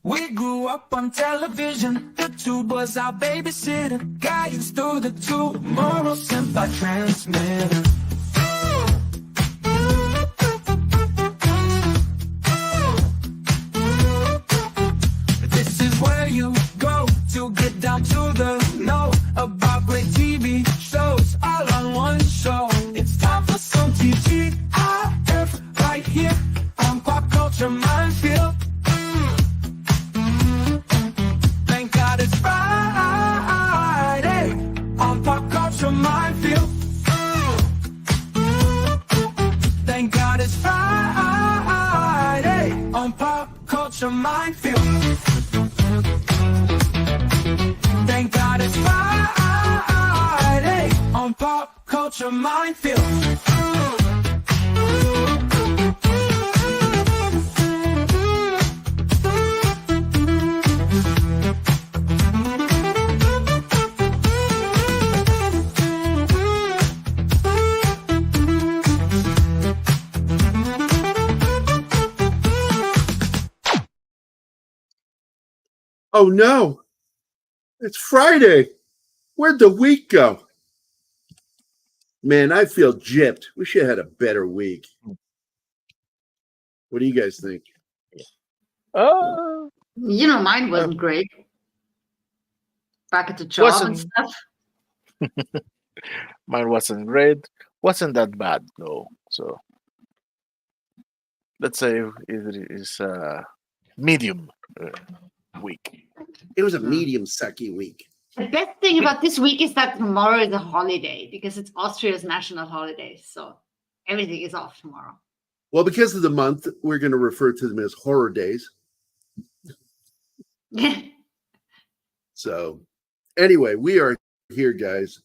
We grew up on television. The tube was our babysitter, guiding us through the tube. Morals sent by transmitter. This is where you go to get down to the know about great TV shows all on one show. It's time for some TGIF right here on Pop Culture Minefield. Thank God it's Friday on Pop Culture Minefield. Thank God it's Friday on Pop Culture Minefield. Thank God it's Friday on Pop Culture Minefield. Oh no, it's Friday. Where'd the week go? Man, I feel gypped. We should have had a better week. What do you guys think? Mine wasn't great. Back at the job and stuff. Mine wasn't great. Wasn't that bad though. So let's say it is a medium week. It was a medium sucky week. The best thing about this week is that tomorrow is a holiday because it's Austria's national holiday. So everything is off tomorrow. Well, because of the month, we're going to refer to them as horror days. So anyway, we are here, guys,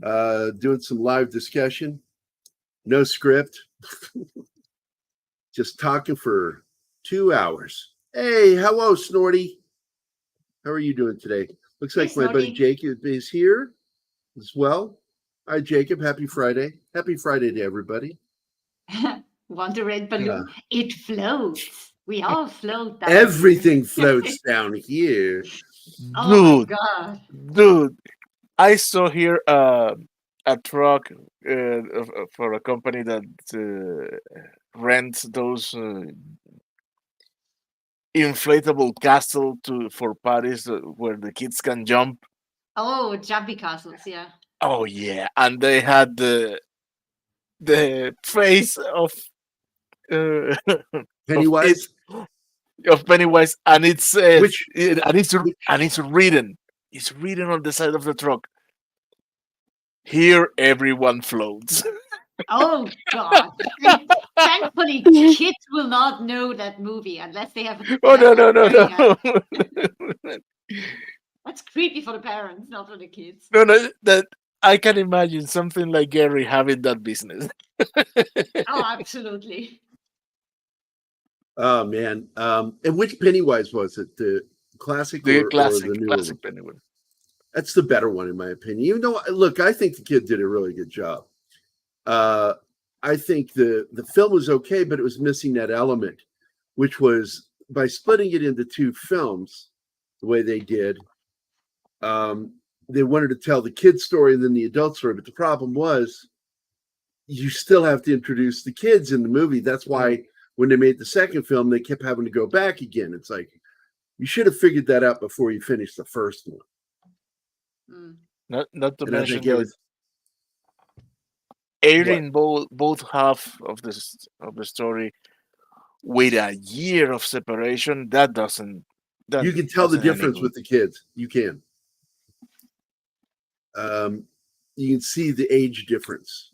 doing some live discussion. No script. Just talking for 2 hours. Hey, hello, Snorty. How are you doing today? Looks like my buddy Jacob is here as well. Hi, Jacob. Happy Friday. Happy Friday to everybody. Want a red balloon? It floats. We all float down. Everything floats down here. Oh my God. Dude, I saw here a truck for a company that rents those inflatable castle for parties where the kids can jump. Oh, jumpy castles, yeah. Oh yeah, and they had the face of Pennywise. Of Pennywise, and it says, Which- and it's written. It's written on the side of the truck. Here, everyone floats. Oh God! Thankfully, kids will not know that movie unless they have. Oh no! That's creepy for the parents, not for the kids. No, that I can imagine something like Gary having that business. Oh, absolutely. Oh man. And which Pennywise was it? The classic The or classic the new one? Pennywise. That's the better one in my opinion. Even though, look, I think the kid did a really good job. I think the film was okay, but it was missing that element, which was by splitting it into two films the way they did. They wanted to tell the kid story and then the adult story, but the problem was you still have to introduce the kids in the movie. That's why when they made the second film, they kept having to go back again. It's like you should have figured that out before you finished the first one. Not to And I mention think it was airing both half of the story with a year of separation. That doesn't. you can tell the doesn't difference with the kids. You can. You can see the age difference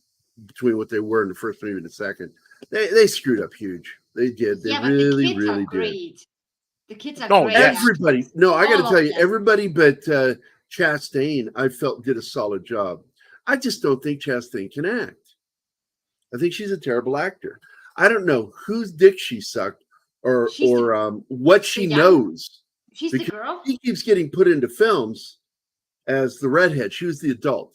between what they were in the first movie and the second. They screwed up huge. They did. They really, really did. The kids are No, great. Everybody. No, I got to All tell of you, them. everybody but Chastain, I felt did a solid job. I just don't think Chastain can act. I think she's a terrible actor. I don't know whose dick she sucked or what she knows. She's the girl. She keeps getting put into films as the redhead. She was the adult.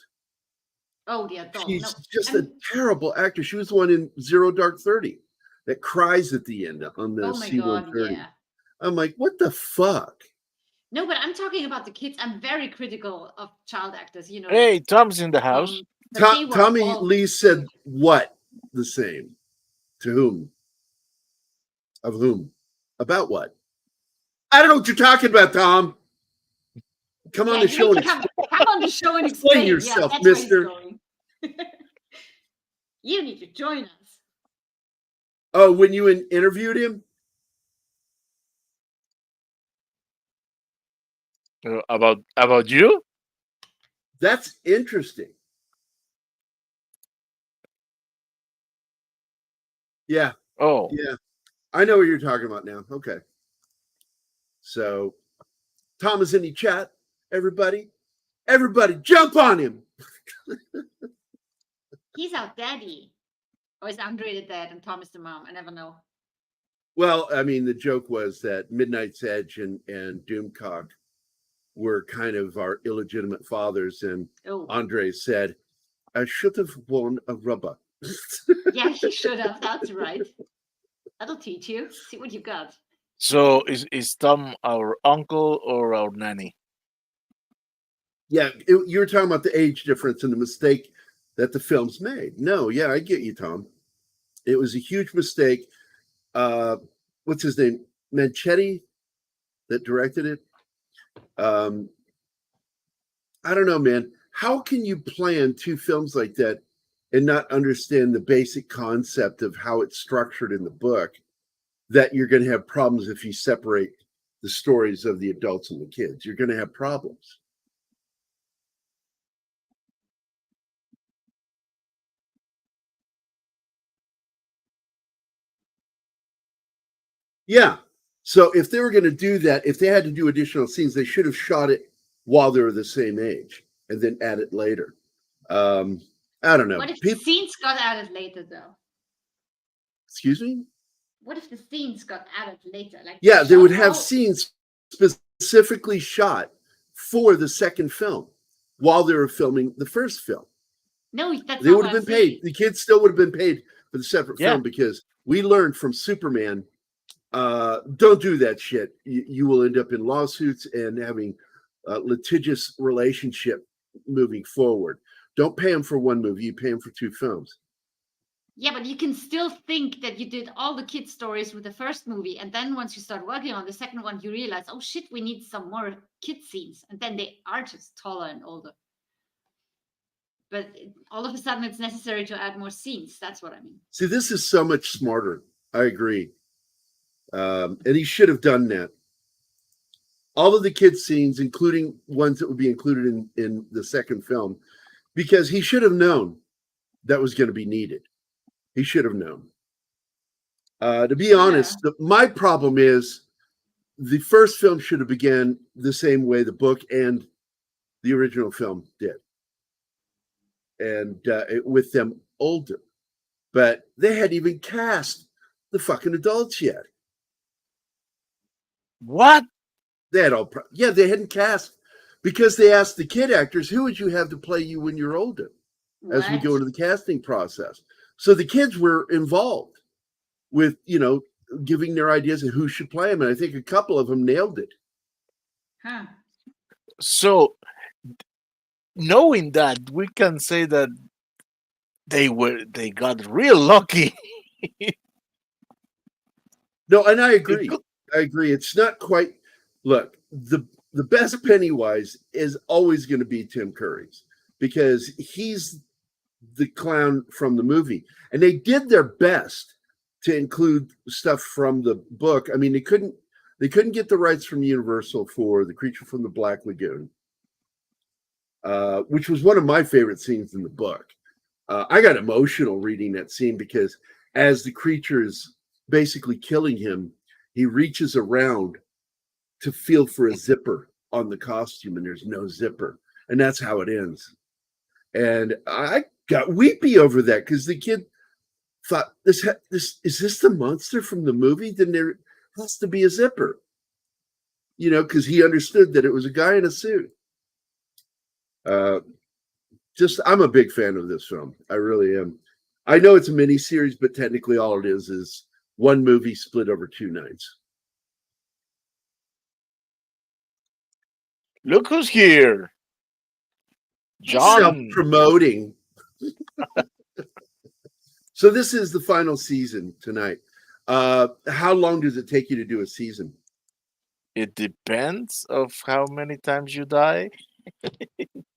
Oh, the adult. She's No. just a terrible actor. She was the one in Zero Dark 30 that cries at the end on the Oh my C-130. God, yeah. I'm like, what the fuck? No, but I'm talking about the kids. I'm very critical of child actors. Hey, Tom's in the house. But they were Tommy all Lee said good. what the same? To whom? Of whom? About what? I don't know what you're talking about, Tom. Come on Yeah, the you show need and to come on the show and explain explain. yourself, yeah, that's mister. where he's going. You need to join us. Oh, when you interviewed him? About you? That's interesting. Yeah. Oh, Yeah. I know what you're talking about now. Okay. So Tom is in the chat. Everybody jump on him. He's our daddy. Or is Andre the dad and Thomas the mom? I never know. Well, I mean, the joke was that Midnight's Edge and Doomcock were kind of our illegitimate fathers. And Andre said, I should have worn a rubber. Yeah, he should have. That's right. That'll teach you. See what you got. so is Tom our uncle or our nanny? Yeah, you were talking about the age difference and the mistake that the films made. No, yeah, I get you, Tom. It was a huge mistake. What's his name? Manchetti that directed it. I don't know, man. How can you plan two films like that and not understand the basic concept of how it's structured in the book, that you're going to have problems if you separate the stories of the adults and the kids? You're going to have problems. Yeah. So if they were going to do that, if they had to do additional scenes, they should have shot it while they were the same age and then add it later. I don't know. What if the scenes got added later, though? Excuse me? What if the scenes got added later? Like, yeah, they would have scenes specifically shot for the second film while they were filming the first film. No, that's they would have been paid. The kids still would have been paid for the separate film, because we learned from Superman, don't do that shit. You will end up in lawsuits and having a litigious relationship moving forward. Don't pay them for one movie, you pay them for two films. Yeah, but you can still think that you did all the kid stories with the first movie, and then once you start working on the second one, you realize, oh shit, we need some more kid scenes, and then they are just taller and older. But all of a sudden, it's necessary to add more scenes. That's what I mean. See, this is so much smarter. I agree. And he should have done that. All of the kid scenes, including ones that would be included in the second film, because he should have known that was going to be needed. He should have known. To be honest, my problem is the first film should have began the same way the book and the original film did. And with them older. But they hadn't even cast the fucking adults yet. What? They had all, they hadn't cast, because they asked the kid actors, who would you have to play you when you're older? What? As we go into the casting process. So the kids were involved with, giving their ideas of who should play them. And I think a couple of them nailed it. Huh. So knowing that, we can say that they got real lucky. No, and I agree. It's not quite. Look, the best Pennywise is always going to be Tim Curry's, because he's the clown from the movie, and they did their best to include stuff from the book. I mean, they couldn't get the rights from Universal for The Creature from the Black Lagoon, which was one of my favorite scenes in the book. I got emotional reading that scene, because as the creature is basically killing him, he reaches around to feel for a zipper on the costume, and there's no zipper, and that's how it ends. And I got weepy over that, because the kid thought, this is this the monster from the movie? Then there has to be a zipper, because he understood that it was a guy in a suit. I'm a big fan of this film. I really am. I know it's a mini series, but technically all it is one movie split over 2 nights. Look who's here. John. Self-promoting. So this is the final season tonight. How long does it take you to do a season? It depends of how many times you die.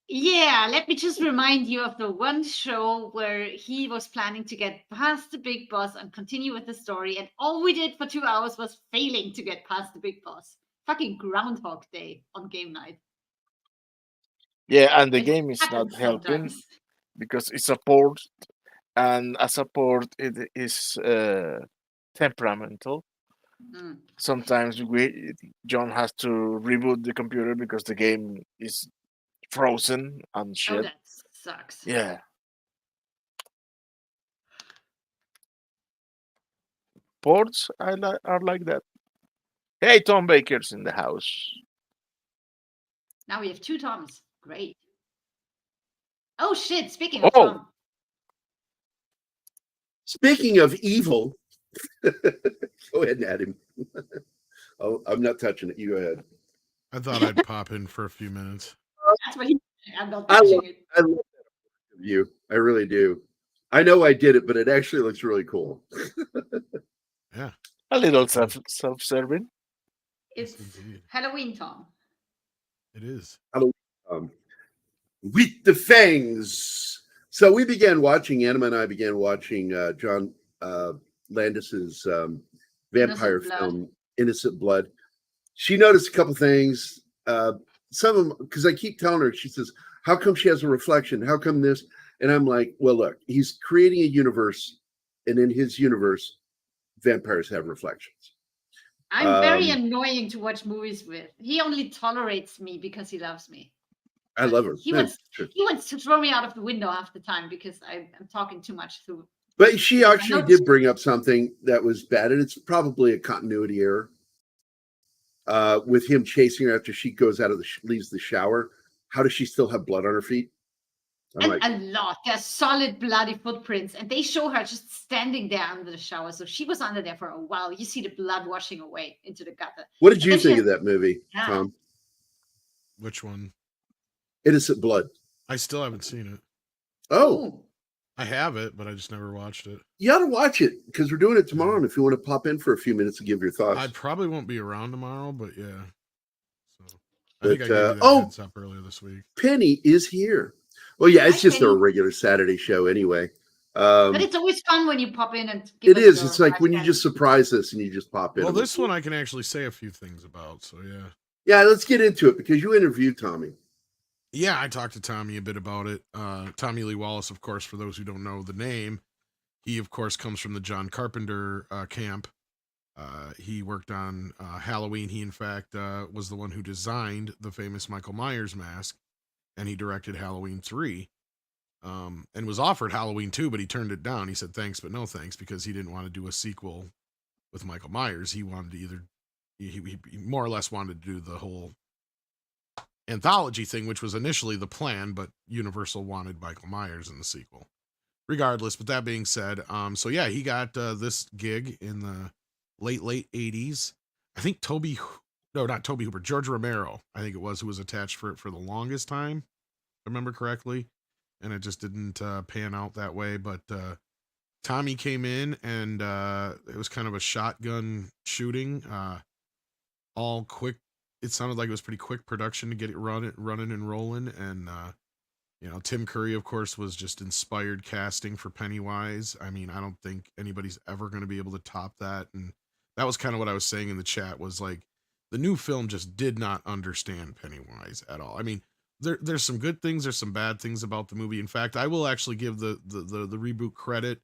Yeah, let me just remind you of the one show where he was planning to get past the big boss and continue with the story, and all we did for 2 hours was failing to get past the big boss. Fucking Groundhog Day on game night. Yeah, and the It game is not happens helping sometimes. because it's a port, and as a port, it is temperamental. Mm. Sometimes John has to reboot the computer because the game is frozen and Oh, shit. that sucks. Yeah. Ports are like that. Hey, Tom Baker's in the house. Now we have 2 Toms. Great. Oh shit, speaking of Oh. Tom. Speaking of evil, go ahead and add him. Oh, I'm not touching it. You go ahead. I thought I'd pop in for a few minutes. That's what he I'm not I touching love, it. I love that of you. I really do. I know I did it, but it actually looks really cool. Yeah. A little self-serving. It's indeed. Halloween Tom. It is. With the fangs. So we began watching, Anima and I began watching John Landis's vampire Innocent Blood. film, Innocent Blood. She noticed a couple things. Some of them, because I keep telling her, she says, how come she has a reflection? How come this? And I'm like, well, look, he's creating a universe, and in his universe, vampires have reflections. I'm very annoying to watch movies with. He only tolerates me because he loves me. I love her. He wants to throw me out of the window half the time because I'm talking too much through. But she actually know- did bring up something that was bad, and it's probably a continuity error. With him chasing her after she goes out of leaves the shower, how does she still have blood on her feet? I'm And like, a lot. There's solid bloody footprints, and they show her just standing there under the shower. So she was under there for a while. You see the blood washing away into the gutter. what did you then she think has- of that movie, Yeah. Tom? Which one? Innocent Blood. I still haven't seen it. Oh, Ooh. I have it, but I just never watched it. you ought to watch it because we're doing it tomorrow. And if you want to pop in for a few minutes and give your thoughts, I probably won't be around tomorrow, but yeah. So I But, think I gave you that oh. heads up earlier this week. Penny is here. Well, yeah, it's Hi, just a Penny. regular Saturday show anyway. But it's always fun when you pop in and give It us is. your It's like when you 5 just surprise us and you just pop in. Well, and this one I can actually say a few things about. So yeah. Yeah, let's get into it because you interviewed Tommy. Yeah, I talked to Tommy a bit about it. Tommy Lee Wallace, of course, for those who don't know the name, he, of course, comes from the John Carpenter camp. He worked on Halloween. He, in fact, was the one who designed the famous Michael Myers mask, and he directed Halloween 3, and was offered Halloween 2, but he turned it down. He said thanks, but no thanks, because he didn't want to do a sequel with Michael Myers. He wanted to he more or less wanted to do the whole anthology thing, which was initially the plan, but Universal wanted Michael Myers in the sequel. Regardless, but that being said, so yeah, he got this gig in the late 80s. I think not Toby Hooper, George Romero, I think it was, who was attached for the longest time, if I remember correctly, and it just didn't pan out that way. But Tommy came in, and it was kind of a shotgun shooting, all quick. It sounded like it was pretty quick production to get it running and rolling. And Tim Curry, of course, was just inspired casting for Pennywise. I mean, I don't think anybody's ever going to be able to top that. And that was kind of what I was saying in the chat, was like, the new film just did not understand Pennywise at all. I mean, there's some good things, there's some bad things about the movie. In fact, I will actually give the reboot credit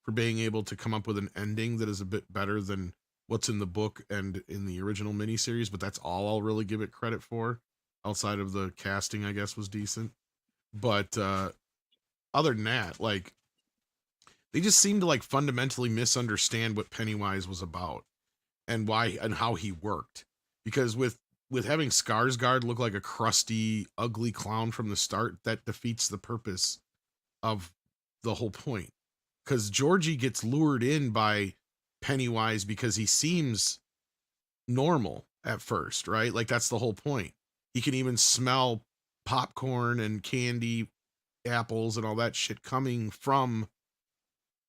for being able to come up with an ending that is a bit better than what's in the book and in the original miniseries, but that's all I'll really give it credit for. Outside of the casting, I guess, was decent. But other than that, like, they just seem to like fundamentally misunderstand what Pennywise was about and why and how he worked. Because with having Skarsgård look like a crusty, ugly clown from the start, that defeats the purpose of the whole point. Because Georgie gets lured in by Pennywise because he seems normal at first, right? Like, that's the whole point. He can even smell popcorn and candy, apples, and all that shit coming from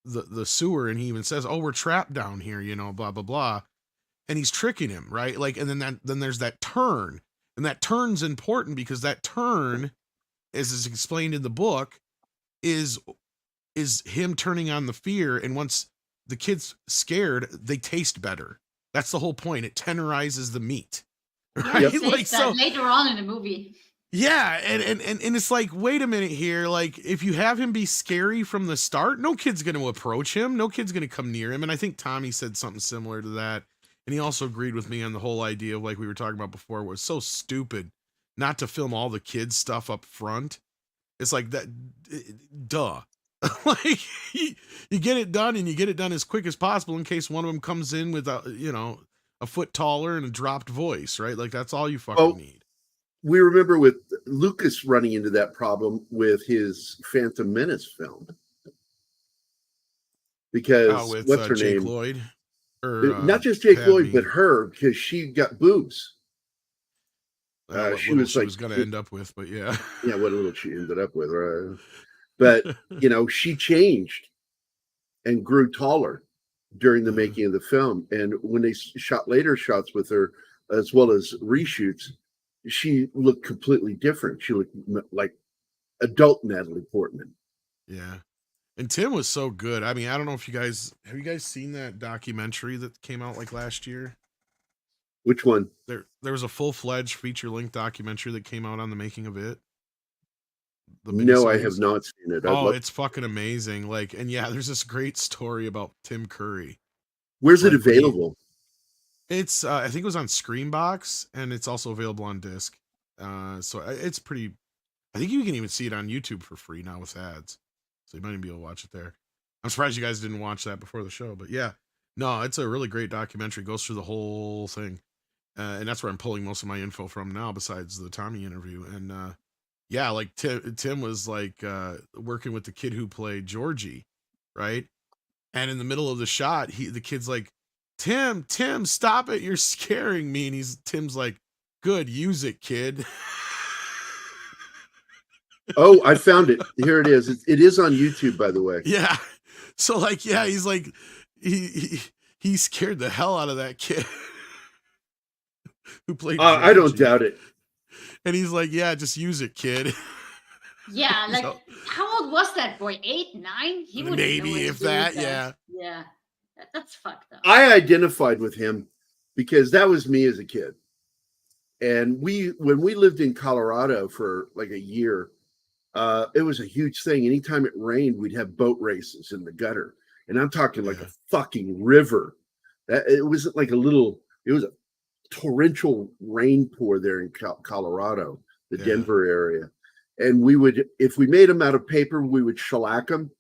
the sewer. And he even says, "Oh, we're trapped down here," blah blah blah. And he's tricking him, right? Like, and then there's that turn, and that turn's important because that turn, as is explained in the book, is him turning on the fear. And once the kid's scared, they taste better. That's the whole point. It tenderizes the meat, right? Yeah, he says Like, that later on in the movie. yeah, and it's like, wait a minute here. Like, if you have him be scary from the start, no kid's going to approach him. No kid's going to come near him. And I think Tommy said something similar to that. And he also agreed with me on the whole idea of, like we were talking about before, was so stupid not to film all the kids stuff up front. It's like that, duh. Like, you get it done, and you get it done as quick as possible in case one of them comes in with a foot taller and a dropped voice, right? Like, that's all you fucking need. We remember with Lucas running into that problem with his Phantom Menace film. Because with what's her Jake name? Lloyd? Or, not just Jake Lloyd, Padme. but her, because she got boobs. She was going to end up with, but yeah. Yeah, what little she ended up with. Right? But, she changed and grew taller during the making of the film. And when they shot later shots with her, as well as reshoots, she looked completely different. She looked like adult Natalie Portman. Yeah. And Tim was so good. I mean, I don't know if have you guys seen that documentary that came out like last year? Which one? There was a full-fledged feature-length documentary that came out on the making of it. No, I have not seen it. It's fucking amazing. Like, and yeah, there's this great story about Tim Curry. Where's it available? It's I think it was on Screenbox, and it's also available on disc. So it's pretty. I think you can even see it on YouTube for free now with ads. So you might even be able to watch it there. I'm surprised you guys didn't watch that before the show, but yeah, no, it's a really great documentary. It goes through the whole thing, and that's where I'm pulling most of my info from now, besides the Tommy interview. And yeah, like Tim was like working with the kid who played Georgie, right? And in the middle of the shot, the kid's like, Tim, stop it! You're scaring me. And Tim's like, good, use it, kid. Oh, I found it. Here it is. It is on YouTube, by the way. Yeah. So like, yeah, he's like, he scared the hell out of that kid who played. I don't doubt it. And he's like, yeah, just use it, kid. Yeah, like, how old was that boy? 8, 9? He would maybe if that. Yeah. Yeah, that's fucked up. I identified with him because that was me as a kid. And when we lived in Colorado for like a year, it was a huge thing. Anytime it rained, we'd have boat races in the gutter. And I'm talking like a fucking river. It wasn't like it was a torrential rain pour there in Colorado, the Denver area. And if we made them out of paper, we would shellac them.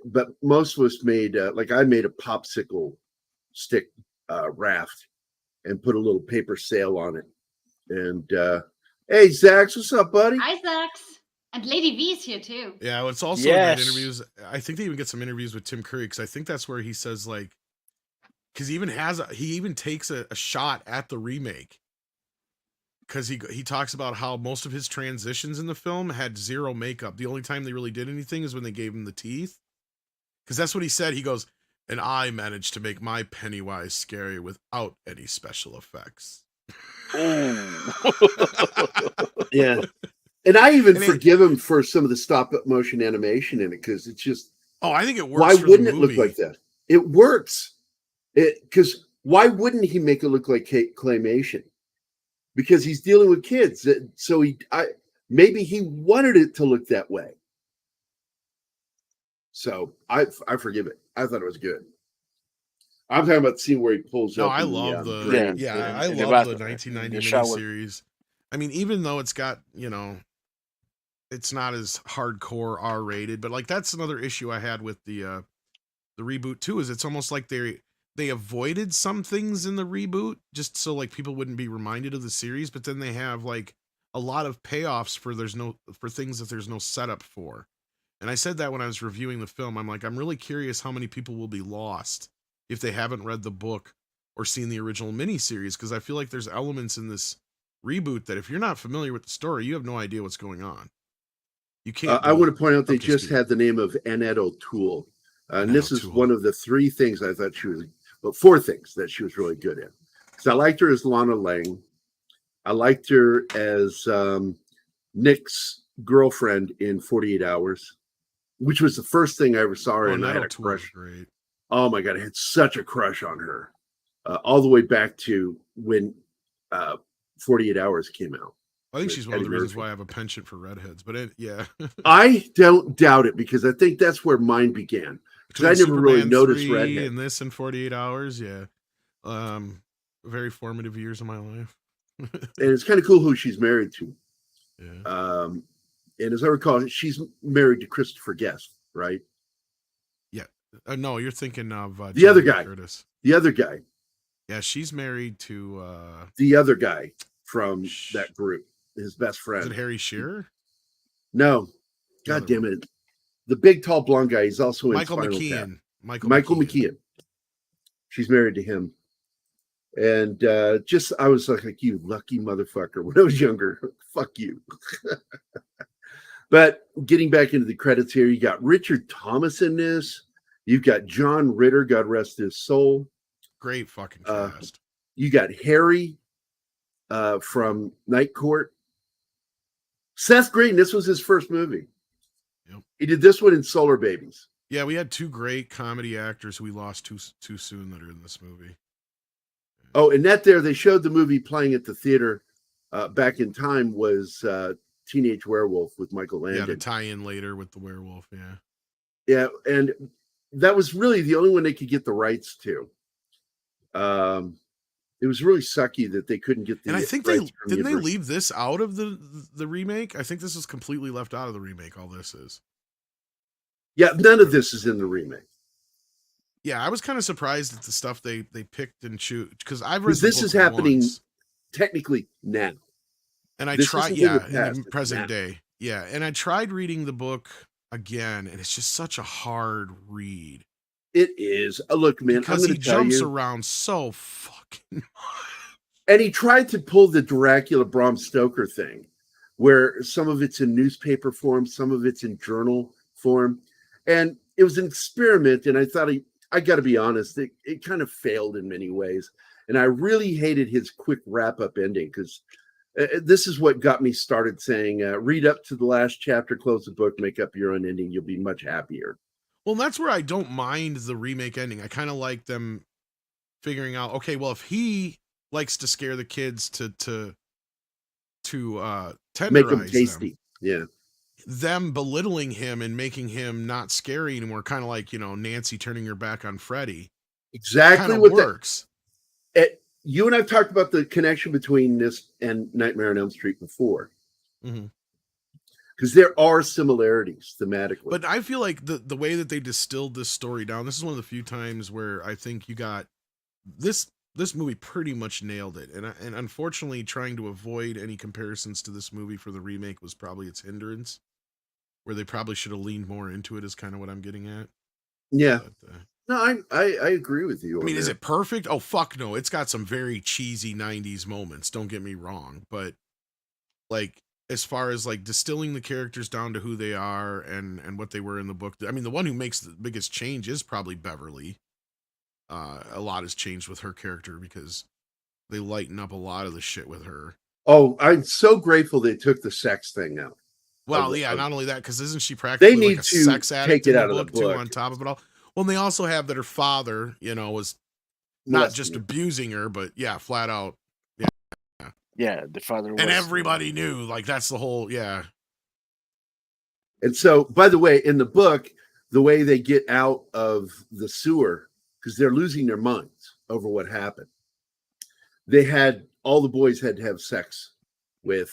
But most of us made, I made a popsicle stick raft and put a little paper sail on it. And hey, Zax, what's up, buddy? Hi, Zax. And Lady V's here too. Yeah, well, it's also in that interviews. I think they even get some interviews with Tim Curry, because I think that's where he says, like, because he even takes a shot at the remake, because he talks about how most of his transitions in the film had zero makeup. The only time they really did anything is when they gave him the teeth, because that's what he said. He goes, and I managed to make my Pennywise scary without any special effects. Yeah. And I even forgive him for some of the stop motion animation in it, because it's just. Oh, I think it works. Why wouldn't it look like that? It works. Because why wouldn't he make it look like claymation? Because he's dealing with kids. So maybe he wanted it to look that way. So I forgive it. I thought it was good. I'm talking about the scene where he pulls up. I love the 1990 miniseries. I mean, even though it's got, it's not as hardcore R-rated, but like that's another issue I had with the reboot too, is it's almost like they avoided some things in the reboot just so like people wouldn't be reminded of the series, but then they have like a lot of payoffs for things that there's no setup for. And I said that when I was reviewing the film. I'm like, I'm really curious how many people will be lost if they haven't read the book or seen the original miniseries, because I feel like there's elements in this reboot that if you're not familiar with the story, you have no idea what's going on. You can't. I want to point out they up to just speed. had the name of Annette O'Toole. And Annette this is O'Toole. one of the 3 things I thought she was, well, 4 things that she was really good at. Because I liked her as Lana Lang. I liked her as Nick's girlfriend in 48 Hours, which was the first thing I ever saw her in. I had a crush. Great. Oh my God, I had such a crush on her. All the way back to when 48 Hours came out. I think she's one of the Eddie reasons Murphy. why I have a penchant for redheads. But yeah, I don't doubt it because I think that's where mine began. Because I never really noticed 3 redhead. and this in 48 Hours. Yeah, very formative years of my life. And it's kind of cool who she's married to. Yeah. And as I recall, she's married to Christopher Guest, right? Yeah. No, you're thinking of The other Jamie guy. Curtis. The other guy. Yeah, she's married to The other guy from that group, his best is friend. it Harry Shearer? No. The God other damn it. The big, tall, blonde guy. He's also in Michael Spinal Tap. McKeon. Michael McKeon. She's married to him. And I was like, you lucky motherfucker when I was younger. Fuck you. But getting back into the credits here, you got Richard Thomas in this. You've got John Ritter, God rest his soul. Great fucking cast. You got Harry from Night Court. Seth Green, this was his first movie. Yep. He did this one in Solar Babies. Yeah, we had 2 great comedy actors who we lost too soon that are in this movie. Oh, and they showed the movie playing at the theater back in time was Teenage Werewolf with Michael Landon. Yeah, to tie in later with the werewolf, yeah. Yeah, and that was really the only one they could get the rights to. It was really sucky that they couldn't get the And I think rights from didn't they Universal. leave this out of the remake? I think this is completely left out of the remake, all this is. Yeah, none of this is in the remake. Yeah, I was kind of surprised at the stuff they picked and choose because I've read This the is book happening once, technically now. and I this tried, isn't in the in past, the it's present now. day, yeah, and I tried reading the book again, and it's just such a hard read It is. Look, man, because I'm he going to tell jumps you. around so fucking much. And he tried to pull the Dracula Bram Stoker thing, where some of it's in newspaper form, some of it's in journal form. And it was an experiment. And I thought, I got to be honest, it kind of failed in many ways. And I really hated his quick wrap up ending because this is what got me started saying, read up to the last chapter, close the book, make up your own ending. You'll be much happier. Well, that's where I don't mind the remake ending. I kind of like them figuring out, okay, well, if he likes to scare the kids to tenderize Make them tasty. Yeah. Them belittling him and making him not scary anymore, kind of like, Nancy turning her back on Freddy. Exactly Kinda what works. You and I've talked about the connection between this and Nightmare on Elm Street before. Mhm. Because there are similarities thematically. But I feel like the way that they distilled this story down, this is one of the few times where I think you got this movie pretty much nailed it. And unfortunately, trying to avoid any comparisons to this movie for the remake was probably its hindrance, where they probably should have leaned more into it is kind of what I'm getting at. Yeah. But, No, I agree with you. I mean, is it perfect? Oh, fuck no. It's got some very cheesy 90s moments. Don't get me wrong. But like, as far as like distilling the characters down to who they are and what they were in the book, I mean, the one who makes the biggest change is probably Beverly. A lot has changed with her character because they lighten up a lot of the shit with her. Oh, I'm so grateful they took the sex thing out. Well, yeah, not only that, because isn't she practically They need like a to sex addict take it in the out of the book too, book. on top of it all? Well, and they also have that her father, was not Molesting just her. abusing her, but yeah, flat out. Yeah, the father was. And everybody knew, like, that's the whole, yeah. And so, by the way, in the book, the way they get out of the sewer, because they're losing their minds over what happened, all the boys had to have sex with.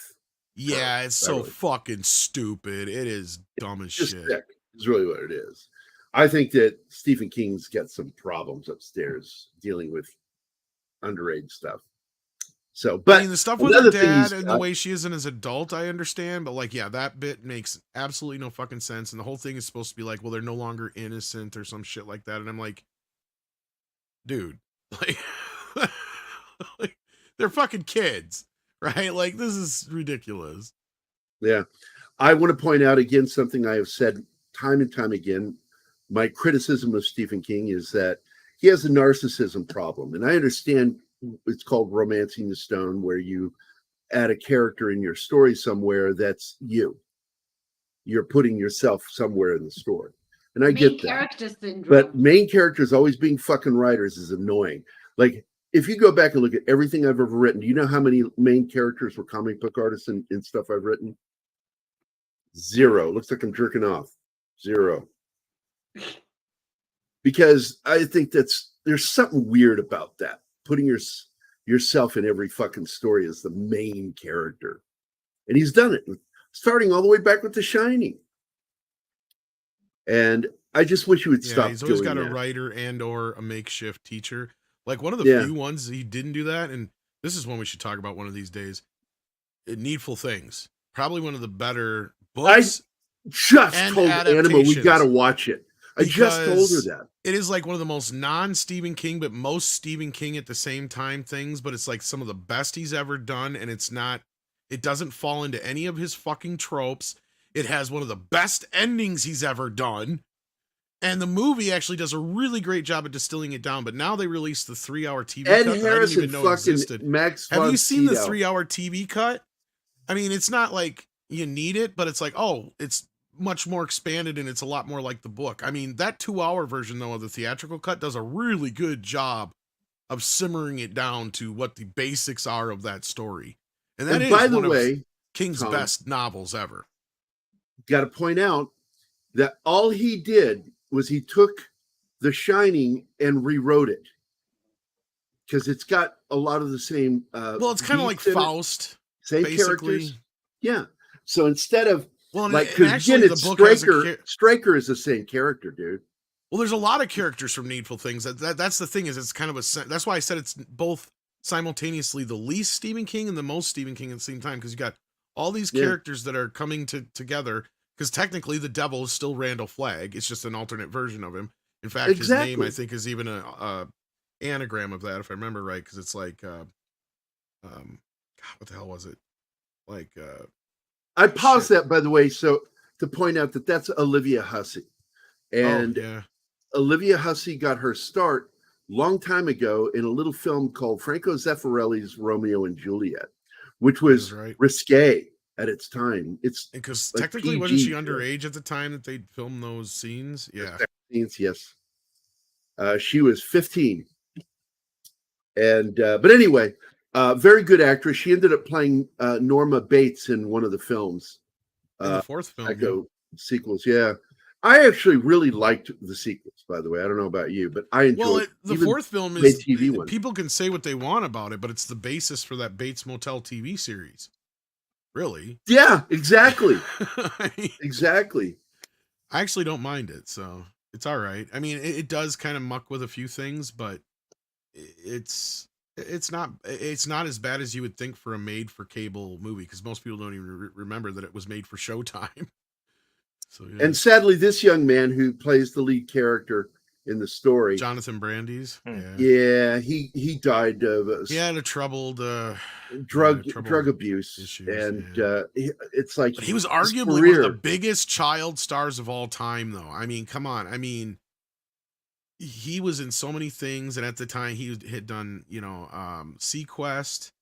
Yeah, it's so Beverly. fucking stupid. It is dumb as Just shit. sick is really what it is. I think that Stephen King's got some problems upstairs dealing with underage stuff. So, but I mean, the stuff with her another thing dad he's and the got- way she is in as adult, I understand. But like, yeah, that bit makes absolutely no fucking sense. And the whole thing is supposed to be like, well, they're no longer innocent or some shit like that. And I'm like, dude, like, like they're fucking kids. right? Like, this is ridiculous. Yeah. I want to point out again something I have said time and time again. My criticism of Stephen King is that he has a narcissism problem. And I understand it's called romancing the stone, where you add a character in your story somewhere that's you. You're putting yourself somewhere in the story. And I get that. Character syndrome. But main characters always being fucking writers is annoying. Like, if you go back and look at everything I've ever written, do you know how many main characters were comic book artists in stuff I've written? 0. Looks like I'm jerking off. 0. Because I think there's something weird about that. Putting yourself in every fucking story as the main character. And he's done it, starting all the way back with The Shining. And I just wish he would stop. He's always doing got that. a writer and or a makeshift teacher. Like, one of the few ones he didn't do that, and this is one we should talk about one of these days. Needful Things. Probably one of the better books. I just told Anima we got to watch it. I just told her that. It is like one of the most non-Stephen King, but most Stephen King at the same time things, but it's like some of the best he's ever done, and it doesn't fall into any of his fucking tropes. It has one of the best endings he's ever done. And the movie actually does a really great job at distilling it down, but now they released the 3-hour TV Ed cut Harris that I didn't even and know fucking existed. Max Have you seen the Fonseca. 3-hour TV cut? I mean, it's not like you need it, but it's like, oh, it's much more expanded and it's a lot more like the book. I mean, that 2-hour version, though, of the theatrical cut does a really good job of simmering it down to what the basics are of that story. And that is by the one of way, King's Tom, best novels ever. got to point out that all he did was he took The Shining and rewrote it, because it's got a lot of the same. Well, it's kind of like beats in it, Faust, same basically. characters. Yeah. So instead of Well, like, and because actually, again, the it's book has Straker is the same character, dude. Well, there's a lot of characters from Needful Things. That's the thing, is it's kind of that's why I said it's both simultaneously the least Stephen King and the most Stephen King at the same time, because you got all these characters that are coming together. Because technically, the devil is still Randall Flagg. It's just an alternate version of him. In fact, his name, I think, is even a anagram of that, if I remember right. Because it's like, God, what the hell was it? Like, I paused that, by the way, so to point out that that's Olivia Hussey, and Olivia Hussey got her start long time ago in a little film called Franco Zeffirelli's Romeo and Juliet, which was risque at its time. It's because like technically, PG, wasn't she underage at the time that they filmed those scenes? Yeah, scenes, yes. She was 15, and but anyway, very good actress. She ended up playing Norma Bates in one of the films. In the fourth film, sequels. Yeah, I actually really liked the sequels. By the way, I don't know about you, but I enjoyed. Well, the fourth film is TV one. People can say what they want about it, but it's the basis for that Bates Motel TV series. Really? Yeah, exactly. Exactly. I actually don't mind it, so it's all right. I mean, it does kind of muck with a few things, but it's not as bad as you would think for a made for cable movie, because most people don't even remember that it was made for Showtime. So, yeah. And sadly, this young man who plays the lead character in the story, Jonathan Brandis, he died of he had a troubled drug abuse issues, and it's like, but he was arguably one of the biggest child stars of all time, though. I mean, come on. I mean, he was in so many things, and at the time he had done, Sequest.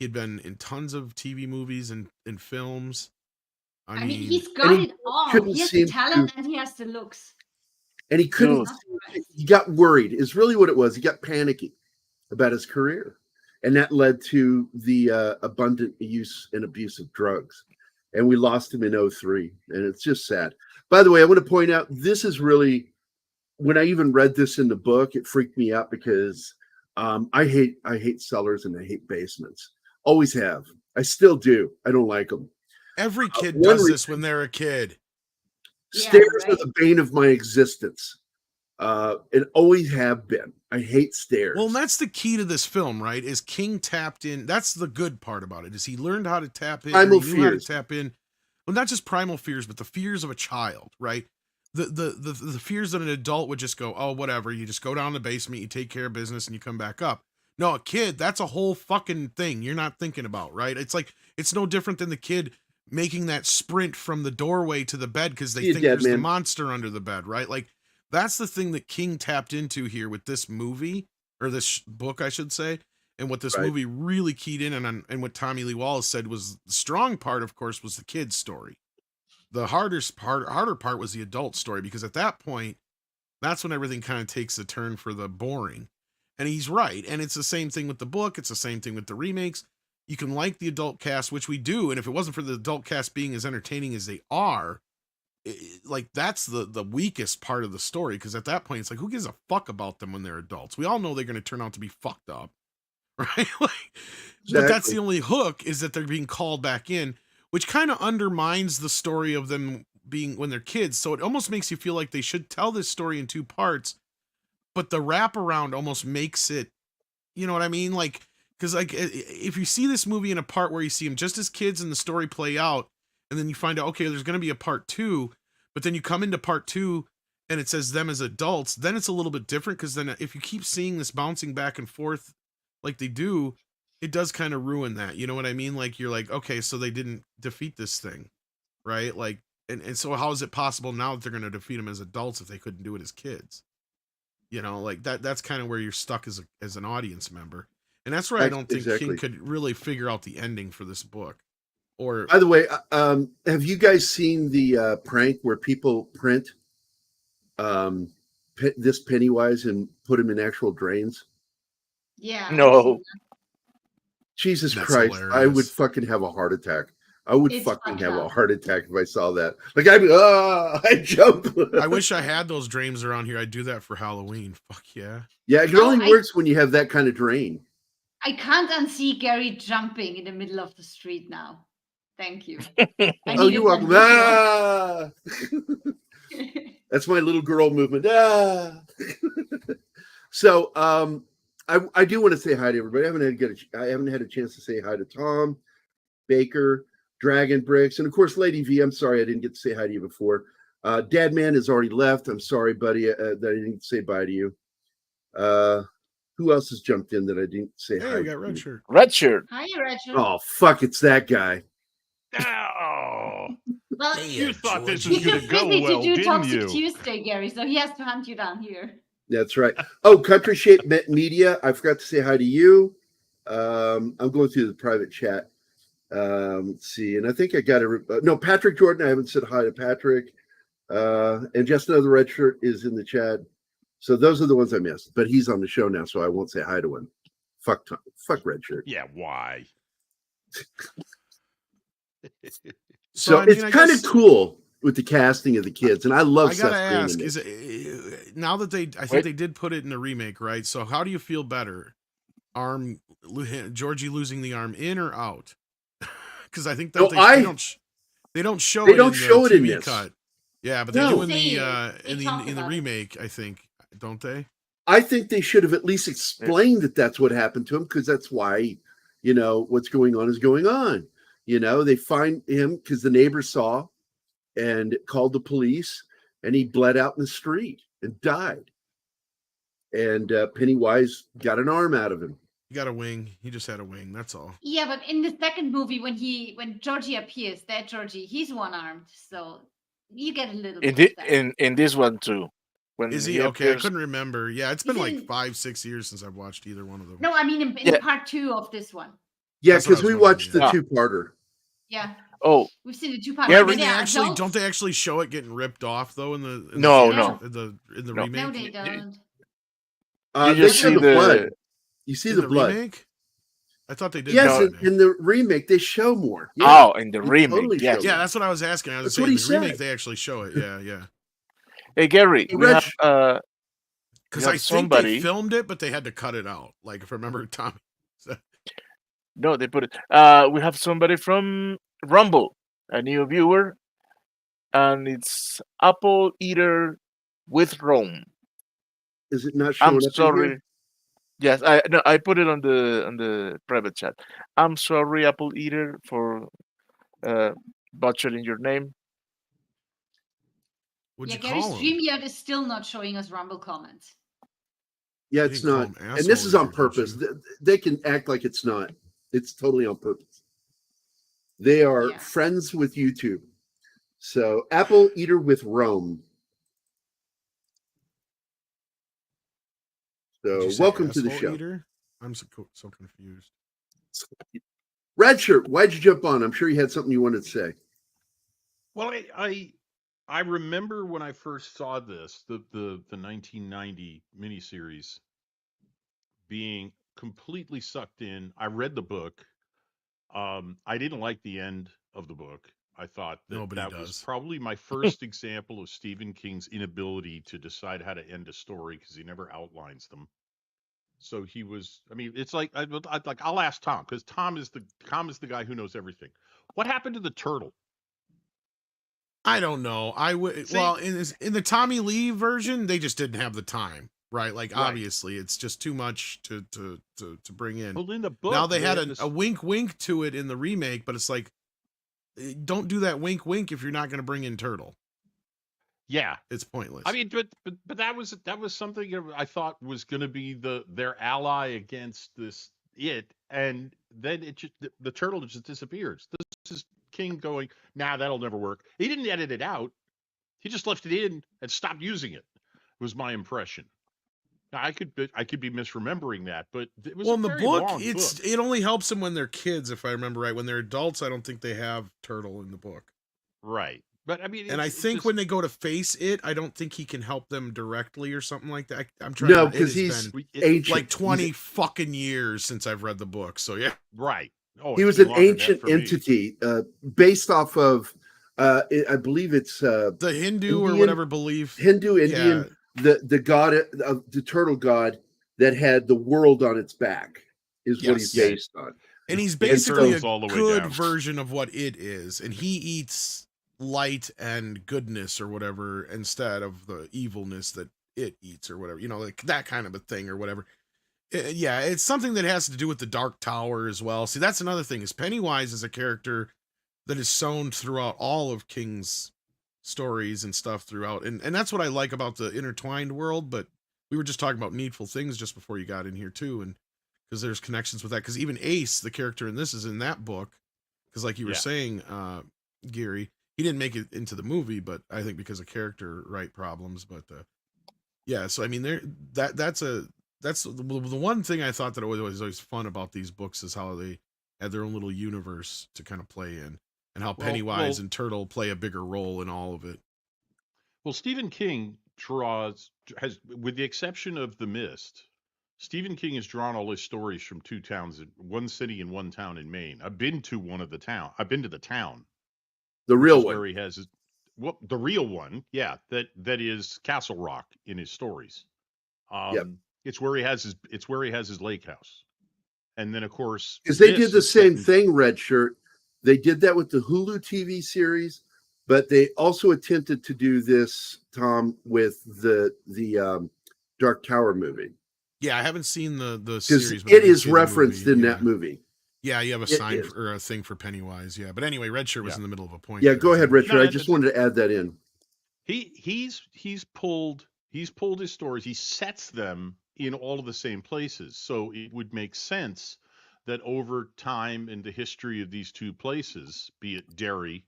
He'd been in tons of TV movies and films. I mean, he's got it all. He has the talent and he has the looks. And he couldn't. He got worried. Is really what it was. He got panicky about his career, and that led to the abundant use and abuse of drugs. And we lost him in 2003, and it's just sad. By the way, I want to point out, this is really, when I even read this in the book, it freaked me out, because I hate cellars and I hate basements. Always have. I still do. I don't like them. Every kid does this when they're a kid. Stairs are the bane of my existence. And always have been. I hate stairs. Well, and that's the key to this film, right? Is King tapped in. That's the good part about it, is he learned how to tap in. Primal he knew how to fears. tap in. Well, not just primal fears, but the fears of a child, right? The fears that an adult would just go, oh, whatever. You just go down the basement, you take care of business, and you come back up. No, a kid, that's a whole fucking thing you're not thinking about, right? It's like, it's no different than the kid making that sprint from the doorway to the bed because they See you, think dead there's the man. monster under the bed, right? Like, that's the thing that King tapped into here with this movie, or this book, I should say. And what this Right. movie really keyed in on, and what Tommy Lee Wallace said was the strong part, of course, was the kid's story. The harder part was the adult story, because at that point, that's when everything kind of takes a turn for the boring. And he's right. And it's the same thing with the book. It's the same thing with the remakes. You can like the adult cast, which we do. And if it wasn't for the adult cast being as entertaining as they are, like, that's the weakest part of the story. Because at that point, it's like, who gives a fuck about them when they're adults? We all know they're going to turn out to be fucked up. Right? Like, but that's Exactly. the only hook, is that they're being called back in, which kind of undermines the story of them being when they're kids. So it almost makes you feel like they should tell this story in two parts, but the wraparound almost makes it, you know what I mean? Like, because like if you see this movie in a part where you see them just as kids and the story play out, and then you find out, okay, there's going to be a part 2, but then you come into part 2 and it says them as adults, then it's a little bit different, because then if you keep seeing this bouncing back and forth like they do, it does kind of ruin that. You know what I mean? Like, you're like, okay, so they didn't defeat this thing, right? Like, and so how is it possible now that they're going to defeat them as adults if they couldn't do it as kids? You know, like that's kind of where you're stuck as an audience member. And that's where I don't think Exactly. King could really figure out the ending for this book. Or By the way, have you guys seen the prank where people print this Pennywise and put him in actual drains? Yeah. No. Jesus That's Christ, I would hilarious. fucking have a heart attack. I would It's fucking fucked have a up. heart attack if I saw that. Like, I'd jump. I wish I had those drains around here. I'd do that for Halloween. Fuck yeah. Yeah, it No, only works when you have that kind of drain. I can't unsee Gary jumping in the middle of the street now. Thank you. I Oh, needed you're that welcome. visual. Ah! That's my little girl movement. Ah! So, I do want to say hi to everybody. I haven't had a chance to say hi to Tom, Baker, Dragon Bricks, and of course, Lady V. I'm sorry I didn't get to say hi to you before. Dad Man has already left. I'm sorry, buddy, that I didn't say bye to you. Who else has jumped in that I didn't say Hey, hi we got to? red shirt. Red shirt. Hi, Rachel. Oh, fuck, it's that guy. Oh, Well, you thought this he's was too going to go busy well, to do didn't Toxic you? Tuesday, Gary, so he has to hunt you down here. That's right. Oh, Country Shape Media. I forgot to say hi to you. I'm going through the private chat. Let's see. And I think I got no, Patrick Jordan. I haven't said hi to Patrick. And just another red shirt is in the chat. So those are the ones I missed. But he's on the show now, so I won't say hi to him. Fuck Tom. Fuck red shirt. Yeah, why? So I mean, it's I kind of guess- cool with the casting of the kids, and I love I Seth gotta Green ask, in is it. it now that I think Wait. they did put it in the remake, right? So how do you feel better? Georgie losing the arm in or out? Because I think that No, they don't show they it don't in show the it in TV this. cut. Yeah, but No. they do in Say the it. They talk in the about it. remake, I think, don't they? I think they should have at least explained that that's what happened to him, because that's why, what's going on is going on. They find him because the neighbor saw and called the police, and he bled out in the street and died. And Pennywise got an arm out of him. He got a wing. He just had a wing. That's all. Yeah, but in the second movie, when Georgie appears, that Georgie, he's one-armed, so you get a little In bit the, of that. in this one too. When Is he okay? I appears- couldn't remember. Yeah, it's been He's like in- 5-6 years since I've watched either one of them. No, I mean in Yeah. part 2 of this one. Yeah, That's what I because was we wondering, watched the yeah. two-parter. Yeah, Oh, we've seen the 2-part. Yeah, but when They yeah, actually adults- don't they actually show it getting ripped off though in the No, no. in the No. remake? No, they don't. you They just show see the blood. the You see In the blood. remake? I thought they did. Yes, in the in the remake they show more. Yeah. oh, in the They remake. totally Yes. show Yeah, that's what I was asking. I was That's saying what he the remake said. they actually show it. Yeah, yeah. Hey Gary, Hey, we Reg. have Because You I have think somebody- they filmed it, but they had to cut it out. Like if I remember Tommy. no, they put it. We have somebody from Rumble, a new viewer, and it's Apple Eater with Rome. Is it not showing I'm up in sorry. here? Yes, I put it on the private chat. I'm sorry, Apple Eater, for butchering your name. What'd Yeah, you Gary's call him? StreamYard is still not showing us Rumble comments. Yeah, You it's can call not. him And this is asshole on eater, don't purpose. you? They can act like it's not. It's totally on purpose. They are Yeah. friends with YouTube. So apple eater with Rome. Did So you say welcome to the asshole show. eater? I'm so confused. Redshirt, why'd you jump on? I'm sure you had something you wanted to say. Well, I remember when I first saw this, the 1990 miniseries, being completely sucked in. I read the book. I didn't like the end of the book. I thought that Nobody that was does. probably my first example of Stephen King's inability to decide how to end a story because he never outlines them. So he was. I mean, it's like I'll ask Tom because Tom is the guy who knows everything. What happened to the turtle? I don't know. I would See, well in the Tommy Lee version, they just didn't have the time, right? Like right. obviously, it's just too much to bring in. Well, in the Now book, they had this. a wink wink to it in the remake, but it's like don't do that wink wink if you're not going to bring in Turtle. Yeah, It's pointless. I mean, but that was something I thought was going to be their ally against it, and then it just the turtle just disappears. This is King going, nah, that'll never work. He didn't edit it out. He just left it in and stopped using it. Was my impression. Now, I could be misremembering that, but it was well, a in the very book, long book. it only helps them when they're kids, if I remember right. When they're adults, I don't think they have Turtle in the book. Right. But I mean, And I think just, when they go to face it, I don't think he can help them directly or something like that. I'm trying. No, it because has he's been ancient. like 20 fucking years since I've read the book. So yeah, right. Oh, He it's was been an longer than that ancient for me. entity based off of, I believe it's the Hindu or Indian- whatever belief. Hindu, Indian, Yeah. the god of the turtle god that had the world on its back is what he's Yes. based on. And he's And basically a turtles all the way good down. version of what it is. And he eats light and goodness or whatever instead of the evilness that it eats or whatever. You know, like that kind of a thing or whatever. Yeah, it's something that has to do with the Dark Tower as well. See, that's another thing is Pennywise is a character that is sown throughout all of King's stories and stuff throughout. And that's what I like about the intertwined world, but we were just talking about Needful Things just before you got in here too, and because there's connections with that. Because even Ace, the character in this, is in that book. Because like you were saying, Gary, he didn't make it into the movie, but I think because of character right problems. But yeah, so I mean, that's the one thing I thought that was always fun about these books is how they had their own little universe to kind of play in, and how Pennywise and Turtle play a bigger role in all of it. Well, Stephen King has, with the exception of The Mist, Stephen King has drawn all his stories from two towns, one city and one town in Maine. I've been to I've been to the town, The which real is one. where he has the real one. Yeah, that is Castle Rock in his stories. Yep. It's where he has his lake house, and then of course Because they this did the is same set in- thing, Red Shirt. They did that with the Hulu TV series, but they also attempted to do this, Tom, with the Dark Tower movie. Yeah, I haven't seen the Because series, but I it did is see the referenced movie. in Yeah. that movie. Yeah, you have a It sign is. or a thing for Pennywise. Yeah, but anyway, Red Shirt was in the middle of a point. Yeah, there, go ahead, so- Red Shirt. No, I just wanted to add that in. He's pulled his stories. He sets them in all of the same places, so it would make sense that over time in the history of these two places, be it Derry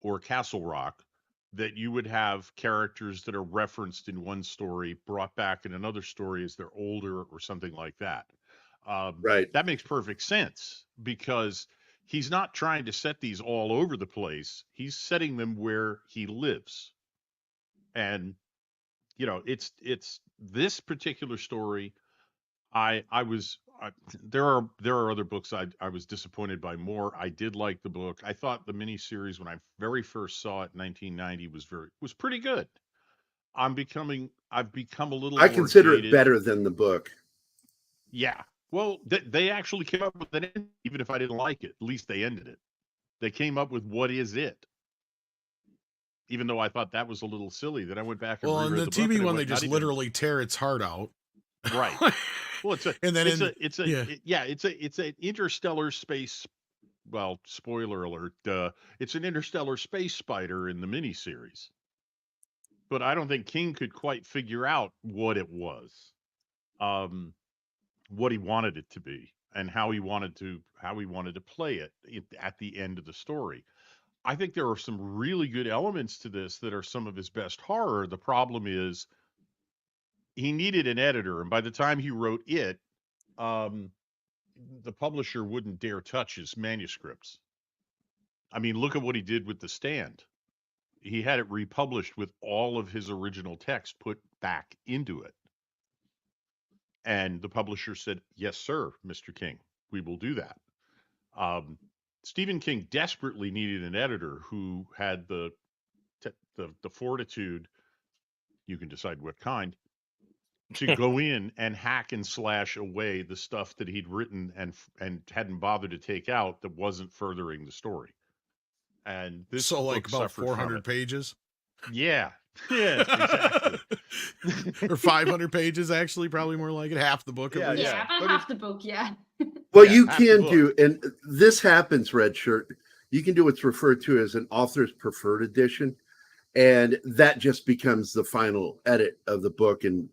or Castle Rock, that you would have characters that are referenced in one story brought back in another story as they're older or something like that. Right. That makes perfect sense because he's not trying to set these all over the place. He's setting them where he lives. And it's this particular story. There are other books I was disappointed by more. I did like the book. I thought the miniseries when I very first saw it in 1990 was pretty good. I've become a little I more consider it jaded. better than the book. Yeah. Well, they actually came up with an end, even if I didn't like it. At least they ended it. They came up with what is it. Even though I thought that was a little silly, then I went back and Well, in reread the the book. TV and I one, went, they just literally tear its heart out. right. Well, it's an interstellar space. Well, spoiler alert. It's an interstellar space spider in the miniseries, but I don't think King could quite figure out what it was. what he wanted it to be and how he wanted to play it at the end of the story. I think there are some really good elements to this that are some of his best horror. The problem is he needed an editor, and by the time he wrote it, the publisher wouldn't dare touch his manuscripts. I mean, look at what he did with The Stand. He had it republished with all of his original text put back into it. And the publisher said, "Yes, sir, Mr. King, we will do that." Stephen King desperately needed an editor who had the fortitude, you can decide what kind, to go in and hack and slash away the stuff that he'd written and hadn't bothered to take out that wasn't furthering the story. And this So like book about suffered from 400 it. pages? Yeah. Yeah, exactly. Or 500 pages, actually, probably more like it. Half the book. At Yeah, least. Yeah, about But half the book, yeah. Well, Yeah, you half the can book. do, and this happens, Red Shirt. You can do what's referred to as an author's preferred edition, and that just becomes the final edit of the book, and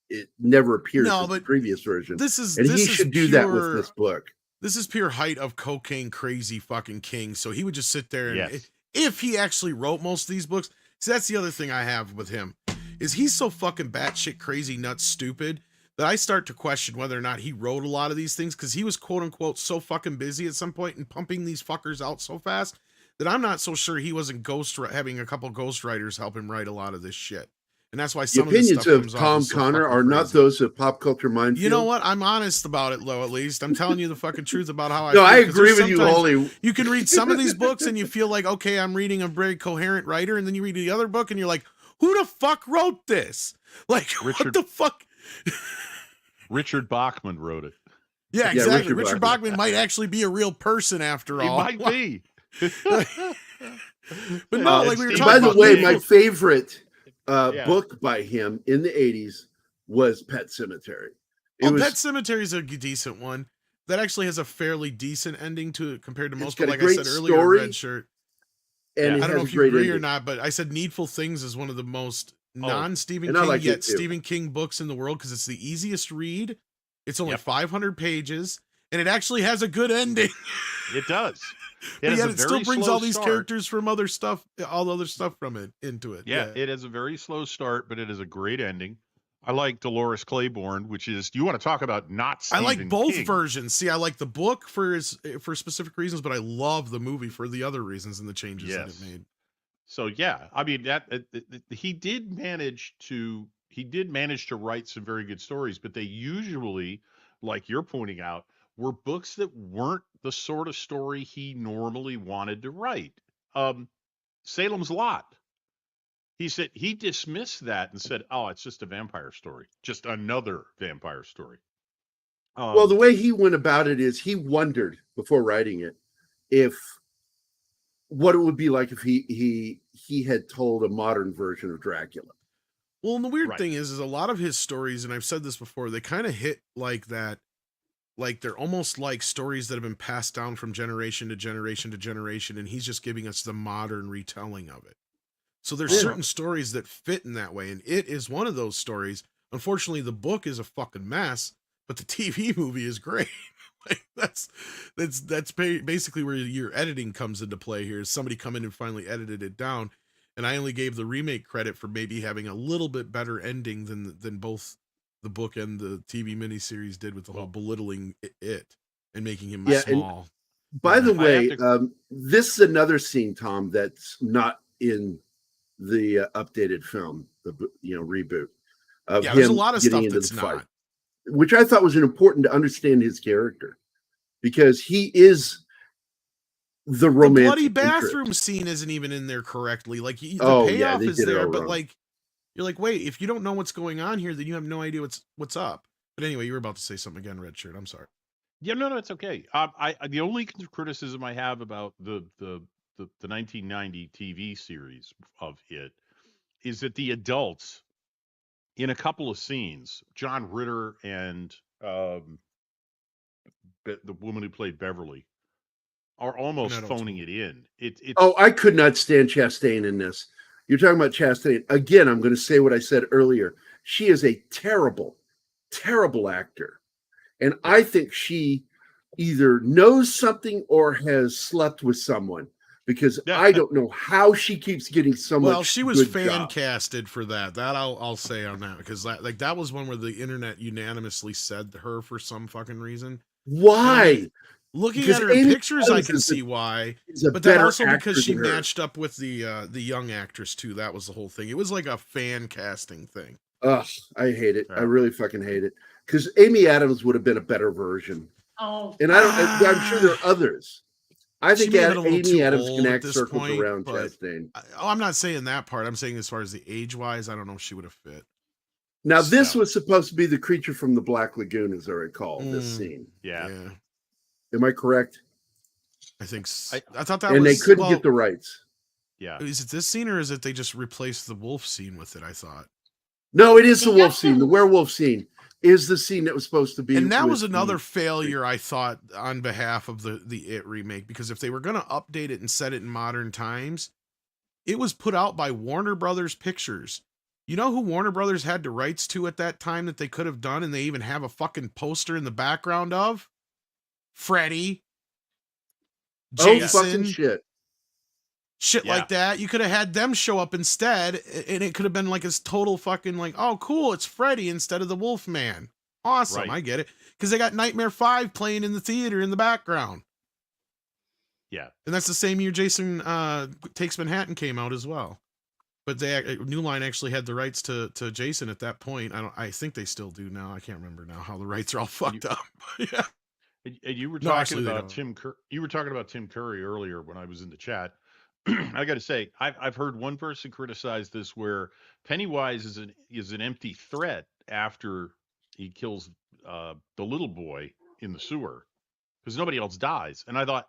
it never appears No, in the but previous version. This is And this he is should do that with pure- this book. This is pure height of cocaine crazy fucking King. So he would just sit there and Yes. if he actually wrote most of these books, see, that's the other thing I have with him is he's so fucking batshit crazy nuts stupid that I start to question whether or not he wrote a lot of these things because he was quote unquote so fucking busy at some point and pumping these fuckers out so fast that I'm not so sure he wasn't having a couple ghostwriters help him write a lot of this shit. And that's why The some of this opinions stuff of comes off Tom as so Connor fucking are not crazy. those of Pop Culture Minefield. You know what? I'm honest about it, though, at least. I'm telling you the fucking truth about how I No, feel, I 'cause agree there's with you sometimes wholly. You can read some of these books and you feel like, okay, I'm reading a very coherent writer, and then you read the other book and you're like, who the fuck wrote this? Like, what Richard- the fuck? Richard Bachman wrote it. Yeah, Yeah, exactly. Richard Richard Bachman. Bachman might actually be a real person after He all. might be. But no, And like we were Steve- talking By the about way, medieval- my favorite Yeah. book by him in the 80s was Pet Sematary. It was Pet Cemetery is a decent one. That actually has a fairly decent ending to it compared to It's most. got But a like I great said earlier, story, Red Shirt. and Yeah. it I don't has know a if you great agree or ending. not, but I said Needful Things is one of the most non-Stephen and I King like it yet too. Stephen King books in the world because it's the easiest read. It's only Yep. 500 pages, and it actually has a good ending. It does. But has yet a it still very brings slow all these start. characters from other stuff, all the other stuff from it into it. Yeah, it has a very slow start, but it has a great ending. I like Dolores Claiborne, which is, you want to talk about not I Stephen like both King. versions. See, I like the book for specific reasons, but I love the movie for the other reasons and the changes that Yes. it made. So yeah, I mean he did manage to write some very good stories, but they usually, like you're pointing out, were books that weren't the sort of story he normally wanted to write. Salem's Lot. He said he dismissed that and said, "Oh, it's just a vampire story, just another vampire story." Well, the way he went about it is he wondered before writing it if what it would be like if he had told a modern version of Dracula. Well, and the weird Right. thing is a lot of his stories, and I've said this before, they kind of hit like that. Like they're almost like stories that have been passed down from generation to generation to generation, and he's just giving us the modern retelling of it. So there's Yeah. certain stories that fit in that way, and it is one of those stories. Unfortunately, the book is a fucking mess, but the TV movie is great. Like that's basically where your editing comes into play here. Is somebody come in and finally edited it down, and I only gave the remake credit for maybe having a little bit better ending than both the book and the TV miniseries did with the whole belittling it and making him Yeah, and- small. By the I way, have this is another scene, Tom, that's not in the updated film, the reboot of Yeah, there's a him lot of getting stuff into that's the fight, not. which I thought was important to understand his character because he is the The romantic bloody interest. bathroom scene isn't even in there correctly. Like the Oh, yeah, payoff they is did it there, all but wrong. like you're like, wait, if you don't know what's going on here, then you have no idea what's up. But anyway, you were about to say something again, Red Shirt. I'm sorry. Yeah, no, it's okay. I the only criticism I have about the 1990 TV series of it is that the adults in a couple of scenes, John Ritter and the woman who played Beverly, are almost Annette phoning O'Toole. it in. It's Oh, I could not stand Chastain in this. You're talking about Chastain. Again, I'm going to say what I said earlier. She is a terrible, terrible actor. And I think she either knows something or has slept with someone, because I don't know how she keeps getting so much. Well, she was good fan job. casted for that. That I'll say on that, because that was one where the internet unanimously said her for some fucking reason. Why? I mean, looking Because at her in Amy pictures, I Adams can is a- see why. is a But then better also actor because she than her. matched up with the young actress too. That was the whole thing. It was like a fan casting thing. Ugh, I hate it. I Yeah. really fucking hate it. Because Amy Adams would have been a better version. Oh, And I'm sure there are others. I She think may have been a little Amy too Adams old can at act this circles point, around but Chastain. I'm not saying that part. I'm saying as far as the age wise, I don't know if she would have fit. Now, this No. was supposed to be the creature from the Black Lagoon, as I recall, this Mm. scene. Yeah. Am I correct? I think I- I thought that And was they couldn't well, get the rights. Yeah. Is it this scene or is it they just replaced the wolf scene with it? I thought. No, it is the They wolf got scene. The the- werewolf scene is the scene that was supposed to be. And that with was another the- failure, I thought, on behalf of the It remake, because if they were going to update it and set it in modern times, it was put out by Warner Brothers Pictures. You know who Warner Brothers had the rights to at that time that they could have done, and they even have a fucking poster in the background of? Freddy, Oh, Jason, fucking shit. shit Yeah. like that. You could have had them show up instead, and it could have been like this total fucking like, oh, cool, it's Freddy instead of the Wolfman. Awesome, Right. I get it. Because they got Nightmare 5 playing in the theater in the background. Yeah. And that's the same year Jason Takes Manhattan came out as well. But New Line actually had the rights to Jason at that point. I think they still do now. I can't remember now how the rights are all fucked up. Yeah. And you were No, talking actually, they about don't. You were talking about Tim Curry earlier when I was in the chat. I got to say, I've heard one person criticize this where Pennywise is an empty threat after he kills the little boy in the sewer because nobody else dies. And I thought,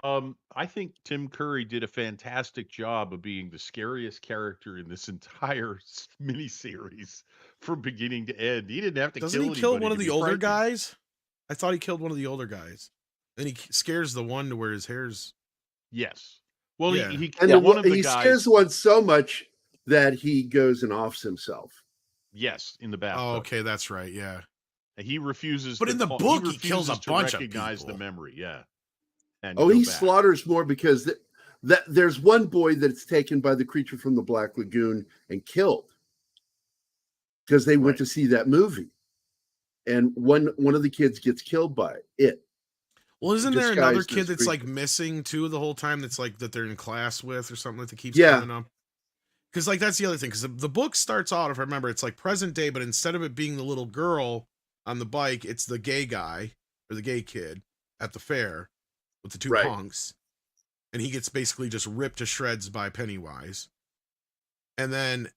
I think Tim Curry did a fantastic job of being the scariest character in this entire miniseries from beginning to end. He didn't have to Doesn't kill he kill anybody one to of the be older frightening. guys? I thought he killed one of the older guys. Then he scares the one to where his hair's. Yes. Well, Yeah. he And one of the he guys. scares one so much that he goes and offs himself. Yes, in the bathtub. Oh, okay, that's right. Yeah. And he refuses. But to in the call- book, he kills a refuses to bunch of recognize the people. memory. Yeah. And Oh, go he back. slaughters more because that there's one boy that's taken by the creature from the Black Lagoon and killed because they went Right. to see that movie, and one of the kids gets killed by it. Well, isn't there another disguised kid as that's like creature. missing too the whole time? That's like that they're in class with or something that keeps Yeah. coming up. Because like that's the other thing. Because the book starts out, if I remember, it's like present day, but instead of it being the little girl on the bike, it's the gay guy or the gay kid at the fair with the two Right. punks, and he gets basically just ripped to shreds by Pennywise. And then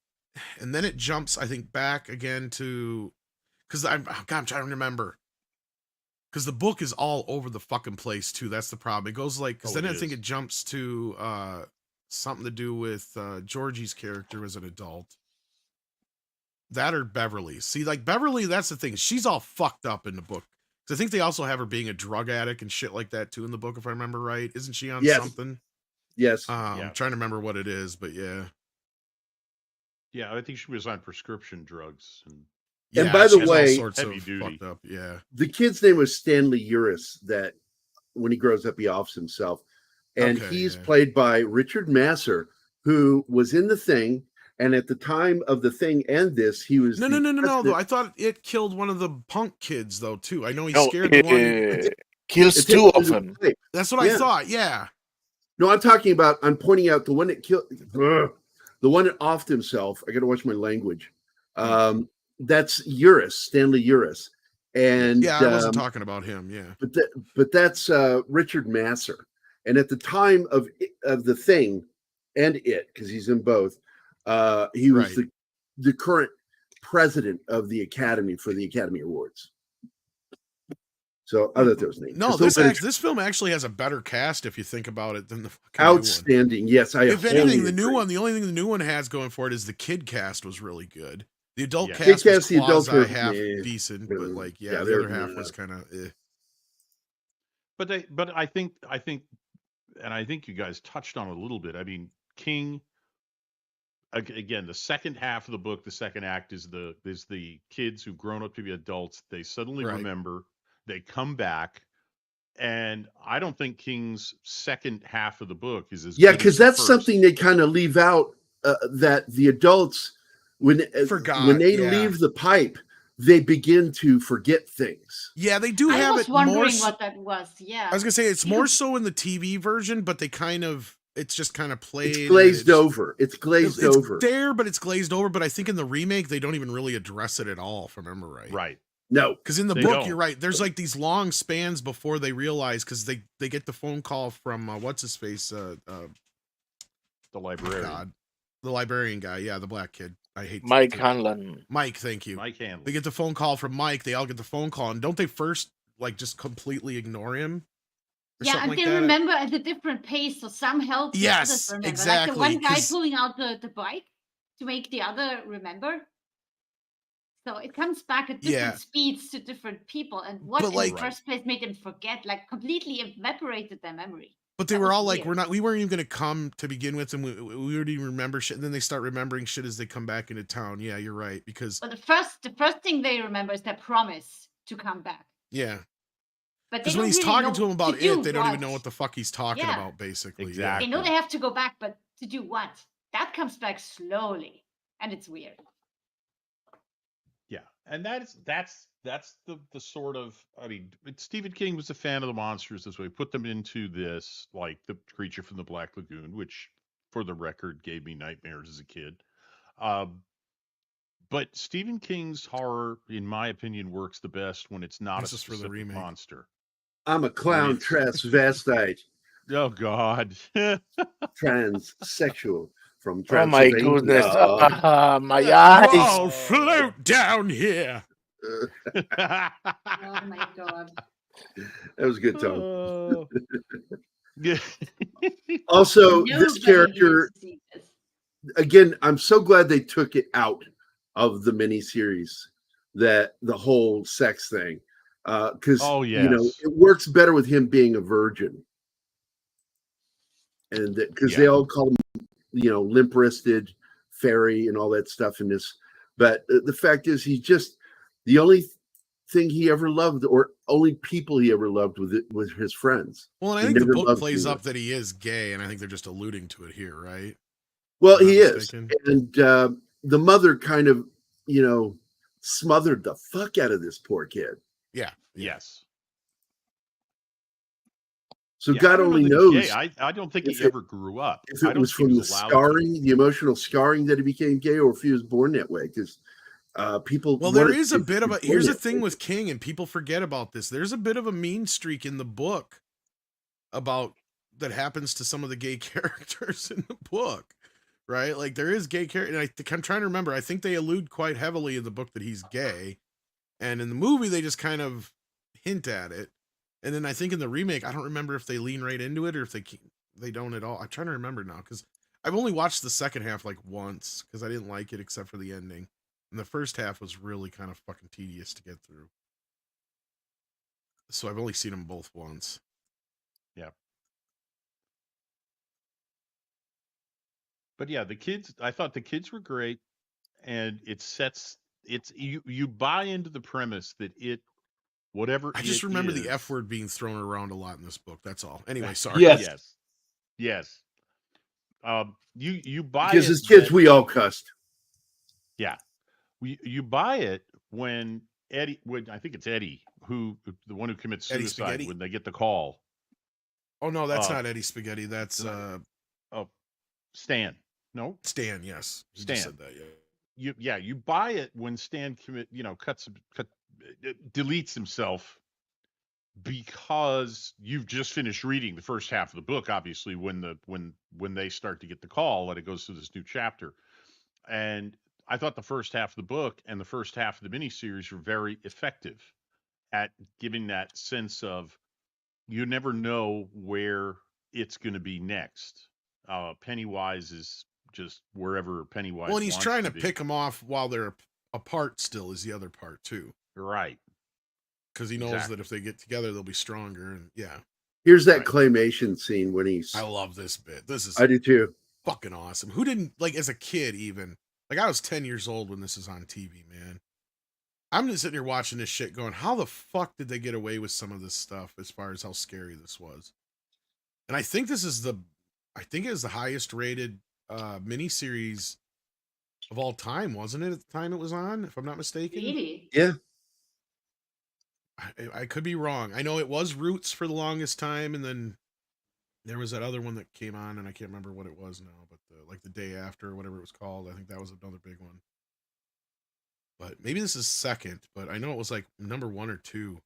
it jumps, I think, back again to because I'm trying to remember. Because the book is all over the fucking place too. That's the problem. It goes like because Oh, then it I think is. it jumps to something to do with Georgie's character as an adult. That or Beverly. See, like Beverly, that's the thing. She's all fucked up in the book. 'Cause I think they also have her being a drug addict and shit like that too in the book, if I remember right. Isn't she on Yes. something? Yes. I'm Yeah. trying to remember what it is, but yeah. Yeah, I think she was on prescription drugs. And And by the she's all way- sorts Heavy of duty. fucked up. Yeah. The kid's name was Stanley Uris. That when he grows up, he offs himself, and Okay, he's yeah. played by Richard Masur, who was in The Thing. And at the time of The Thing and this, he was No. the Though president- I thought it killed one of the punk kids though too. I know he No, scared the one. kills It two takes of him to them. play. That's what I Yeah. thought. Yeah. No, I'm talking about. I'm pointing out the one that killed. The one that offed himself. I got to watch my language. That's Uris, Stanley Uris, and Yeah, I wasn't talking about him. Yeah. but that's Richard Masur. And at the time of The Thing and it, because he's in both, he was Right. the current president of the Academy for the Academy Awards. So I thought that was neat. No, Just a little bit this film actually has a better cast if you think about it than the fucking new one. outstanding. Yes, I. If anything, wholly the new agree. one, the only thing the new one has going for it is the kid cast was really good. The adult Yeah. cast Kid was cast, the adults quasi were, half yeah, decent, but like yeah, the they're- other half yeah. was kind of. but I think and I think you guys touched on it a little bit. I mean, King again, the second half of the book, the second act is the kids who've grown up to be adults. They suddenly Right. remember, they come back, and I don't think King's second half of the book is as Yeah, good as because the that's first. something they kind of leave out, that the adults, when Forgot, they yeah. leave the pipe, they begin to forget things. Yeah, they do I have was it more. wondering what that was. Yeah. I was gonna say it's more Because- so in the TV version, but they kind of it's just kind of played. It's and glazed it's- over. It's glazed It's over. there, but it's glazed over. But I think in the remake they don't even really address it at all, if I remember right. Right. No, Because in the They book, don't. you're right. There's like these long spans before they realize, because they get the phone call from what's his face, The librarian. God, the librarian guy. Yeah, the black kid. I hate Mike Hanlon. Mike, thank you. Mike Hanlon. They get the phone call from Mike. They all get the phone call, and don't they first like just completely ignore him? Or Yeah, something and like they that? remember at a different pace, so some help. the Yes, others remember. exactly, Like the one guy 'cause- pulling out the bike to make the other remember. So it comes back at different Yeah. speeds to different people, and what But, in like- the first place made them forget, like completely evaporated their memory. But they That were was all like, weird. we weren't even going to come to begin with, and we already remember shit. And then they start remembering shit as they come back into town. Yeah, you're right. Because But the first thing they remember is their promise to come back. yeah, But they because don't when he's really talking know to him about do it, they don't even know what. what the fuck he's talking Yeah. about. Basically, Exactly. They know they have to go back, but to do what? That comes back slowly, and it's weird. Yeah, and that's the sort of, I mean, Stephen King was a fan of the monsters this way. Put them into this, like the Creature from the Black Lagoon, which, for the record, gave me nightmares as a kid. But Stephen King's horror, in my opinion, works the best when it's not This a is for the specific remake. monster. I'm a clown It's- transvestite, Oh God. transsexual from Oh my Transylvania. goodness. My eyes. I'll float down here. Oh my god. That was a good time. Oh. Yeah. Also, this Nobody character, needs to see this. again, I'm so glad they took it out of the miniseries, that the whole sex thing, because Oh, you know, yes. it works better with him being a virgin, and because they Yeah. all call him, you know, limp-wristed fairy and all that stuff in this. But the fact is, he's just the only thing he ever loved, or only people he ever loved, was his friends. Well, and I He think the never book loved plays anyone. up that he is gay, and I think they're just alluding to it here, right? Well, Not he is, mistaken. and the mother kind of, you know, smothered the fuck out of this poor kid. Yeah. Yes. So Yeah, I God don't know only that he's knows gay. I don't think if he it- ever grew up. if I it don't was think from he the allowed to. scarring, the emotional scarring, that he became gay, or if he was born that way. Because people. Well, there wanted is a to bit of a. be Here's the born that thing way. with King, and people forget about this. There's a bit of a mean streak in the book about that happens to some of the gay characters in the book, right? Like there is gay character, and I'm trying to remember. I think they allude quite heavily in the book that he's gay, and in the movie they just kind of hint at it. And then I think in the remake, I don't remember if they lean right into it or if they don't at all. I'm trying to remember now because I've only watched the second half like once because I didn't like it except for the ending. And the first half was really kind of fucking tedious to get through. So I've only seen them both once. Yeah. But yeah, the kids, I thought the kids were great, and you buy into the premise that whatever I just it remember the is- F word being thrown around a lot in this book. That's all. Anyway, sorry. Yes. Yes. You buy Because it as kids, that- we all cussed. you buy it when I think it's Eddie, the one who commits Eddie suicide Spaghetti? when they get the call. Oh no, that's Oh. not Eddie Spaghetti. That's Stan. No, Stan. Yes, he just Stan. said that. Yeah. you buy it when Stan deletes himself, because you've just finished reading the first half of the book, obviously, when they start to get the call and it goes through this new chapter. And I thought the first half of the book and the first half of the miniseries were very effective at giving that sense of you never know where it's going to be next. Pennywise is just wherever Pennywise. Well, and he's wants trying to be. pick them off while they're apart. Still, is the other part too, Right. because he knows Exactly. that if they get together, they'll be stronger. And yeah, Here's that Right. claymation scene when he's. I love this bit. This is I do too. fucking awesome. Who didn't, like, as a kid even, like, I was 10 years old when this is on TV, man. I'm just sitting here watching this shit going, how the fuck did they get away with some of this stuff as far as how scary this was? And I think this is the highest rated miniseries of all time, wasn't it, at the time it was on, if I'm not mistaken? Really? Yeah. I could be wrong. I know it was Roots for the longest time, and then there was that other one that came on, and I can't remember what it was now, but like the day after, or whatever it was called. I think that was another big one. But maybe this is second, but I know it was like number 1 or 2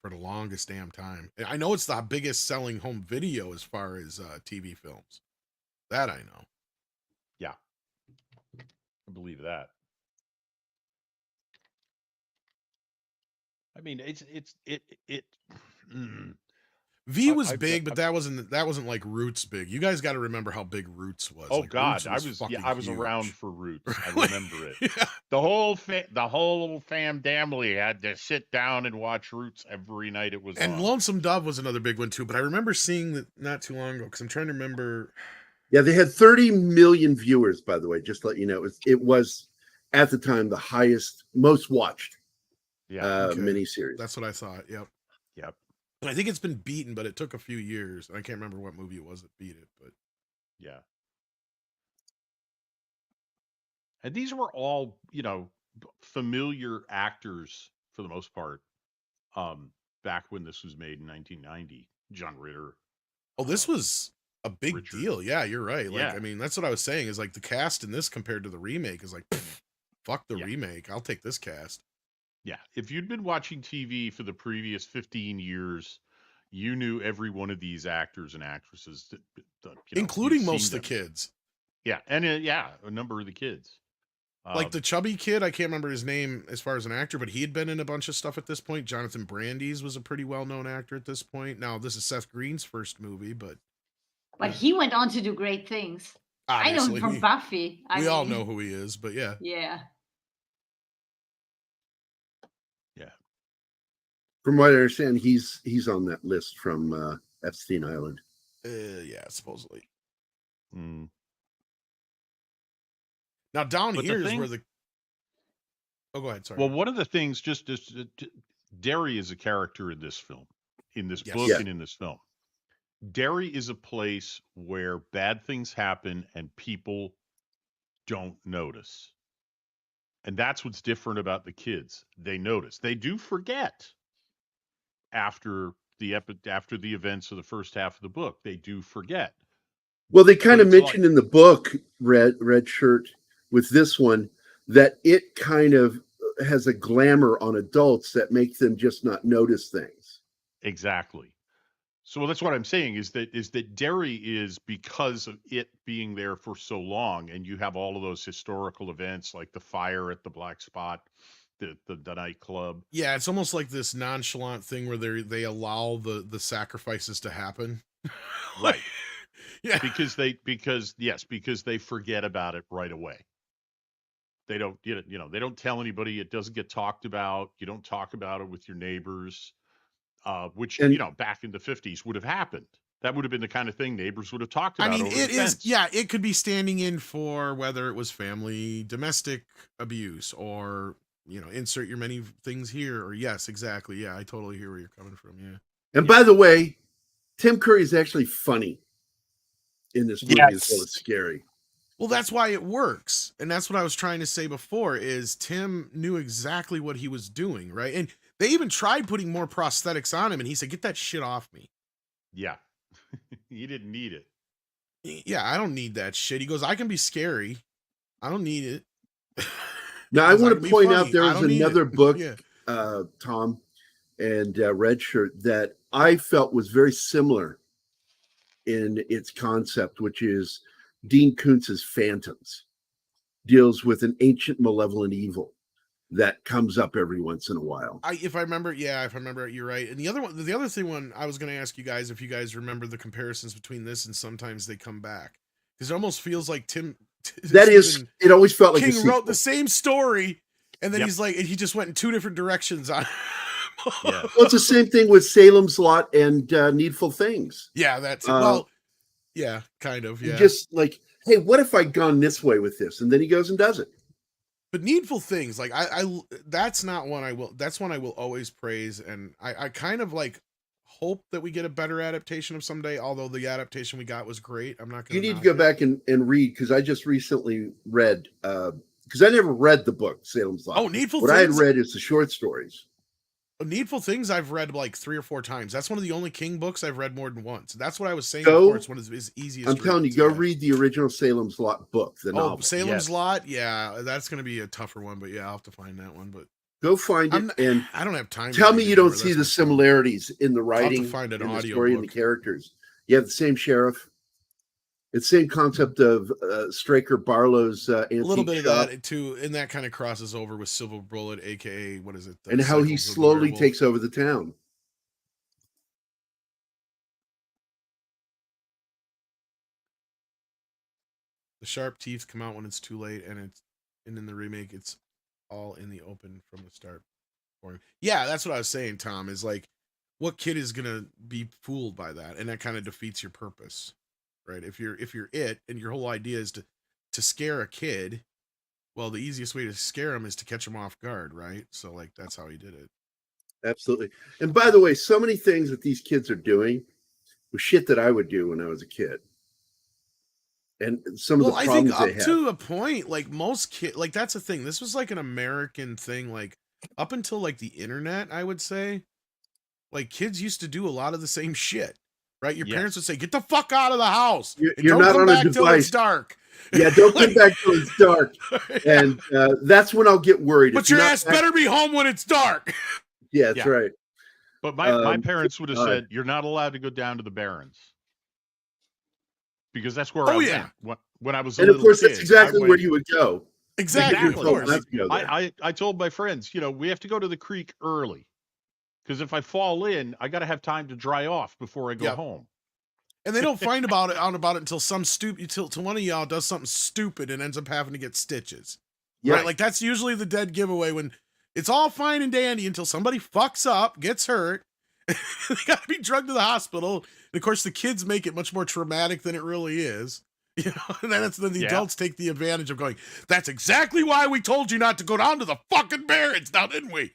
for the longest damn time. I know it's the biggest selling home video as far as TV films. That I know. Yeah. I believe that. I mean, V was I- big, but that wasn't like Roots big. You guys got to remember how big Roots was. Oh like, God, Roots I was fucking around huge. for Roots. I remember it. Yeah. The whole fam family had to sit down and watch Roots every night it was And on. Lonesome Dove was another big one too. But I remember seeing that not too long ago because I'm trying to remember. Yeah, they had 30 million viewers, by the way, just to let you know. It was at the time the highest, most watched Okay. miniseries. That's what I thought. Yep. Yep. And I think it's been beaten, but it took a few years. And I can't remember what movie it was that beat it. But Yeah. And these were all, familiar actors for the most part. Back when this was made in 1990, John Ritter. this was a big Richard. deal. Yeah, you're right. Like, Yeah. I mean, that's what I was saying is like the cast in this compared to the remake is like, fuck the Yeah. remake. I'll take this cast. Yeah. If you'd been watching TV for the previous 15 years, you knew every one of these actors and actresses, Including you'd most seen of the them. kids. Yeah. And a number of the kids. Like the chubby kid, I can't remember his name as far as an actor, but he had been in a bunch of stuff at this point. Jonathan Brandis was a pretty well-known actor at this point. Now, this is Seth Green's first movie, but he went on to do great things. I know him obviously from Buffy. we all know who he is, but yeah. Yeah. Yeah. From what I understand, he's on that list from Epstein Island. Yeah, supposedly. Mm. Now, down But here the is thing- where the... Oh, go ahead, sorry. Well, one of the things, just Derry is a character in this film, in this Yes. book, Yeah. and in this film. Derry is a place where bad things happen and people don't notice. And that's what's different about the kids. They notice. They do forget after the events of the first half of the book. They do forget. Well, they kind But of it's mentioned in the book, Red Shirt, with this one, that it kind of has a glamour on adults that makes them just not notice things. Exactly. So that's what I'm saying is that Derry is, because of it being there for so long, and you have all of those historical events like the fire at the Black Spot, the nightclub. Yeah, it's almost like this nonchalant thing where they allow the sacrifices to happen. Right. Yeah. because they forget about it right away. They don't they don't tell anybody. It doesn't get talked about. You don't talk about it with your neighbors, which back in the 50s would have happened. That would have been the kind of thing neighbors would have talked about. I mean, over it the is, fence. yeah, it could be standing in for whether it was family, domestic abuse, or, insert your many things here, or yes, exactly. Yeah, I totally hear where you're coming from. Yeah. And by the way, Tim Curry is actually funny in this movie as well as scary. Well, that's why it works. And that's what I was trying to say before is Tim knew exactly what he was doing, right? And they even tried putting more prosthetics on him, and he said, "Get that shit off me." Yeah. You didn't need it. Yeah, I don't need that shit. He goes, "I can be scary. I don't need it." Now, I want to point out there is another book, Yeah. Tom and Red Shirt, that I felt was very similar in its concept, which is Dean Koontz's Phantoms. Deals with an ancient malevolent evil that comes up every once in a while. If I remember, you're right. And the other thing I was going to ask you guys, if you guys remember the comparisons between this and Sometimes They Come Back, because it almost feels like It always felt like King wrote the same story, and then Yep. he's like, he just went in two different directions on. Yeah. Well, it's the same thing with Salem's Lot and Needful Things. Yeah, that's yeah, kind of. Yeah, Just like hey, what if I'd gone this way with this? And then he goes and does it. But Needful Things, like I that's not one I will. That's one I will always praise, and I kind of like hope that we get a better adaptation of someday. Although the adaptation we got was great, I'm not going. You need to go back and read, because I just recently read, because I never read the book Salem's Lot. Oh, Needful What Things. I had read is the short stories. Needful Things I've read like 3 or 4 times. That's one of the only King books I've read more than once. That's what I was saying before. It's one of his easiest. I'm telling you, go read the original Salem's Lot book, the novel. Salem's Lot, yeah, that's going to be a tougher one, but yeah, I'll have to find that one. But go find it, and I don't have time. Tell me you don't see the similarities in the writing, I'll have to find an and the audio story, book. and the characters. You have the same sheriff. It's the same concept of Straker Barlow's antique a little bit shop, of that too, and that kind of crosses over with Silver Bullet, aka what is it? and how he slowly takes over the town. The sharp teeth come out when it's too late, and in the remake, it's all in the open from the start. Yeah, that's what I was saying, Tom. Is like, what kid is gonna be fooled by that, and that kind of defeats your purpose, right? If you're it, and your whole idea is to scare a kid, well, the easiest way to scare him is to catch him off guard, right? So like that's how he did it. Absolutely. And by the way, so many things that these kids are doing was shit that I would do when I was a kid. And some of the problems I think they up have. to a point, like most kids, like that's the thing. This was like an American thing, like up until like the internet, I would say. Like kids used to do a lot of the same shit, right? Your parents would say, "Get the fuck out of the house! You're not on a device till it's dark." Yeah, don't come back till it's dark. Yeah. And that's when I'll get worried. But your ass better be home when it's dark. Yeah, that's right. But my parents would have said, "You're not allowed to go down to the Barrens." Because that's where I went when I was a little kid. And of course, that's exactly where you would go. Exactly. Of course. I told my friends, we have to go to the creek early. Because if I fall in, I got to have time to dry off before I go home. And they don't find out about it until till one of y'all does something stupid and ends up having to get stitches. Yeah. Right? Like that's usually the dead giveaway, when it's all fine and dandy until somebody fucks up, gets hurt. They got to be drugged to the hospital. And of course, the kids make it much more traumatic than it really is. And then the adults take the advantage of going, "That's exactly why we told you not to go down to the fucking Barrens now, didn't we?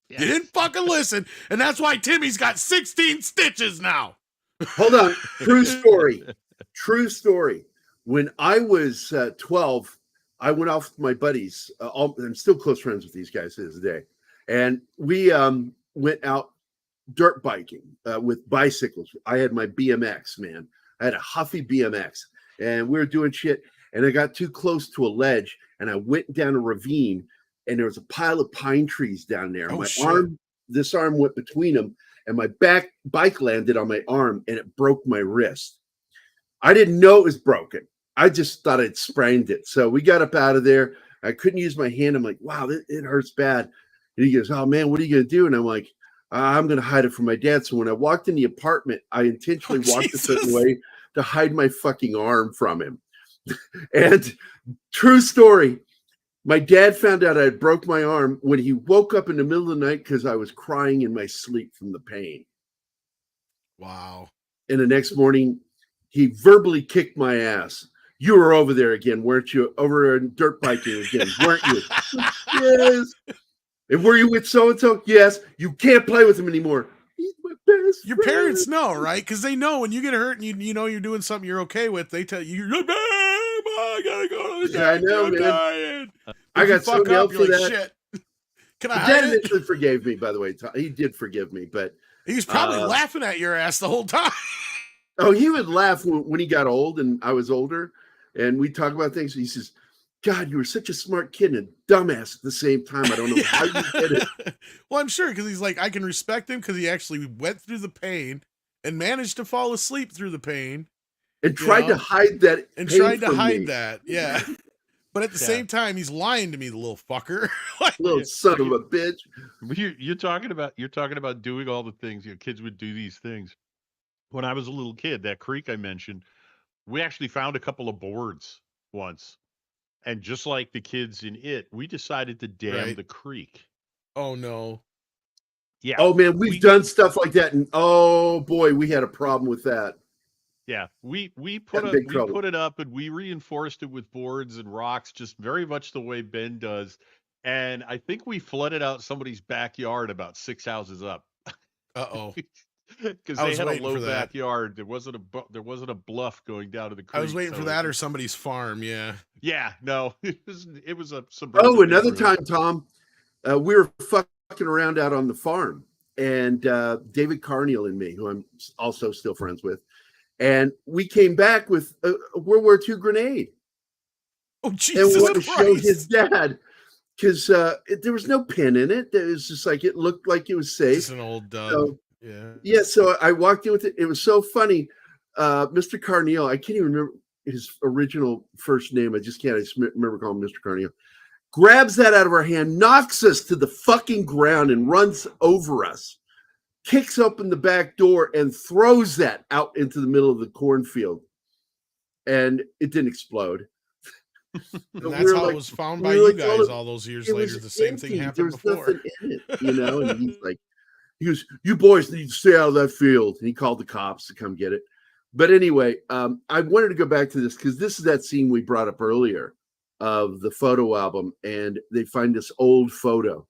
Yes. You didn't fucking listen. And that's why Timmy's got 16 stitches now." Hold on. True story. True story. When I was 12, I went off with my buddies. I'm still close friends with these guys to this day. And we went out dirt biking with bicycles. I had my BMX, man. I had a Huffy BMX, and we were doing shit. And I got too close to a ledge, and I went down a ravine, and there was a pile of pine trees down there. This arm went between them, and my back bike landed on my arm, and it broke my wrist. I didn't know it was broken. I just thought I'd sprained it. So we got up out of there. I couldn't use my hand. I'm like, wow, it hurts bad. And he goes, "Oh man, what are you going to do?" And I'm like, "I'm going to hide it from my dad." So when I walked in the apartment, I intentionally walked a certain way to hide my fucking arm from him. And true story, my dad found out I broke my arm when he woke up in the middle of the night because I was crying in my sleep from the pain. Wow. And the next morning, he verbally kicked my ass. "You were over there again, weren't you? Over dirt biking again, weren't you?" "Yes." "And were you with so-and-so?" "Yes." "You can't play with him anymore." "He's my best Your friend." parents know, right? Because they know when you get hurt and you know you're doing something you're okay with, they tell you, "Babe, I gotta go." Yeah, I know, man. I got so nailed for that. Shit. Can I? Dad eventually forgave me, by the way. He did forgive me, but he was probably laughing at your ass the whole time. Oh, he would laugh when he got old and I was older, and we talk about things. He says, "God, you were such a smart kid and a dumbass at the same time. I don't know how you did it." Well, I'm sure, because he's like, I can respect him because he actually went through the pain and managed to fall asleep through the pain. And tried to hide that. And tried to hide that, yeah. But at the same time, he's lying to me, the little fucker. Little son of a bitch. You're talking about doing all the things. Kids would do these things. When I was a little kid, that creek I mentioned, we actually found a couple of boards once. And just like the kids in it, we decided to dam the creek. Oh, no. Yeah. Oh, man, we've done stuff like that. And oh, boy, we had a problem with that. Yeah, we Got in big we trouble. put it up and we reinforced it with boards and rocks, just very much the way Ben does. And I think we flooded out somebody's backyard about 6 houses up Uh-oh. because I they was had a waiting low for that. backyard. There wasn't a bluff going down to the I was creek, waiting for so that or somebody's farm. Yeah. yeah, no, it was a suburban Oh, another neighborhood. time, Tom, we were fucking around out on the farm, and David Carneal and me, who I'm also still friends with, and we came back with a World War II grenade, Oh, and Jesus wanted to show his Christ. dad because there was no pin in it. It was just like it looked like it was safe. Just an old dud. So, Yeah. yeah, so I walked in with it. It was so funny. Mr. Carneal, I can't even remember his original first name. I just can't. I just remember calling him Mr. Carneal. Grabs that out of our hand, knocks us to the fucking ground, and runs over us. Kicks open the back door and throws that out into the middle of the cornfield. And it didn't explode. And that's how it was found by you guys all those years later. The same thing happened there was before. nothing in it, you know. And he's like, he goes, "You boys need to stay out of that field." And he called the cops to come get it. But anyway, I wanted to go back to this because this is that scene we brought up earlier of the photo album, and they find this old photo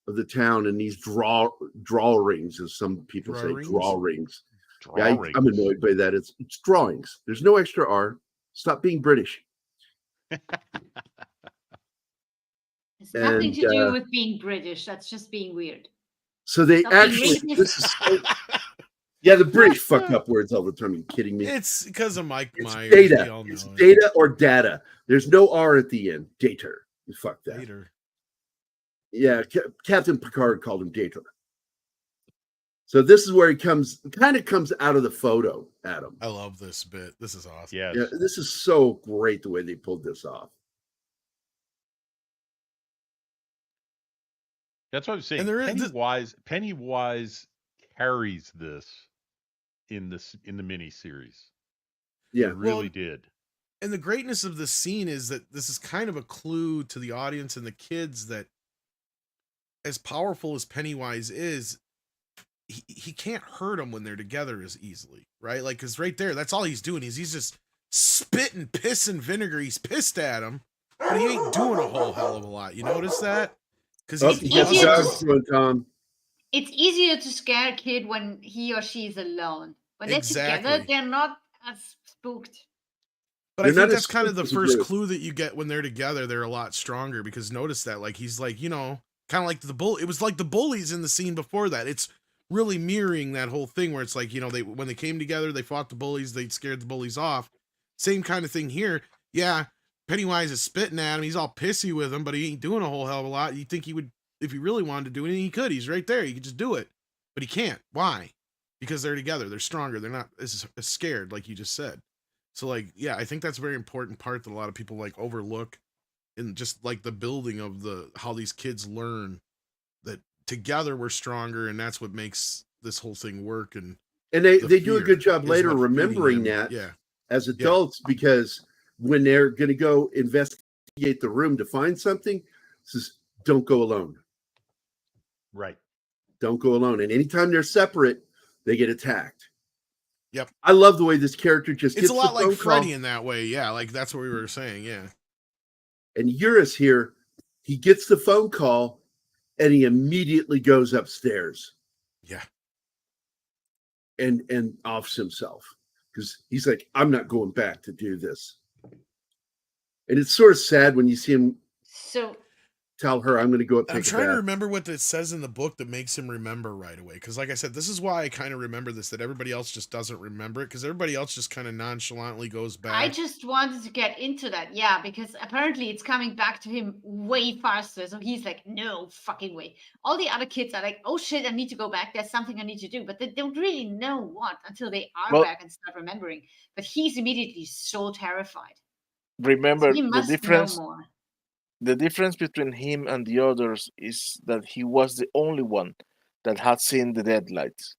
of the town and these drawings, as some people say, drawings. Yeah, I'm annoyed by that. It's drawings. There's no extra R. Stop being British. It's nothing to do with being British. That's just being weird. So they Stop being actually, racist. this is so, yeah, the British fuck up words all the time. Are you kidding me? It's because of Mike It's Myers. data. It's data or data. There's no R at the end. Data. Fuck that. Data. Yeah, Captain Picard called him Data. So this is where he comes out of the photo, Adam. I love this bit. This is awesome. Yes. Yeah, this is so great the way they pulled this off. That's what I'm saying. And there is Pennywise carries this in the mini series. Yeah, It really did. And the greatness of this scene is that this is kind of a clue to the audience and the kids that as powerful as Pennywise is, he can't hurt them when they're together as easily, right? Like, because right there, that's all he's doing. He's just spitting piss and vinegar. He's pissed at him, but he ain't doing a whole hell of a lot. You notice that? Because it's easier to scare a kid when he or she is alone. When they're together, they're not as spooked. But I think that's kind of the first clue that you get when they're together. They're a lot stronger because notice that, like, he's like, you know, kind of like the bull. It was like the bullies in the scene before that. It's really mirroring that whole thing where it's like, you know, when they came together, they fought the bullies, they scared the bullies off. Same kind of thing here. Yeah, Pennywise is spitting at him. He's all pissy with him, but he ain't doing a whole hell of a lot. You think he would, if he really wanted to do anything, he could. He's right there. He could just do it, but he can't. Why? Because they're together. They're stronger. They're not as scared, like you just said. So, like, yeah, I think that's a very important part that a lot of people like overlook, in just like the building of how these kids learn that together we're stronger, and that's what makes this whole thing work. And they do a good job later remembering that as adults, because when they're going to go investigate the room to find something, says, don't go alone. Right. Don't go alone. And anytime they're separate, they get attacked. Yep. I love the way this character just it's a lot like Freddy in that way. Yeah, like that's what we were saying. Yeah. And Eurus here, he gets the phone call and he immediately goes upstairs. Yeah. And offs himself because he's like, I'm not going back to do this. And it's sort of sad when you see him tell her, I'm going to go up. I'm trying to remember what it says in the book that makes him remember right away. Because like I said, this is why I kind of remember this, that everybody else just doesn't remember it, because everybody else just kind of nonchalantly goes back. I just wanted to get into that. Yeah, because apparently it's coming back to him way faster. So he's like, no fucking way. All the other kids are like, oh shit, I need to go back. There's something I need to do. But they don't really know what until they are back and start remembering. But he's immediately so terrified. Remember, so the difference. The difference between him and the others is that he was the only one that had seen the deadlights.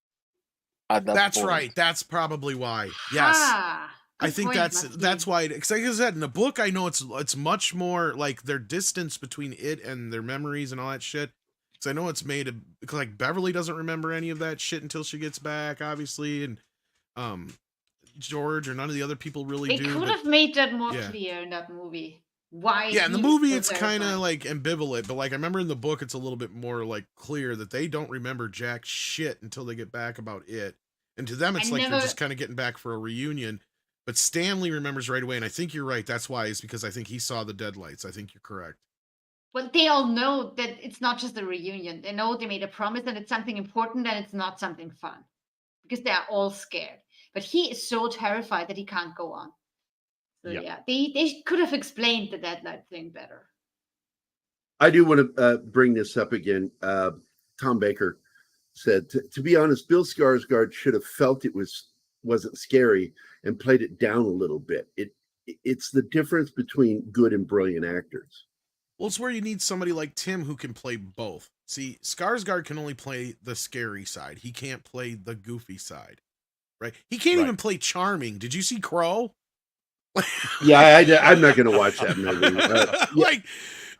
That's point. Right. That's probably why. Yes. I think that's why. Because like I said, in the book, I know it's much more like their distance between it and their memories and all that shit. Because I know it's made like Beverly doesn't remember any of that shit until she gets back, obviously, and George or none of the other people really They do. could But have made that more yeah. clear in that movie. Why? Yeah, in the he was movie so it's kind of terrified. like ambivalent, but like I remember in the book it's a little bit more like clear that they don't remember jack shit until they get back about it. And to them it's I like they're never. just kind of getting back for a reunion. But Stanley remembers right away, and I think you're right. That's why, is because I think he saw the deadlights. I think you're correct. Well, they all know that it's not just a reunion. They know they made a promise and it's something important and it's not something fun because they are all scared. But he is so terrified that he can't go on. So Yep. yeah, they could have explained the deadlight thing better. I do want to bring this up again. Tom Baker said, to be honest, Bill Skarsgård should have felt it wasn't scary and played it down a little bit. It's the difference between good and brilliant actors. Well, it's where you need somebody like Tim who can play both. See, Skarsgård can only play the scary side. He can't play the goofy side, right? He can't Right. even play charming. Did you see Crow? Yeah, I'm not going to watch that movie. Like,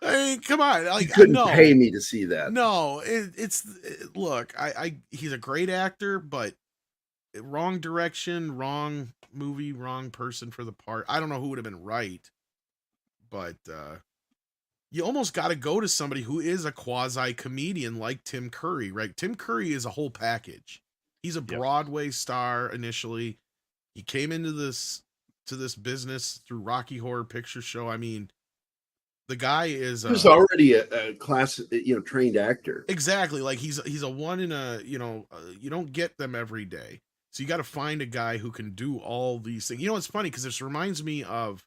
I mean, come on. Like, You couldn't no. pay me to see that. No, look, he's a great actor, but wrong direction, wrong movie, wrong person for the part. I don't know who would have been right, but you almost got to go to somebody who is a quasi comedian like Tim Curry, right? Tim Curry is a whole package. He's a Broadway star initially. He came into this business through Rocky Horror Picture Show. I mean, the guy is He was already a class, trained actor. Exactly. Like he's a one in a, you don't get them every day. So you got to find a guy who can do all these things. You know, it's funny because this reminds me of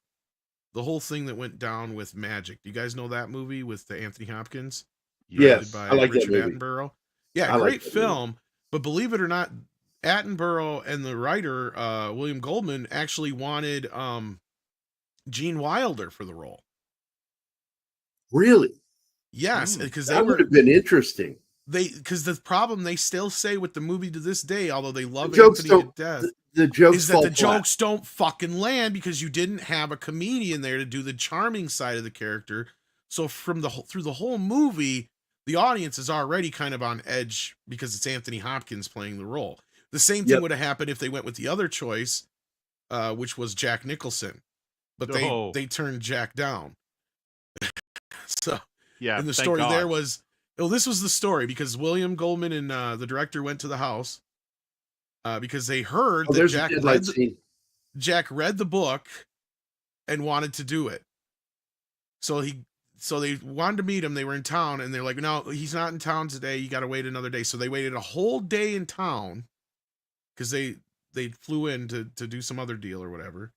the whole thing that went down with Magic. Do you guys know that movie with the Anthony Hopkins? Yes, By I like Richard that movie. Attenborough. Yeah, I like great that film. But believe it or not, Attenborough and the writer, William Goldman, actually wanted Gene Wilder for the role. Really? Yes, because that would have been interesting. Because the problem they still say with the movie to this day, although they love jokes Anthony to death, the jokes is that fall the flat. jokes don't fucking land because you didn't have a comedian there to do the charming side of the character. So through the whole movie, the audience is already kind of on edge because it's Anthony Hopkins playing the role. The same thing would have happened if they went with the other choice, which was Jack Nicholson, but they turned Jack down. So yeah, and the story there was, this was the story because William Goldman and the director went to the house because they heard that Jack read the book and wanted to do it. So they wanted to meet him. They were in town and they're like, no, he's not in town today. You got to wait another day. So they waited a whole day in town because they flew in to do some other deal or whatever.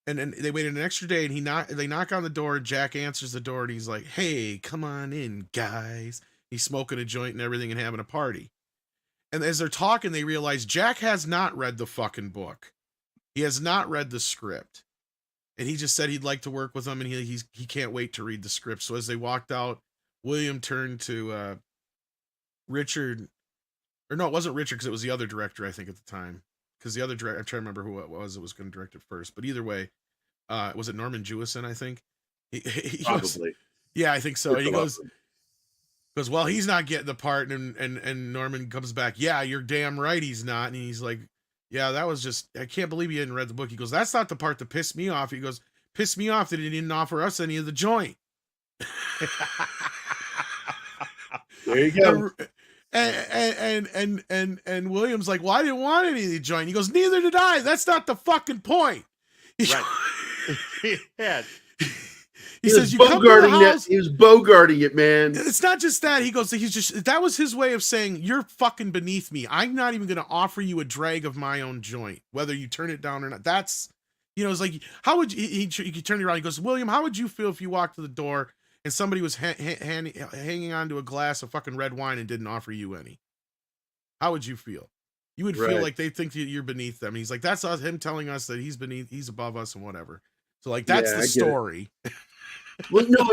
And then they waited an extra day and they knock on the door. Jack answers the door and he's like, hey, come on in, guys. He's smoking a joint and everything and having a party. And as they're talking, they realize Jack has not read the fucking book. He has not read the script. And he just said he'd like to work with them and he can't wait to read the script. So as they walked out, William turned to Richard. Or no, it wasn't Richard because it was the other director, I think, at the time. Because the other director, I'm trying to remember who it was going to direct it first. But either way, was it Norman Jewison, I think? He Probably. Yeah, I think so. And he goes, well, he's not getting the part. And Norman comes back, yeah, you're damn right he's not. And he's like, yeah, that was just, I can't believe you hadn't read the book. He goes, that's not the part that pissed me off. He goes, pissed me off that he didn't offer us any of the joint. There you go. And William's like, well, I didn't want any of the joint. He goes, neither did I. That's not the fucking point. Right. Yeah. He says, you come to the house. He was bogarting it, man. It's not just that. He goes, that was his way of saying, you're fucking beneath me. I'm not even going to offer you a drag of my own joint, whether you turn it down or not. That's, it's like, how would you, he turned around. He goes, William, how would you feel if you walked to the door and somebody was hanging onto a glass of fucking red wine and didn't offer you any? How would you feel? You would feel like they think you're beneath them. And he's like, that's us, him telling us that he's above us and whatever. So like, that's the story. Well, no,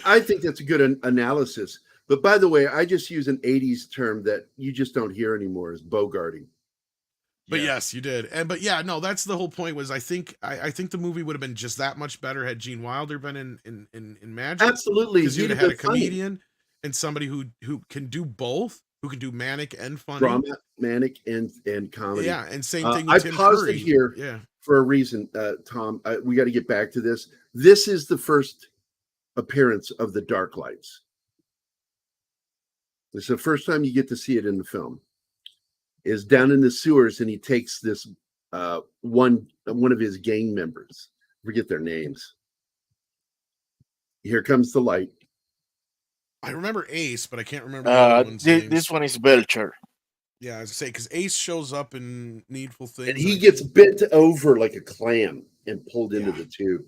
I think that's a good analysis. But by the way, I just use an 80s term that you just don't hear anymore is bogarting. But yes, you did. But yeah, no, that's the whole point was I think the movie would have been just that much better had Gene Wilder been in Magic. Absolutely. Because you'd have had a comedian and somebody who can do both, who can do manic and funny. Drama, manic, and comedy. Yeah, and same thing I with Tim paused Curry. it here Yeah. for a reason, Tom. We got to get back to this. This is the first appearance of the Dark Lights. It's the first time you get to see it in the film. Is down in the sewers, and he takes this one of his gang members. Forget their names. Here comes the light. I remember Ace, but I can't remember the other one's names. This one is Belcher. Yeah, I was gonna say because Ace shows up in Needful Things, And he gets bent over like a clam and pulled into the tube.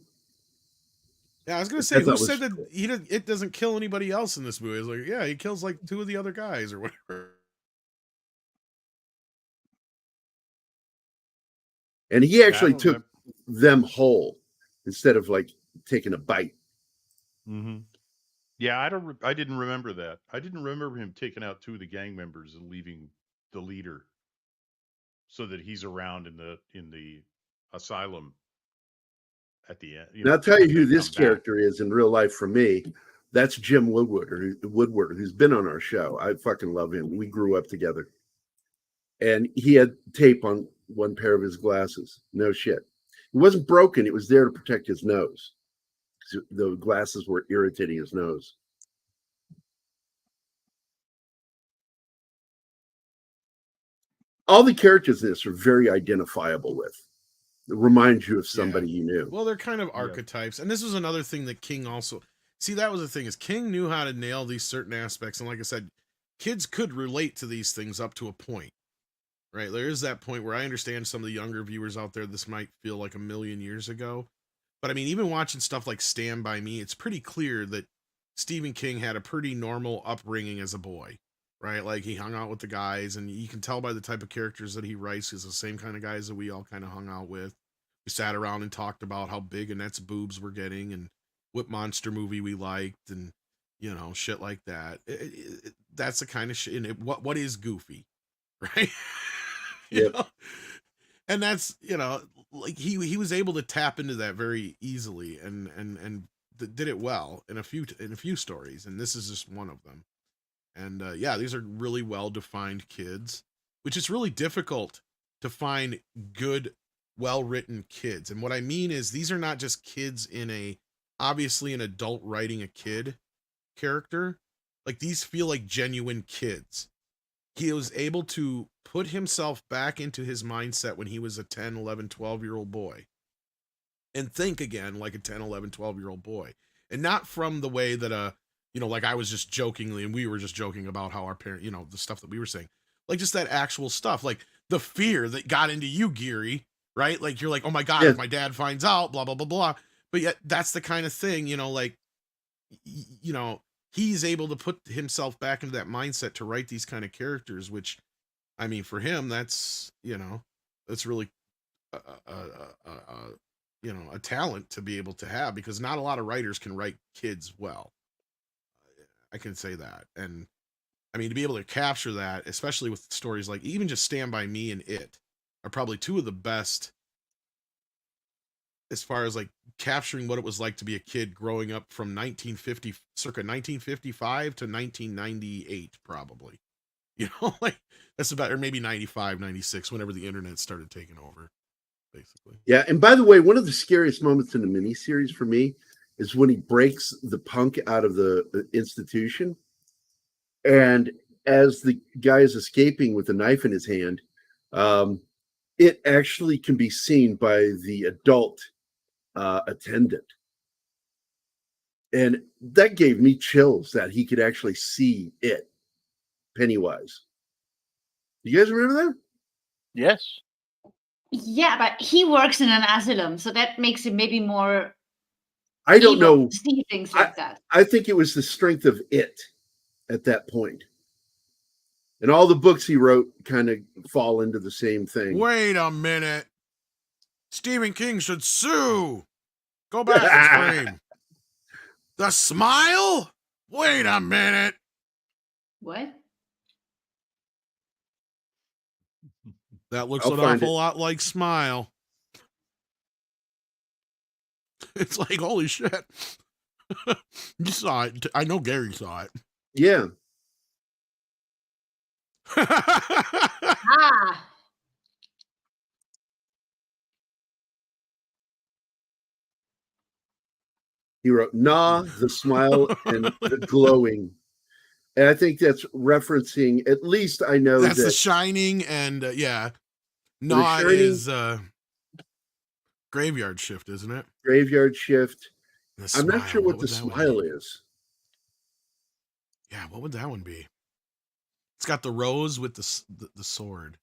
Yeah, I was gonna Which say, I who thought was said that cool. it doesn't kill anybody else in this movie? It's like, yeah, he kills like 2 of the other guys or whatever. And he actually don't took them whole instead of like taking a bite. Mm-hmm. Yeah, I didn't remember that. I didn't remember him taking out 2 of the gang members and leaving the leader, so that he's around in the asylum at the end. Now, I'll tell you who they this come back. character is in real life for me. That's Jim Woodward, who's been on our show. I fucking love him. We grew up together. And he had tape on one pair of his glasses. No shit. It wasn't broken. It was there to protect his nose. The glasses were irritating his nose. All the characters in this are very identifiable with. It reminds you of somebody you knew. Well, they're kind of archetypes, and this was another thing that King also. See, that was the thing, is King knew how to nail these certain aspects, and like I said, kids could relate to these things up to a point, right? There is that point where I understand some of the younger viewers out there, this might feel like a million years ago, but I mean, even watching stuff like Stand By Me, it's pretty clear that Stephen King had a pretty normal upbringing as a boy, right? Like, he hung out with the guys, and you can tell by the type of characters that he writes, he's the same kind of guys that we all kind of hung out with. We sat around and talked about how big Annette's boobs were getting and what monster movie we liked, and you know, shit like that. That's the kind of shit. And what is goofy, right? You know? And that's, you know, like he was able to tap into that very easily and did it well in a few stories, and this is just one of them. And yeah, these are really well defined kids, which is really difficult to find good, well-written kids. And what I mean is, these are not just kids in obviously an adult writing a kid character. Like, these feel like genuine kids. He was able to put himself back into his mindset when he was a 10, 11, 12-year-old boy and think again like a 10, 11, 12-year-old boy. And not from the way that, you know, like I was just jokingly, and we were just joking about how our parent, you know, the stuff that we were saying, like just that actual stuff, like the fear that got into you, Geary, right? Like, you're like, oh my God, if my dad finds out, blah, blah, blah, blah. But yet that's the kind of thing, you know, like, you know, he's able to put himself back into that mindset to write these kind of characters, which, I mean, for him, that's, you know, that's really, you know, a talent to be able to have, because not a lot of writers can write kids well. I can say that. And I mean, to be able to capture that, especially with stories like even just Stand By Me and It, are probably 2 of the best as far as like capturing what it was like to be a kid growing up from circa 1955 to 1998, probably. You know, like that's about, or maybe 95, 96, whenever the internet started taking over, basically. Yeah, and by the way, one of the scariest moments in the miniseries for me is when he breaks the punk out of the institution, and as the guy is escaping with a knife in his hand, it actually can be seen by the adult attendant, and that gave me chills that he could actually see it, Pennywise. You guys remember that? Yes. Yeah, but he works in an asylum, so that makes him maybe more. I don't able know. to see things like that. I think it was the strength of it at that point. And all the books he wrote kind of fall into the same thing. Wait a minute. Stephen King should sue. Go back and scream. The Smile? Wait a minute. What? That looks I'll an find awful it. lot like Smile. It's like, holy shit. You saw it. I know Gary saw it. Yeah. Ah, He wrote "Nah," the smile, and the glowing. And I think that's referencing. At least I know That's The that Shining, and yeah, The Nah Shining, is Graveyard Shift, isn't it? Graveyard Shift. The I'm not sure smile. what What the would that one smile be? is. Yeah, what would that one be? It's got the rose with the sword.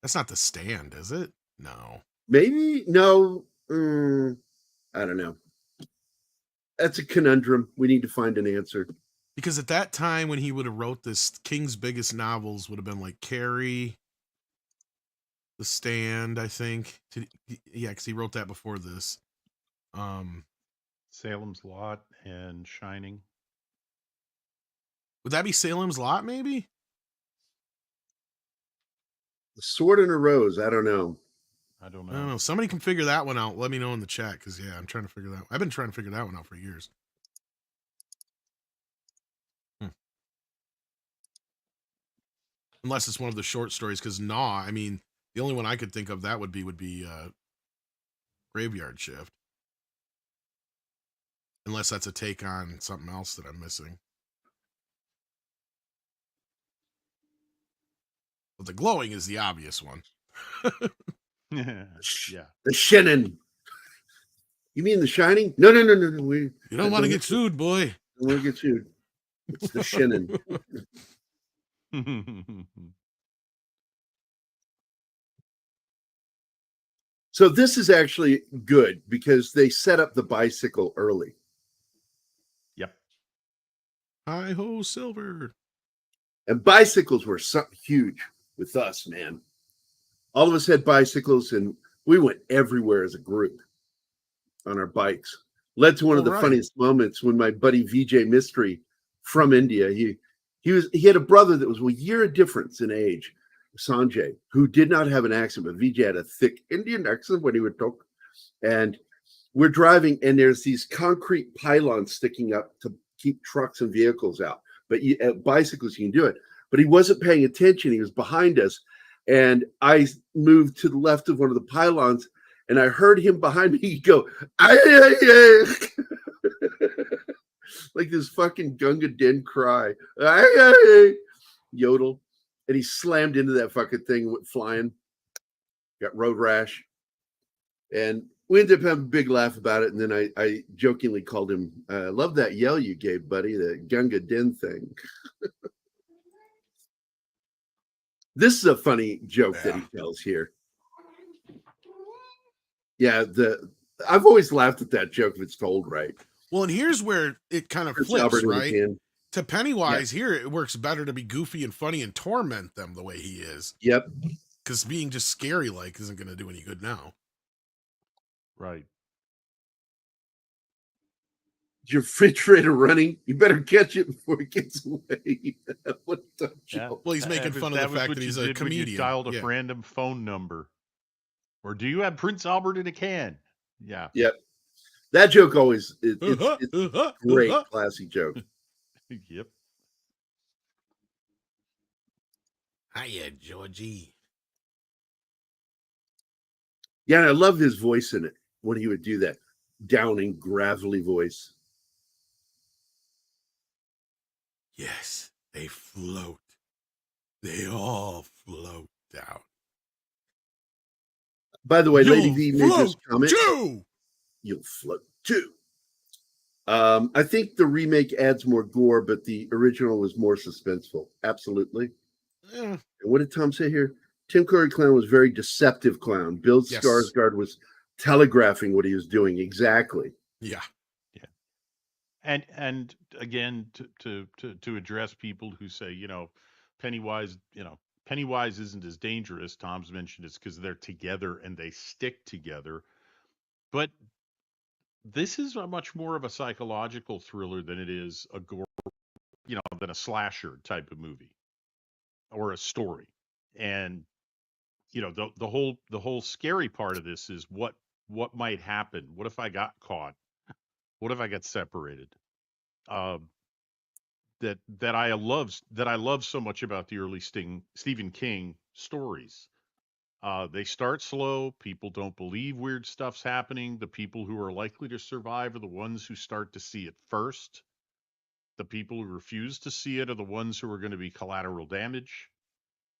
That's not The Stand, is it? No. Maybe no. I don't know. That's a conundrum. We need to find an answer. Because at that time when he would have wrote this, King's biggest novels would have been like Carrie, The Stand, I think. Yeah, because he wrote that before this. Salem's Lot and Shining. Would that be Salem's Lot, maybe? The Sword and a Rose. I don't know. I don't I don't know. know. Somebody can figure that one out. Let me know in the chat, because yeah, I'm trying to figure that. I've been trying to figure that one out for years. Unless it's one of the short stories, because Gnaw, I mean, the only one I could think of that would be Graveyard Shift. Unless that's a take on something else that I'm missing. But the glowing is the obvious one. Yeah. The Shannon. You mean The Shining? No. You don't want to get sued, boy. I want to get sued. It's The Shannon. So this is actually good because they set up the bicycle early. Yep. Hi ho, Silver. And bicycles were something huge with us, man. All of us had bicycles and we went everywhere as a group on our bikes. Led to one of the funniest moments when my buddy VJ Mystery from India, he had a brother that was a year of difference in age, Sanjay, who did not have an accent, but VJ had a thick Indian accent when he would talk. And we're driving, and there's these concrete pylons sticking up to keep trucks and vehicles out. But bicycles, you can do it. But he wasn't paying attention. He was behind us. And I moved to the left of one of the pylons, and I heard him behind me go, ay, ay, ay. Like this fucking Gunga Din cry, ay, ay, ay. Yodel. And he slammed into that fucking thing, went flying, got road rash. And we ended up having a big laugh about it. And then I jokingly called him, love that yell you gave, buddy, the Gunga Din thing. This is a funny joke that he tells here. Yeah, I've always laughed at that joke if it's told right. Well, and here's where it kind of Prince flips, Albert right? again. To Pennywise, here it works better to be goofy and funny and torment them the way he is. Yep. Because being just scary like isn't going to do any good now. Right. Is your refrigerator running? You better catch it before it gets away. What the joke? Well, he's making fun of the fact that he's a comedian. You dialed a random phone number. Or do you have Prince Albert in a can? Yeah. Yep. That joke always it's a great, classy joke. Yep. Hiya, Georgie. Yeah, and I love his voice in it when he would do that downing, gravelly voice. Yes, they float. They all float down. By the way, Lady V made this comment. Too! You'll float too. I think the remake adds more gore, but the original was more suspenseful. Absolutely. Yeah. And what did Tom say here? Tim Curry Clown was very deceptive clown. Bill Skarsgård was telegraphing what he was doing. Exactly. Yeah. And again, to address people who say, Pennywise isn't as dangerous. Tom's mentioned it's because they're together and they stick together. But this is a much more of a psychological thriller than it is a gore, than a slasher type of movie or a story. And the whole scary part of this is what might happen. What if I got caught? What if I got separated? that I love so much about the early Stephen King stories. They start slow. People don't believe weird stuff's happening. The people who are likely to survive are the ones who start to see it first. The people who refuse to see it are the ones who are going to be collateral damage.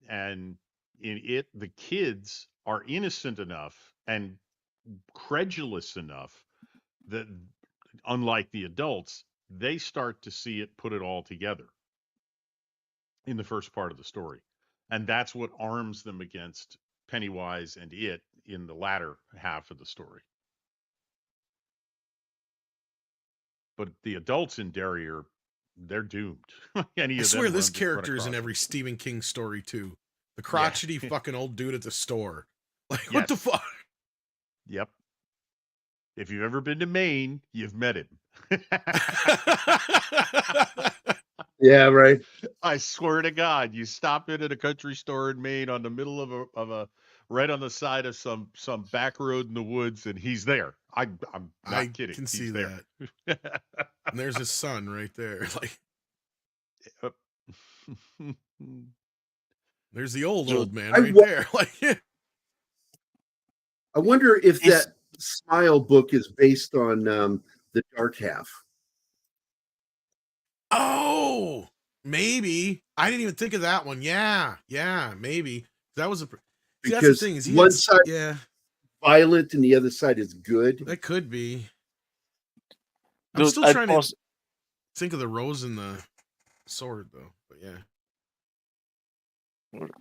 And in it, the kids are innocent enough and credulous enough that, unlike the adults, they start to see it, put it all together in the first part of the story. And that's what arms them against Pennywise and it in the latter half of the story. But the adults in Derry they're doomed. Any I of swear them this run character is across in every them. Stephen King story too. The Yeah. crotchety fucking old dude at the store. Like, what the Yes. fuck? Yep. If you've ever been to Maine, you've met him. Yeah, right. I swear to God, you stop in at a country store in Maine on the middle of a right on the side of some back road in the woods, and he's there. I'm not I kidding. can He's see there. that. And there's his son right there. Like, there's the old man I right wa- there. Like, I wonder if It's that Smile book is based on the Dark Half. oh, maybe. I didn't even think of that one. Yeah, maybe. That was a. See, that's the Because thing is one side yeah, violent and the other side is good. that could be. I'm dude, still I trying to pause. think of the rose and the sword though. But yeah.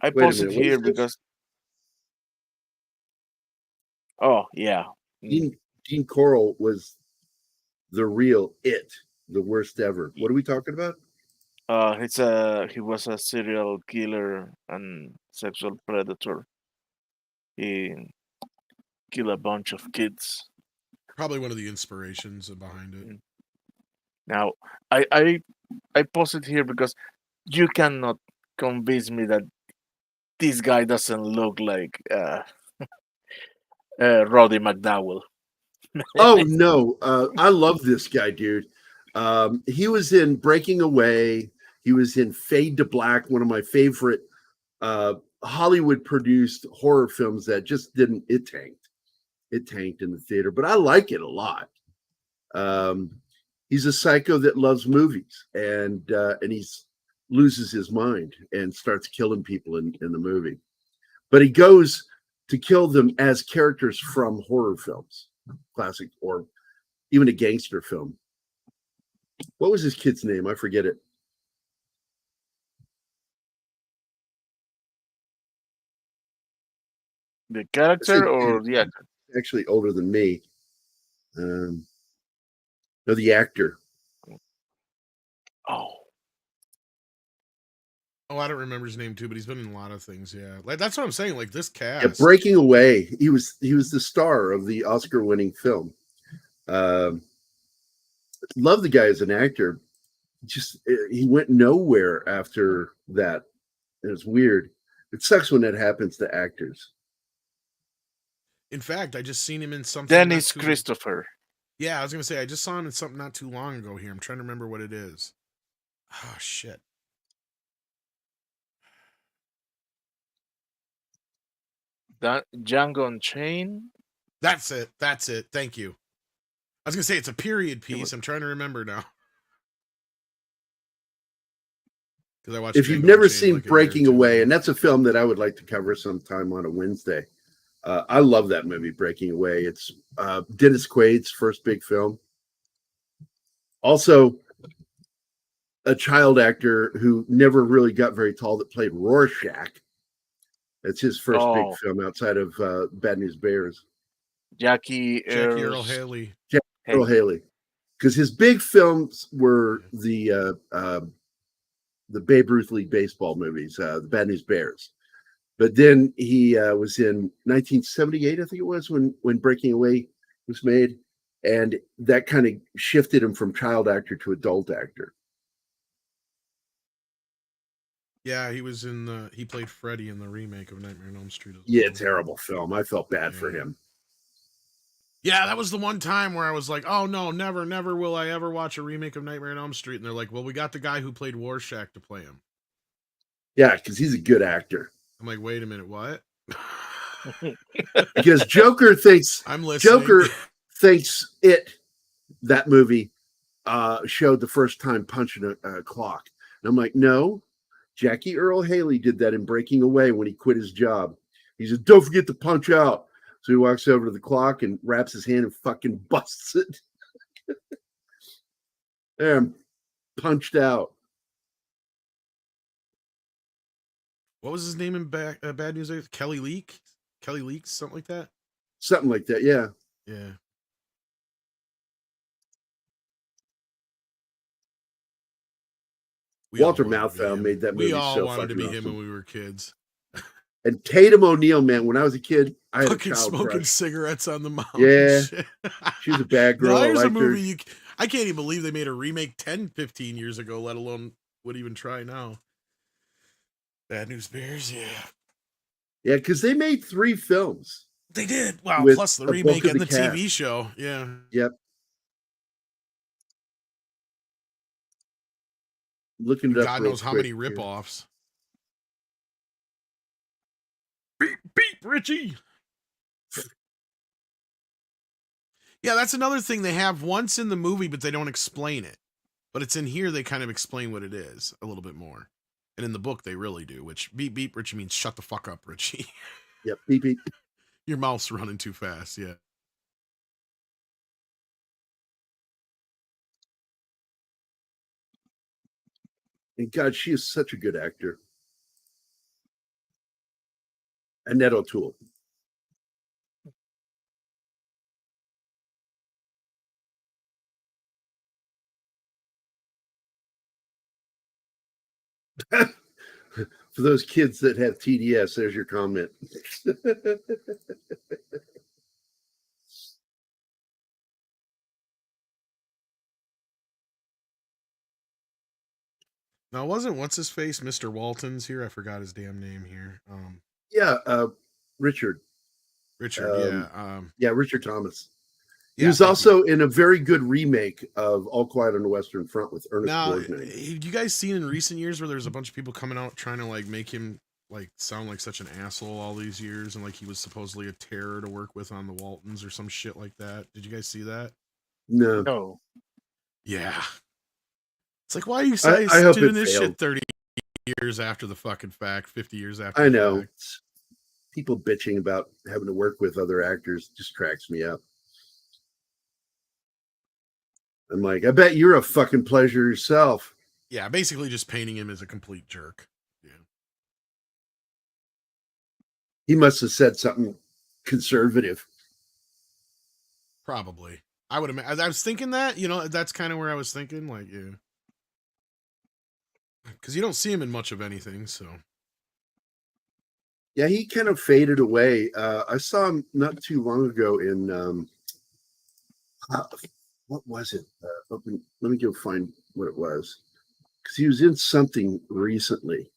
I Wait a pause it minute, what is here this? because oh yeah. Dean Coral was the real it, the worst ever. What are we talking about? He was a serial killer and sexual predator. He killed a bunch of kids. Probably one of the inspirations behind it. Now, I pause it here because you cannot convince me that this guy doesn't look like Roddy McDowell. Oh no, I love this guy, dude. He was in Breaking Away. He was in Fade to Black, one of my favorite Hollywood produced horror films that just didn't. It tanked in the theater, but I like it a lot. He's a psycho that loves movies, and he's loses his mind and starts killing people in the movie. But he goes to kill them as characters from horror films, classic, or even a gangster film. What was his kid's name? I forget it. The I said character kid, or the actor? actually older than me. No, the actor. Oh, Oh, I don't remember his name too, but he's been in a lot of things. Yeah, like that's what I'm saying. Like this cast. Yeah, Breaking Away. He was the star of the Oscar-winning film. Love the guy as an actor. Just he went nowhere after that. It was weird. It sucks when that happens to actors. In fact, I just seen him in something. Dennis Christopher. Yeah, I was gonna say I just saw him in something not too long ago. Here, I'm trying to remember what it is. Oh shit. Django Unchained. That's it. Thank you. I was gonna say it's a period piece. I'm trying to remember now. Because I watched. If you've Django never Unchained seen like a year or Breaking two Away, ago. and that's a film that I would like to cover sometime on a Wednesday. I love that movie, Breaking Away. It's Dennis Quaid's first big film. Also, a child actor who never really got very tall that played Rorschach. That's his first big Oh, film outside of Bad News Bears. Jackie Jackie Earl Earl Haley. Earl Haley, because his big films were the Babe Ruth League baseball movies, the Bad News Bears. But then he was in 1978, I think it was, when Breaking Away was made, and that kind of shifted him from child actor to adult actor. Yeah, he was in he played Freddy in the remake of Nightmare on Elm Street as well. Yeah, terrible film. I felt bad for Yeah. him. Yeah, that was the one time where I was like, oh no, never will I ever watch a remake of Nightmare on Elm Street. And they're like, well, we got the guy who played Rorschach to play him. Yeah, because he's a good actor. I'm like, wait a minute, what? Because Joker thinks I'm listening. Joker thinks that movie showed the first time punching a clock. And I'm like, no, Jackie Earl Haley did that in Breaking Away when he quit his job. He said, don't forget to punch out. So he walks over to the clock and wraps his hand and fucking busts it. And punched out. What was his name in Bad News? Kelly Leak? Kelly Leaks, something like that? Something like that, yeah. Yeah. Walter Matthau made that movie We all so wanted to be fucking him awesome. when we were kids. And Tatum O'Neal, man, when I was a kid, I had Fucking a child smoking crush. cigarettes on the mountain. Yeah. Shit. She was a bad girl. No, here's I a liked her. movie I can't even believe they made a remake 10, 15 years ago, let alone would even try now. Bad News Bears, yeah. Yeah, because they made 3 films. They did. Wow, With plus the a bulk remake of and the the cast. TV show. Yeah. Yep. Looking it up. God real knows how quick many here. ripoffs. Beep, beep, Richie. Yeah, that's another thing they have once in the movie, but they don't explain it. But it's in here, they kind of explain what it is a little bit more. And in the book, they really do, which beep, beep, Richie means shut the fuck up, Richie. Yep, beep, beep. Your mouth's running too fast, yeah. And God, she is such a good actor. Annette O'Toole. For those kids that have TDS, there's your comment. Now, wasn't what's his face, Mr. Walton's here? I forgot his damn name here. Yeah, Richard. Richard, yeah. Yeah, Richard Thomas. He Yeah, was also in a very good remake of All Quiet on the Western Front with Ernest Now, Borgnine. have you guys seen in recent years where there's a bunch of people coming out trying to like make him like sound like such an asshole all these years, and like he was supposedly a terror to work with on the Waltons or some shit like that? Did you guys see that? No. No. Yeah. It's like, why are you guys I hope doing it this failed. shit 30 years after the fucking fact, 50 years after I the know. fact? People bitching about having to work with other actors just cracks me up. I'm like, I bet you're a fucking pleasure yourself. Yeah, basically just painting him as a complete jerk. Yeah. He must have said something conservative. Probably. I would imagine. I was thinking that, that's kind of where I was thinking, like, yeah. Because you don't see him in much of anything, so. Yeah, he kind of faded away. I saw him not too long ago in what was it? Let me go find what it was, because he was in something recently.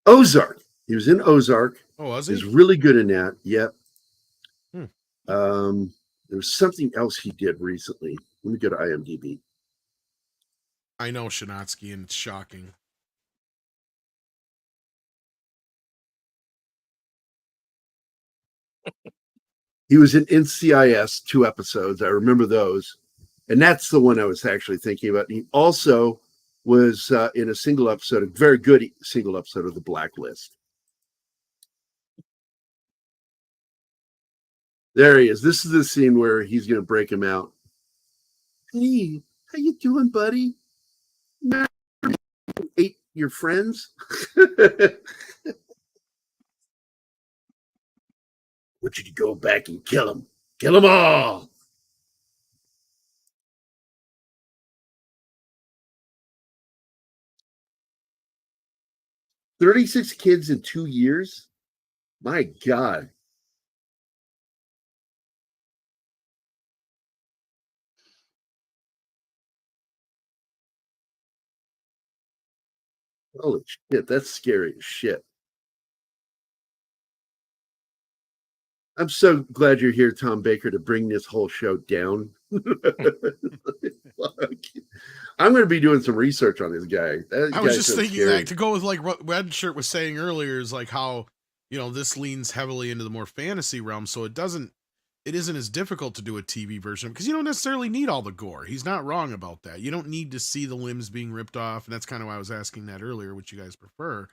Ozark. He was in Ozark. Oh, was He he? was really good in that. Yep. Hmm. There was something else he did recently. Let me go to IMDb. I know Shanatsky, and it's shocking. He was in NCIS 2 episodes. I remember those. And that's the one I was actually thinking about. He also was in a single episode, a very good single episode of The Blacklist. There he is. This is the scene where he's going to break him out. Hey, how you doing, buddy? Ate your friends? Want you to go back and kill them. Kill them all. "36 kids in 2 years? My God. Holy shit, that's scary as shit. I'm so glad you're here, Tom Baker, to bring this whole show down. I'm going to be doing some research on this guy. I was just thinking that to go with like what Red Shirt was saying earlier is like how, this leans heavily into the more fantasy realm. So it isn't as difficult to do a TV version because you don't necessarily need all the gore. He's not wrong about that. You don't need to see the limbs being ripped off. And that's kind of why I was asking that earlier, which you guys prefer.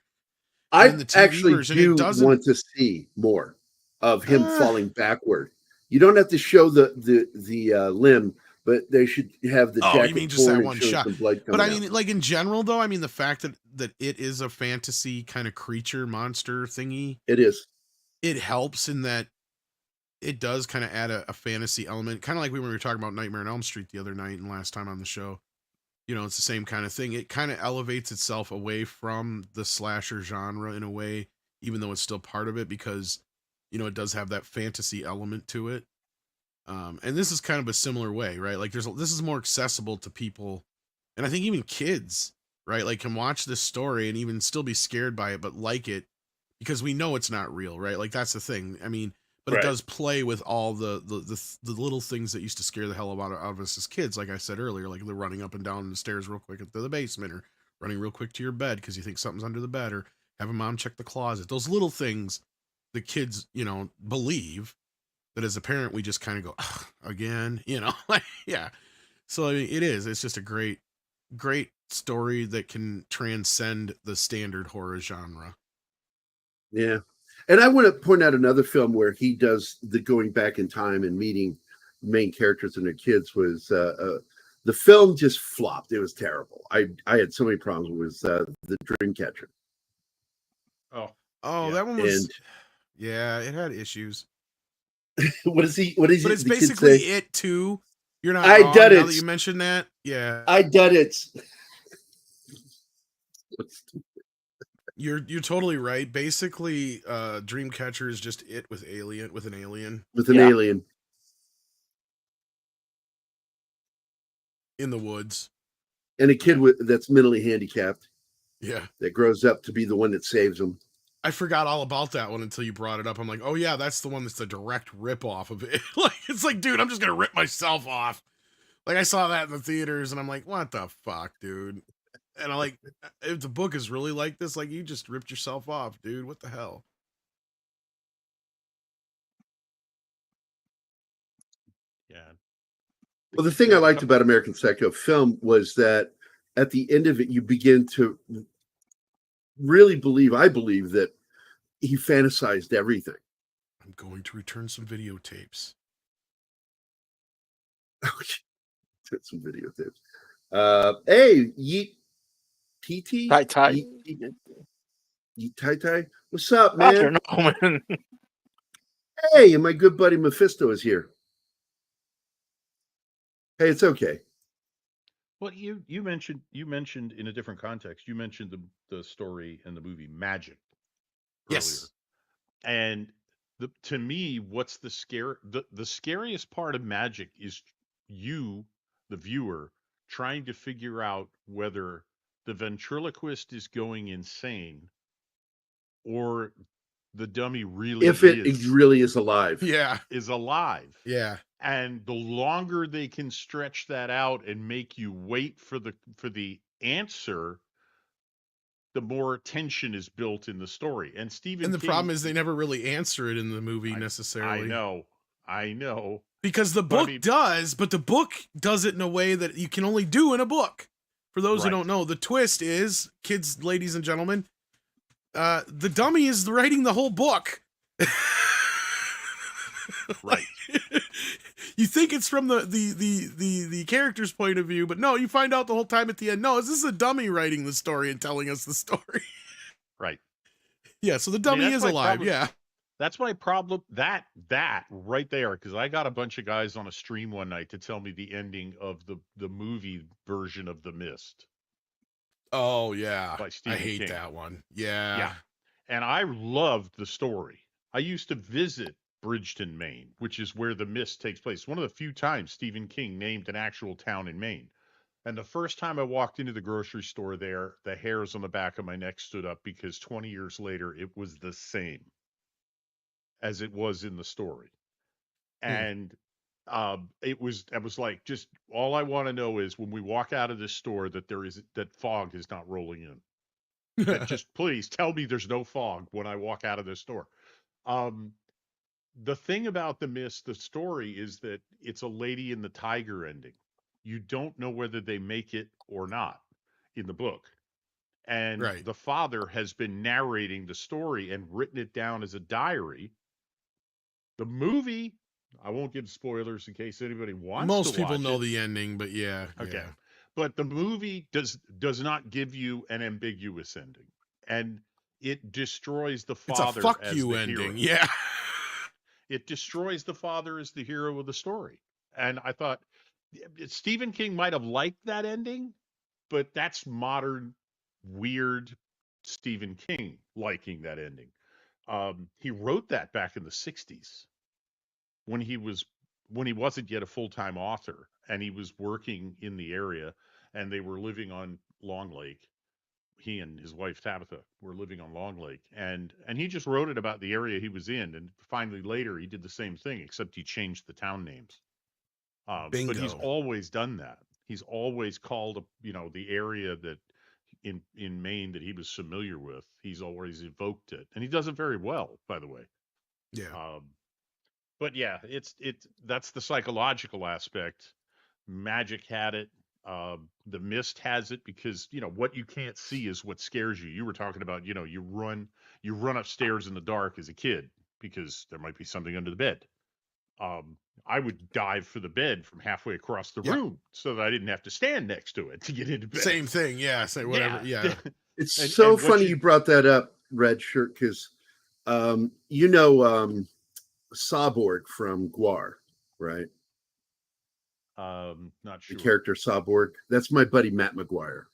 I in the TV actually version, do it doesn't want to see more of him falling backward. You don't have to show the limb, but they should have the jacket. You mean just that torn one and show shot? some blood But coming I mean, out. like in general, though, I mean the fact that it is a fantasy kind of creature monster thingy, It is. it helps in that it does kind of add a fantasy element, kind of like when we were talking about Nightmare on Elm Street the other night and last time on the show. It's the same kind of thing. It kind of elevates itself away from the slasher genre in a way, even though it's still part of it because, it does have that fantasy element to it. And this is kind of a similar way, right? Like this is more accessible to people. And I think even kids, right? Like can watch this story and even still be scared by it, but like it because we know it's not real, right? Like that's the thing. I mean, but Right. it does play with all the little things that used to scare the hell out of us as kids. Like I said earlier, like the running up and down the stairs real quick into the basement or running real quick to your bed because you think something's under the bed or having mom check the closet. Those little things the kids, believe that as a parent, we just kind of go, "Ugh, again, like, yeah. So I mean, it's just a great story that can transcend the standard horror genre. Yeah. And I want to point out another film where he does the going back in time and meeting main characters and their kids was the film just flopped. It was terrible. I had so many problems with the Dreamcatcher. Oh, Oh, yeah. that one was, And yeah, it had issues. what is he? But it's the kid basically say? it too. You're not I wrong did now it. that you mentioned that. Yeah, I did it. you're totally right. Basically, Dreamcatcher is just it with an alien With an Yeah. alien. in the woods. And a kid that's mentally handicapped Yeah. that grows up to be the one that saves him. I forgot all about that one until you brought it up. I'm like, oh yeah, that's the one that's the direct rip off of it. Like, it's like, dude, I'm just gonna rip myself off. Like I saw that in the theaters and I'm like, what the fuck, dude? And I'm like, if the book is really like this, like you just ripped yourself off, dude. What the hell? Yeah. Well, the thing I liked about American Psycho film was that at the end of it, you begin to really believe, I believe, that he fantasized everything. I'm going to return some videotapes. Some videotapes. Hey, Yeet TT? Tai Tai. Yeet Tai Tai? What's up, man? I don't know, man. Hey, and my good buddy Mephisto is here. Hey, it's okay. Well, you mentioned in a different context. You mentioned the story in the movie Magic earlier. Yes. And to me, what's the scariest part of Magic is you, the viewer, trying to figure out whether the ventriloquist is going insane or the dummy really If it really is alive. Yeah. is alive. Yeah. And the longer they can stretch that out and make you wait for the answer, the more tension is built in the story. And Stephen And the King, problem is they never really answer it in the movie necessarily. I know. Because the But I book mean- does, but the book does it in a way that you can only do in a book. For those who Right. don't know, the twist is, kids, ladies and gentlemen, the dummy is writing the whole book. Right. You think it's from the character's point of view, but no, you find out the whole time at the end, no, this is a dummy writing the story and telling us the story. Right. Yeah, so the dummy that's is my alive, problem. yeah. That's my problem. That right there, because I got a bunch of guys on a stream one night to tell me the ending of the movie version of The Mist. Oh, yeah. By I Stephen hate King. that one. Yeah. Yeah. And I loved the story. I used to visit Bridgeton, Maine, which is where The Mist takes place. One of the few times Stephen King named an actual town in Maine. And the first time I walked into the grocery store there, the hairs on the back of my neck stood up because 20 years later, it was the same. as it was in the story. Hmm. And I was like, just all I want to know is when we walk out of this store that fog is not rolling in. That just please tell me there's no fog when I walk out of this store. Um, the thing about The Mist, the story, is that it's a Lady and the Tiger ending. You don't know whether they make it or not in the book. And Right. the father has been narrating the story and written it down as a diary. The movie, I won't give spoilers in case anybody wants to Most people watch know it. the ending, but yeah. Okay. Yeah. But the movie does not give you an ambiguous ending. And it destroys the It's a father fuck as you the ending. hero. Yeah. It destroys the father as the hero of the story. And I thought Stephen King might have liked that ending, but that's modern, weird Stephen King liking that ending. He wrote that back in the 60s when he wasn't yet a full-time author, and he was working in the area, and they were living on Long Lake. He and his wife Tabitha were living on Long Lake, and he just wrote it about the area he was in. And finally later he did the same thing, except he changed the town names. But he's Bingo. always done that. He's always called the area that in Maine that he was familiar with. He's always evoked it, and he does it very well, by the way. Yeah. But yeah, that's the psychological aspect. Magic had it. The Mist has it because what you can't see is what scares you. You were talking about you run upstairs in the dark as a kid because there might be something under the bed. I would dive for the bed from halfway across the Yep. room so that I didn't have to stand next to it to get into bed. Same thing. Yeah. Say whatever. Yeah. It's And- so and what funny you- you brought that up, Red Shirt, because Sawborg from Guar, right? Not The sure. character Sawborg. That's my buddy Matt McGuire,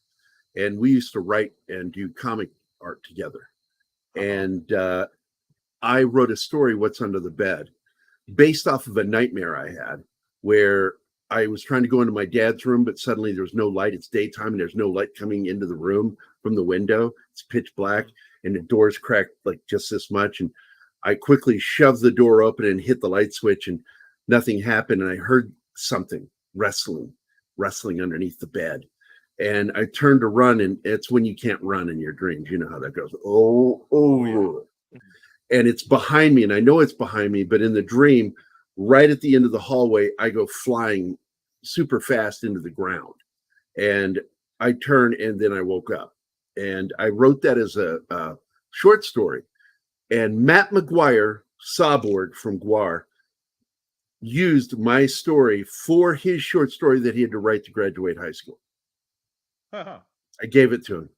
and we used to write and do comic art together. Uh-huh. And I wrote a story, What's Under the Bed, based off of a nightmare I had where I was trying to go into my dad's room, but suddenly there's no light. It's daytime and there's no light coming into the room from the window. It's pitch black and the door's cracked like just this much. And I quickly shoved the door open and hit the light switch and nothing happened. And I heard something wrestling underneath the bed. And I turned to run, and it's when you can't run in your dreams. You know how that goes. And it's behind me, and I know it's behind me, but in the dream, right at the end of the hallway, I go flying super fast into the ground. And I turn, and then I woke up. And I wrote that as a short story. And Matt McGuire, Sawborg from Guar, used my story for his short story that he had to write to graduate high school. Uh-huh. I gave it to him.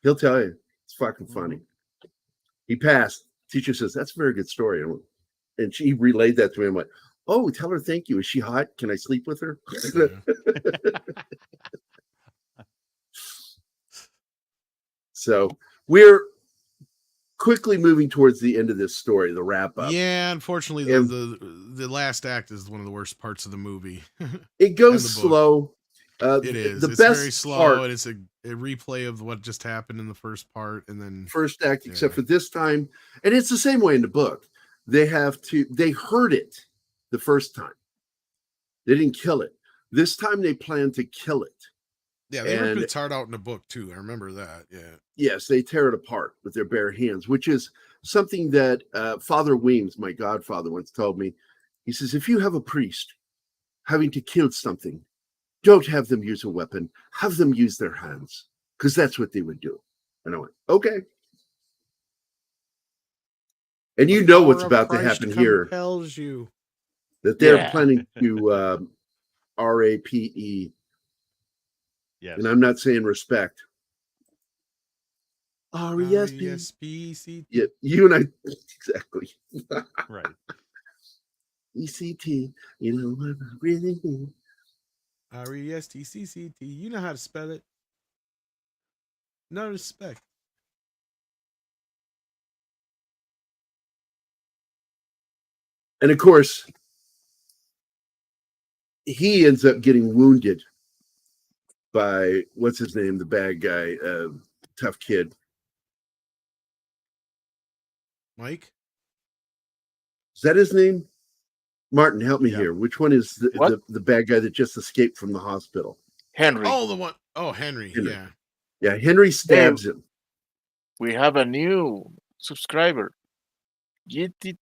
He'll tell you. It's fucking funny. He passed. Teacher says, that's a very good story. And she relayed that to me. I'm like, oh, tell her thank you. Is she hot? Can I sleep with her? So we're quickly moving towards the end of this story, the wrap up. Yeah, unfortunately, the last act is one of the worst parts of the movie. It goes And the book. slow. It is. The It's best very slow, part, and it's a replay of what just happened in the first part, and then first act, except Yeah. for this time, and it's the same way in the book. They heard it the first time. They didn't kill it. This time they plan to kill it. yeah, they ripped and- its heart out in the book too. I remember that. Yeah, Yes, they tear it apart with their bare hands, which is something that Father Weems, my godfather, once told me. He says, if you have a priest having to kill something, don't have them use a weapon, have them use their hands, because that's what they would do. And I went, okay. And you know what's about to happen here, Compels you. that they're Yeah. planning to RAPE, Yes. and I'm not saying respect. RESP. RESPCT. Yeah, you and I, exactly. Right. ECT, you know what I really mean. RESTCCT. You know how to spell it. No respect. And of course, he ends up getting wounded by what's his name, the bad guy, tough kid. Mike. Is that his name? Martin, help me Yeah. here. Which one is What? the bad guy that just escaped from the hospital? Henry, Oh, the one oh Henry. Henry. Yeah. Yeah, Henry stabs him. we have a new subscriber. Yeti,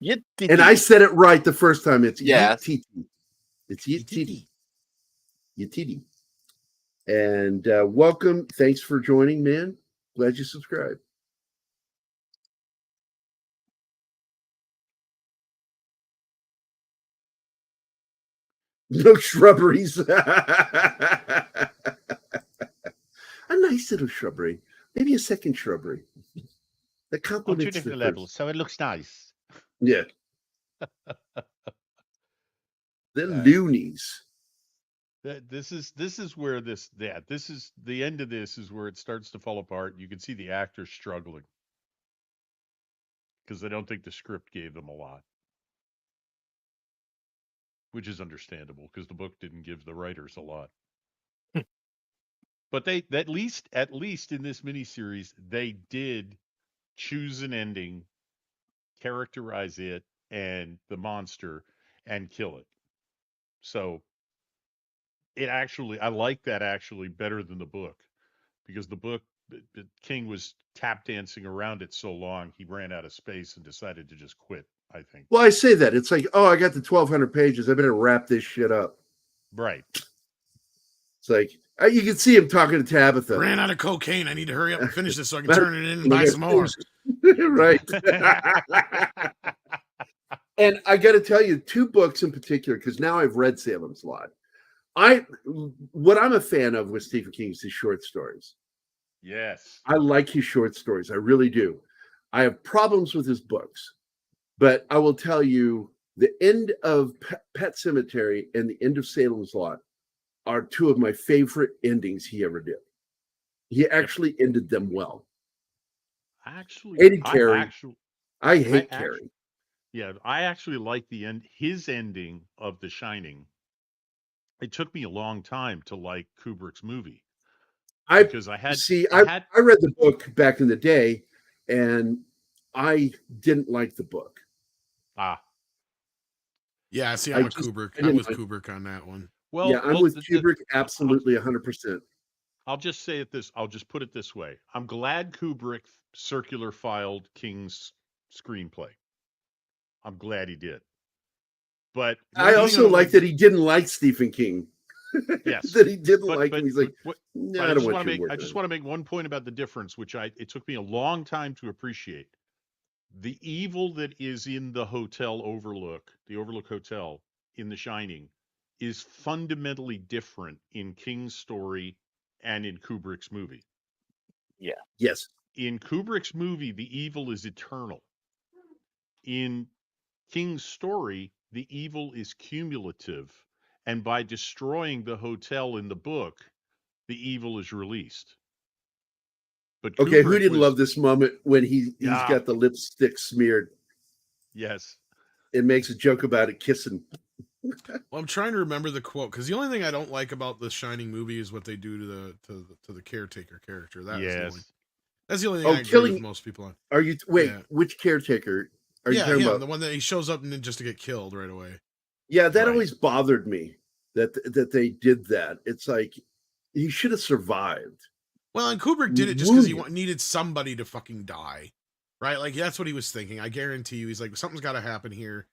Yeti. And I said it right the first time. It's Yes. Yititi. It's Yititi. Yititi. And welcome. Thanks for joining, man. Glad you subscribed. No shrubberies. A nice little shrubbery. Maybe a second shrubbery. That On two complements the different first. levels, so it looks nice. Yeah. The loonies. This is where this is the end of this is where it starts to fall apart. You can see the actors struggling because they don't think the script gave them a lot, which is understandable because the book didn't give the writers a lot. But they at least in this miniseries they did choose an ending, characterize it and the monster, and kill it. So it actually, I like that actually better than the book, because the book, King was tap dancing around it so long he ran out of space and decided to just quit, I think. Well, I say that. It's like, oh, I got the 1,200 pages. I better wrap this shit up. Right. It's like, you can see him talking to Tabitha. Ran out of cocaine. I need to hurry up and finish this so I can turn it in and buy some more. Right. And I got to tell you, 2 books in particular, because now I've read Salem's Lot. What I'm a fan of with Stephen King is his short stories. Yes. I like his short stories. I really do. I have problems with his books, but I will tell you, the end of Pet Sematary and the end of Salem's Lot are 2 of my favorite endings he ever did. He actually ended them well. Actually, Hated Carrie. I hate I Carrie. Yeah, I actually like his ending of The Shining. It took me a long time to like Kubrick's movie. Because I read the book back in the day, and I didn't like the book. Yeah, see, I'm with Kubrick on that one. Well, yeah, I'm with Kubrick absolutely 100%. I'll just say it this. I'll just put it this way. I'm glad Kubrick circular filed King's screenplay. I'm glad he did. But I also like that he didn't like Stephen King. Yes, that he didn't like him. He's like, no, I don't want you to work. I just want to make one point about the difference, which it took me a long time to appreciate. The evil that is in the hotel Overlook, the Overlook Hotel in The Shining, is fundamentally different in King's story and in Kubrick's movie. Yeah. Yes. In Kubrick's movie, the evil is eternal. In King's story, the evil is cumulative. And by destroying the hotel in the book, the evil is released. But okay, who didn't love this moment when he's got the lipstick smeared? Yes. It makes a joke about it kissing. Well, I'm trying to remember the quote, because the only thing I don't like about the Shining movie is what they do to the caretaker character. That's the only thing I agree with most people on. Are you which caretaker? Are you talking about? The one that he shows up and just to get killed right away. Yeah, that always bothered me that they did that. It's like he should have survived. Well, and Kubrick did it just because he needed somebody to fucking die, right? Like that's what he was thinking. I guarantee you, he's like, something's got to happen here,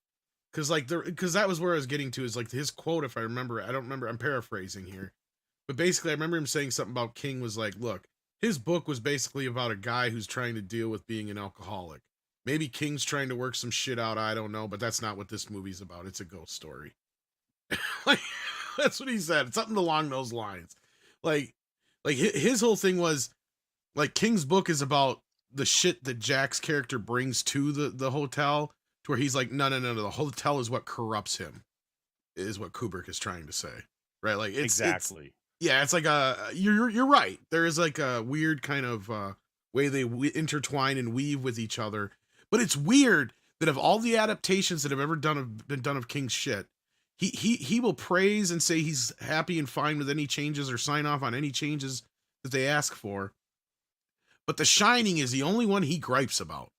because that was where I was getting to. Is like his quote, if I remember, I don't remember. I'm paraphrasing here, but basically, I remember him saying something about King was like, look, his book was basically about a guy who's trying to deal with being an alcoholic. Maybe King's trying to work some shit out. I don't know, but that's not what this movie's about. It's a ghost story. Like, that's what he said. Something along those lines. Like his whole thing was, like, King's book is about the shit that Jack's character brings to the hotel, to where he's like, no, the hotel is what corrupts him, is what Kubrick is trying to say, right? Like, it's like you're right. There is like a weird kind of way they intertwine and weave with each other, but it's weird that of all the adaptations that have ever been done of King's shit, he will praise and say he's happy and fine with any changes or sign off on any changes that they ask for. But The Shining is the only one he gripes about.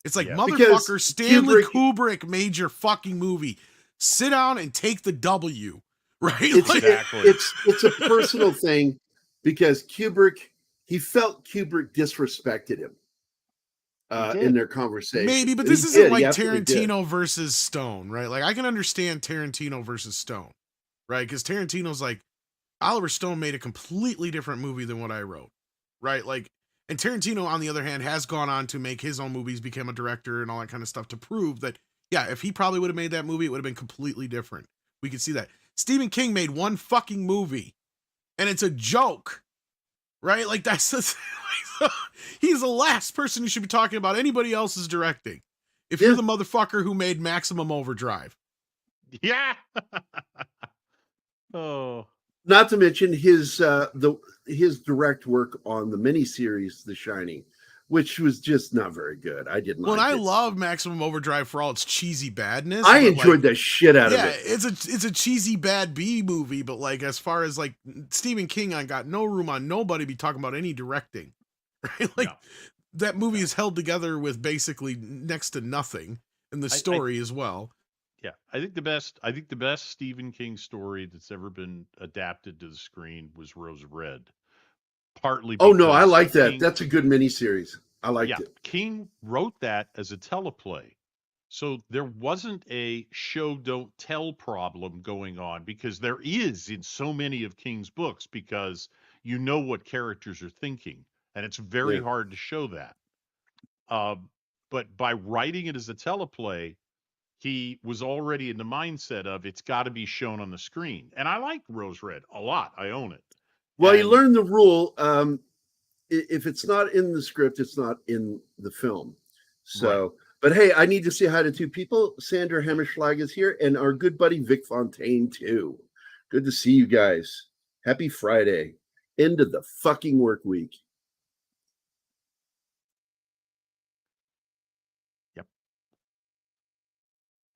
It's like, Yeah. Because motherfucker, Stanley Kubrick- Kubrick made your fucking movie. Sit down and take the W, right? It's Like, Exactly. it's a personal thing because he felt Kubrick disrespected him He did. in their conversation. maybe, but And this he isn't did, like he absolutely did. Tarantino versus Stone, right? Like, I can understand Tarantino versus Stone, right? Because Tarantino's like, Oliver Stone made a completely different movie than what I wrote, right? Like, and Tarantino, on the other hand, has gone on to make his own movies, become a director and all that kind of stuff to prove that, yeah, if he probably would have made that movie, it would have been completely different. We could see that. Stephen King made one fucking movie and it's a joke, right? Like, that's he's the last person you should be talking about anybody else's directing. If you're Yeah. the motherfucker who made Maximum Overdrive. Yeah. Oh. Not to mention his direct work on the miniseries The Shining, which was just not very good. I didn't Well, like I it. love Maximum Overdrive for all its cheesy badness. I but, enjoyed like, the shit out yeah, of it. it's a cheesy bad B movie, but like, as far as like Stephen King, I got no room on nobody be talking about any directing, right? Like, No. that movie is held together with basically next to nothing, and the story as well. Yeah, I think the best Stephen King story that's ever been adapted to the screen was Rose Red. Partly Oh no, I because like that. King, That's a good miniseries. I liked yeah, it. King wrote that as a teleplay. So there wasn't a show don't tell problem going on, because there is in so many of King's books, because you know what characters are thinking, and it's very Yeah. hard to show that. But by writing it as a teleplay, he was already in the mindset of it's got to be shown on the screen. And I like Rose Red a lot. I own it. Well, you And learn the rule. If it's not in the script, it's not in the film. So, but hey, I need to say hi to two people. Sandra Hammerschlag is here, and our good buddy Vic Fontaine too. Good to see you guys. Happy Friday. End of the fucking work week.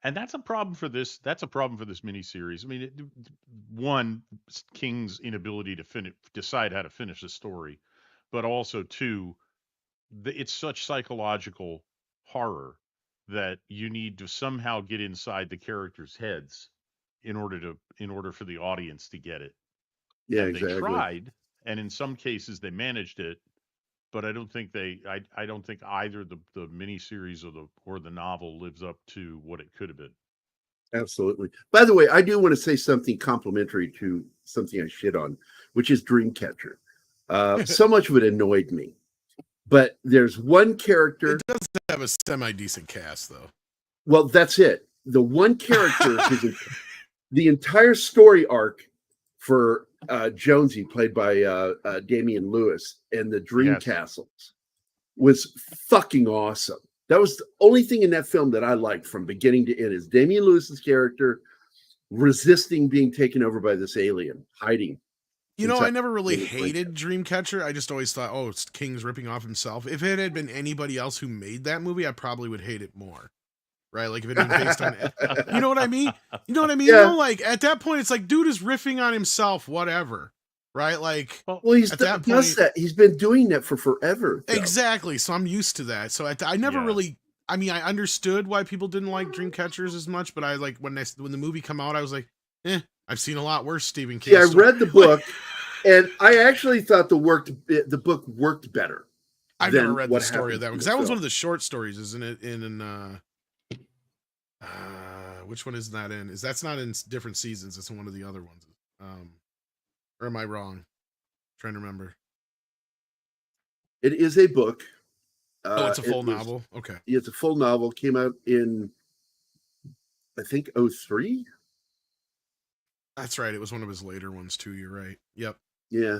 and that's a problem for this. That's a problem for this miniseries. I mean, one, King's inability to decide how to finish the story, but also two, it's such psychological horror that you need to somehow get inside the characters' heads in order for the audience to get it. Yeah, And exactly. they tried, and in some cases they managed it, but I don't think I don't think either the miniseries or the novel lives up to what it could have been. Absolutely. By the way, I do want to say something complimentary to something I shit on, which is Dreamcatcher. So much of it annoyed me. But there's one character. It does have a semi-decent cast, though. Well, that's it. The one character, the entire story arc for Jonesy, played by Damian Lewis, and the Dream Yes. Castles was fucking awesome. That was the only thing in that film that I liked from beginning to end, is Damian Lewis's character resisting being taken over by this alien, hiding. You know, inside I never really the hated Dreamcatcher. I just always thought, oh, it's King's ripping off himself. If it had been anybody else who made that movie, I probably would hate it more. Right? Like, if it had been based on, you know what I mean? You know what I mean? Yeah. You know, like, at that point, it's like, dude is riffing on himself, whatever. Right? Like, Well, he's at that does point- that. He's been doing that for forever. though. exactly. So I'm used to that. So I never Yeah. really, I mean, I understood why people didn't like Dreamcatchers as much, but I like, when the movie come out, I was like, I've seen a lot worse Stephen King. See, I read the book, and I actually thought the book worked better. I've than never read the what story of happened that one, in because the that one's film. one of the short stories, isn't it? Which one is that in? That's not in different seasons. It's in one of the other ones. Or am I wrong? Trying to remember. It is a book. It's a full it was- novel. Okay. It's a full novel. Came out in, I think, 2003. That's right. It was one of his later ones too. You're right. Yep. Yeah,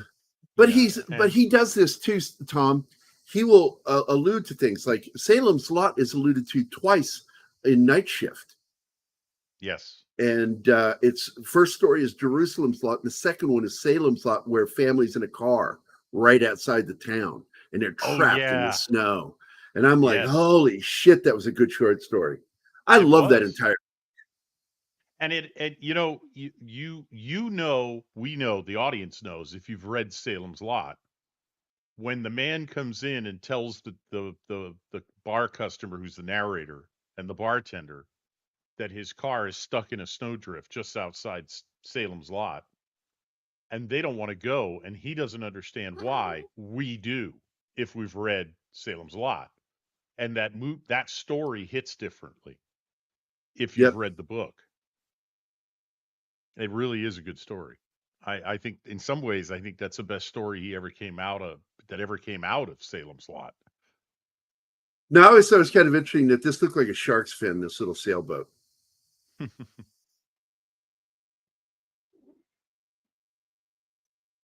but Yeah, he does this too, Tom. He will allude to things like Salem's Lot is alluded to twice in Night Shift, Yes. and its first story is Jerusalem's Lot, and the second one is Salem's Lot, where families in a car right outside the town, and they're Oh, trapped in yeah. the snow. And I'm like, Yes. holy shit, that was a good short story. I It love that was. entire. And you know, we know, the audience knows, if you've read Salem's Lot, when the man comes in and tells the bar customer, who's the narrator, and the bartender, that his car is stuck in a snowdrift just outside Salem's Lot, and they don't want to go, and he doesn't understand why. We do, if we've read Salem's Lot, and that story hits differently if you've Yep. read the book. It really is a good story. I think in some ways, I think that's the best story that ever came out of Salem's Lot. Now, I always thought it was kind of interesting that this looked like a shark's fin, this little sailboat.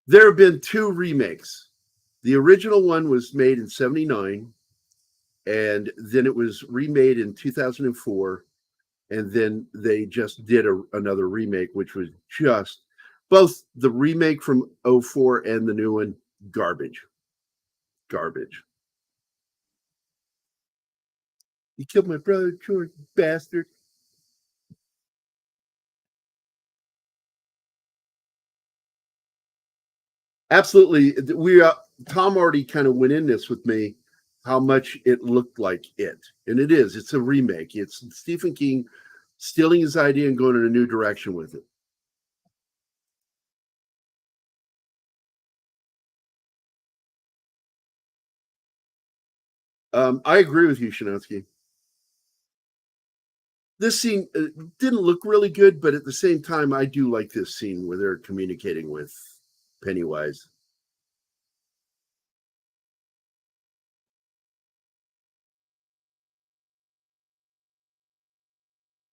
There have been 2 remakes. The original one was made in 1979, and then it was remade in 2004, and then they just did another remake, which was just both the remake from 2004 and the new one, garbage. You killed my brother, George, bastard. Absolutely. Tom already kind of went in this with me, how much it looked like it. And it is. It's a remake. It's Stephen King stealing his idea and going in a new direction with it. I agree with you, Shinatsky. This scene didn't look really good, but at the same time, I do like this scene where they're communicating with Pennywise.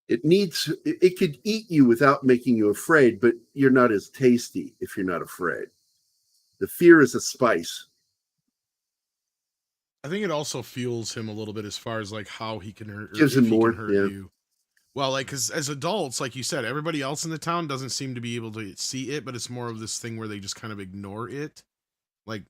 It could eat you without making you afraid, but you're not as tasty if you're not afraid. The fear is a spice. I think it also fuels him a little bit as far as like how he can hurt, Gives if him he more, can hurt yeah. you. Well, like, because as adults, like you said, everybody else in the town doesn't seem to be able to see it, but it's more of this thing where they just kind of ignore it, like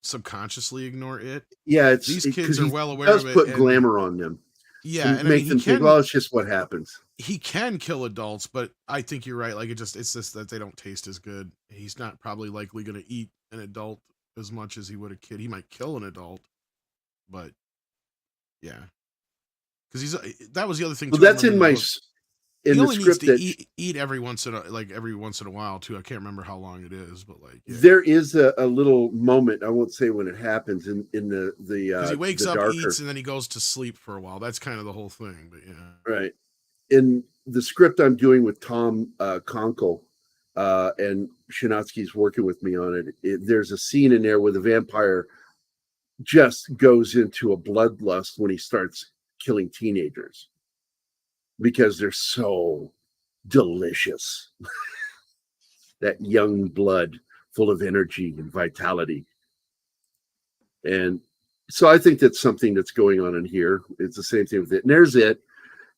subconsciously ignore it. Yeah, These kids 'cause are he well aware does of it. put and- glamour on them. Yeah, to and I make mean, them think, well, it's just what happens. he can kill adults, but I think you're right. Like, it's just that they don't taste as good. He's not probably likely going to eat an adult as much as he would a kid. He might kill an adult, but yeah, because that was the other thing. Well, too, I that's in remember my the book. in He the only needs script to that eat every once in a while too. I can't remember how long it is, but like there is a little moment. I won't say when it happens in the because he wakes the up, darker, eats, and then he goes to sleep for a while. That's kind of the whole thing. But yeah, right. In the script I'm doing with Tom Conkle, and Shinatsky's working with me on it. There's a scene in there where the vampire just goes into a bloodlust when he starts killing teenagers because they're so delicious. That young blood full of energy and vitality. And so I think that's something that's going on in here. It's the same thing with it. And there's it.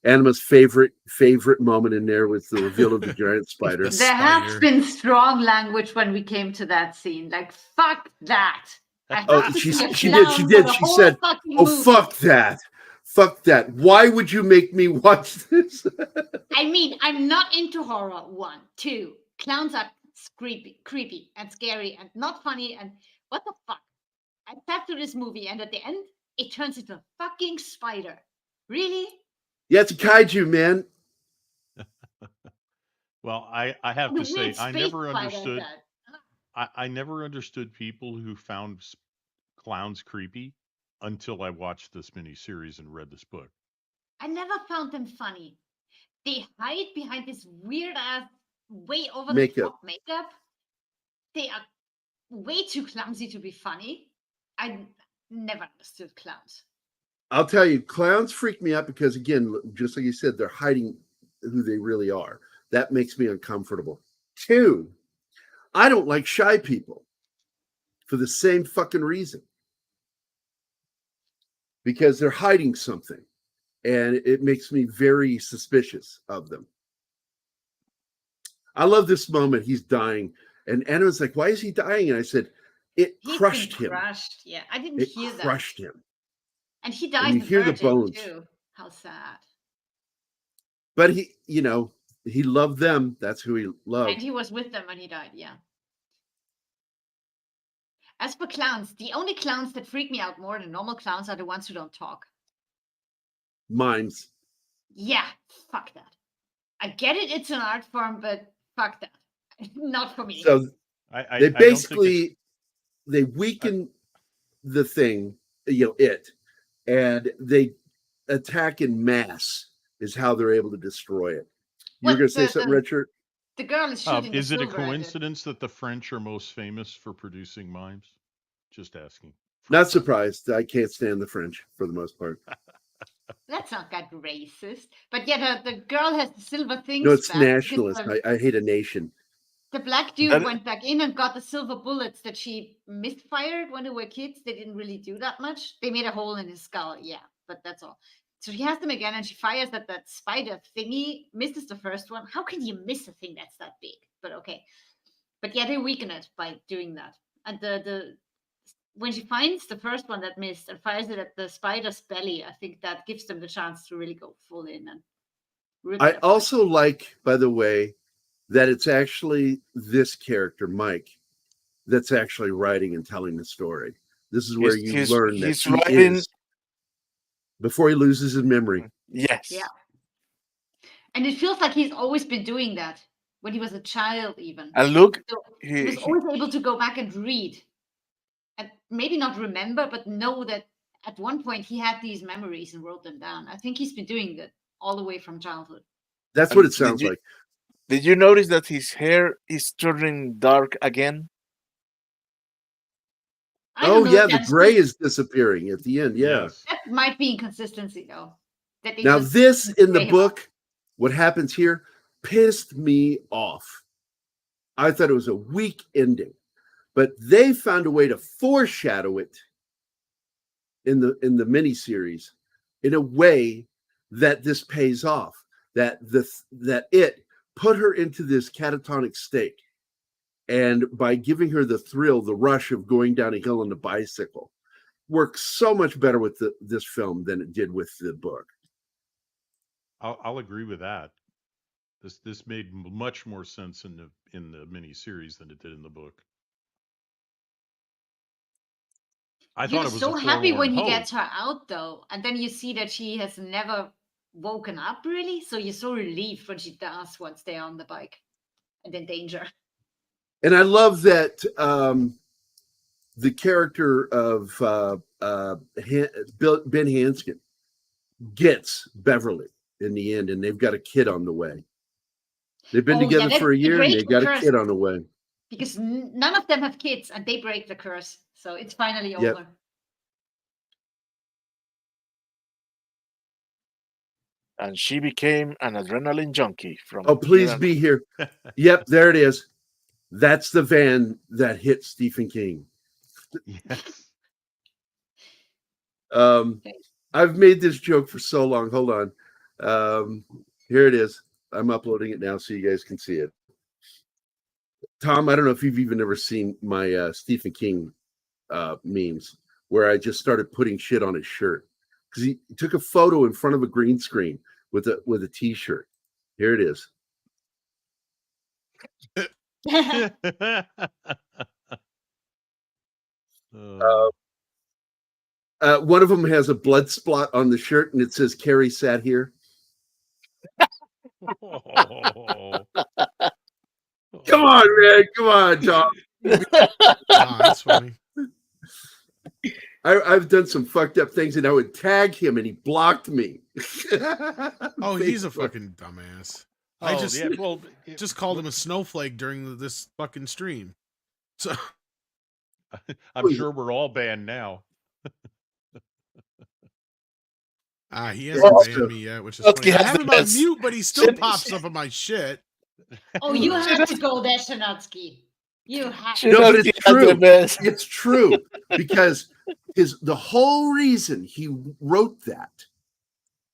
Anima's favorite moment in there was the reveal of the giant spider. The There has spider. been strong language when we came to that scene. Like, fuck that. I Oh, have to she see a did. clown She for did. the She whole said, fucking "Oh, movie." fuck that. Fuck that. Why would you make me watch this?" I mean, I'm not into horror. 1, 2. Clowns are creepy and scary and not funny. And what the fuck? I sat through this movie, and at the end, it turns into a fucking spider. Really? Yeah, it's a kaiju, man. Well, I have The to say, weird I space never spider understood. that. I never understood people who found clowns creepy until I watched this miniseries and read this book. I never found them funny. They hide behind this weird ass, way over the Makeup. top makeup. They are way too clumsy to be funny. I never understood clowns. I'll tell you, clowns freak me out because, again, just like you said, they're hiding who they really are. That makes me uncomfortable. 2, I don't like shy people for the same fucking reason. Because they're hiding something. And it makes me very suspicious of them. I love this moment. He's dying. And Anna's like, why is he dying? And I said, it He's crushed been him. crushed. Yeah, I didn't It hear that. crushed him. And he And died you the hear the virgin bones. too. How sad. But he loved them. That's who he And loved. he was with them when he died. Yeah. As for clowns, the only clowns that freak me out more than normal clowns are the ones who don't talk. Mimes. Yeah, fuck that. I get it, it's an art form, but fuck that. Not for me. So I they don't think it's, basically they weaken the thing, it, and they attack in mass is how they're able to destroy it. You were Well, going to say something, Richard? the girl is shooting is the it a silver at it. coincidence that the French are most famous for producing mimes? Just asking. Not surprised. I can't stand the French for the most part. That's not that racist. But yeah, the girl has the silver things No, it's back because nationalist. I hate a nation. the black dude That- went back in and got the silver bullets that she misfired when they were kids. They didn't really do that much. They made a hole in his skull, yeah, but that's all. So she has them again and she fires at that spider thingy, misses the first one. How can you miss a thing that's that big? But okay. But yeah, they weaken it by doing that. And the when she finds the first one that missed and fires it at the spider's belly, I think that gives them the chance to really go full in and rip I it apart. also like, by the way, that it's actually this character, Mike, that's actually writing and telling the story. This is where you learn that he's he writing. is, before he loses his memory. Yes. Yeah. And it feels like he's always been doing that when he was a child, even. And look, So he was always able to go back and read and maybe not remember, but know that at one point he had these memories and wrote them down. I think he's been doing that all the way from childhood. That's And what it did sounds you- like. Did you notice that his hair is turning dark again? I don't Oh, know yeah, if the that's gray just- is disappearing at the end. Yeah. Yes. that might be inconsistency though. That they Now, just this in the gray him book, what happens here, pissed me off. I thought it was a weak ending, but they found a way to foreshadow it in the miniseries in a way that this pays off. That it put her into this catatonic state, and by giving her the thrill, the rush of going down a hill on a bicycle, works so much better with this film than it did with the book. I'll agree with that. This made much more sense in the miniseries than it did in the book. I thought You're it was so a happy when forlorn he hope. gets her out though, and then you see that she has never woken up really. So you're so relieved when she does once they're on the bike and in danger. And I love that the character of Ben Hanskin gets Beverly in the end, and they've got a kid on the way. They've been Oh, yeah, together that's for a the year, and great they've got a curse. kid on the way. Because none of them have kids and they break the curse. So it's finally Yep. over. And she became an adrenaline junkie from. Oh, please here on- be here. Yep, there it is. That's the van that hit Stephen King. Yes. I've made this joke for so long. Hold on. Here it is. I'm uploading it now so you guys can see it. Tom, I don't know if you've even ever seen my Stephen King memes where I just started putting shit on his shirt because he took a photo in front of a green screen with a t-shirt. Here it is. One of them has a blood spot on the shirt and it says Carrie sat here. Oh. Come on, man. Come on, Tom. Oh, that's funny. I've done some fucked up things and I would tag him and he blocked me. Oh, he's a Facebook. fucking dumbass. Oh, I just yeah, well, just called him a snowflake during this fucking stream. So I'm sure we're all banned now. he hasn't Also- banned me yet, which is Look, funny. he I has have the him on best- mute, but he still Shit. pops up on my shit. Oh, you had to go there, Shanatsky. You had She to. No, but knows it's he has the true. best. It's true because the whole reason he wrote that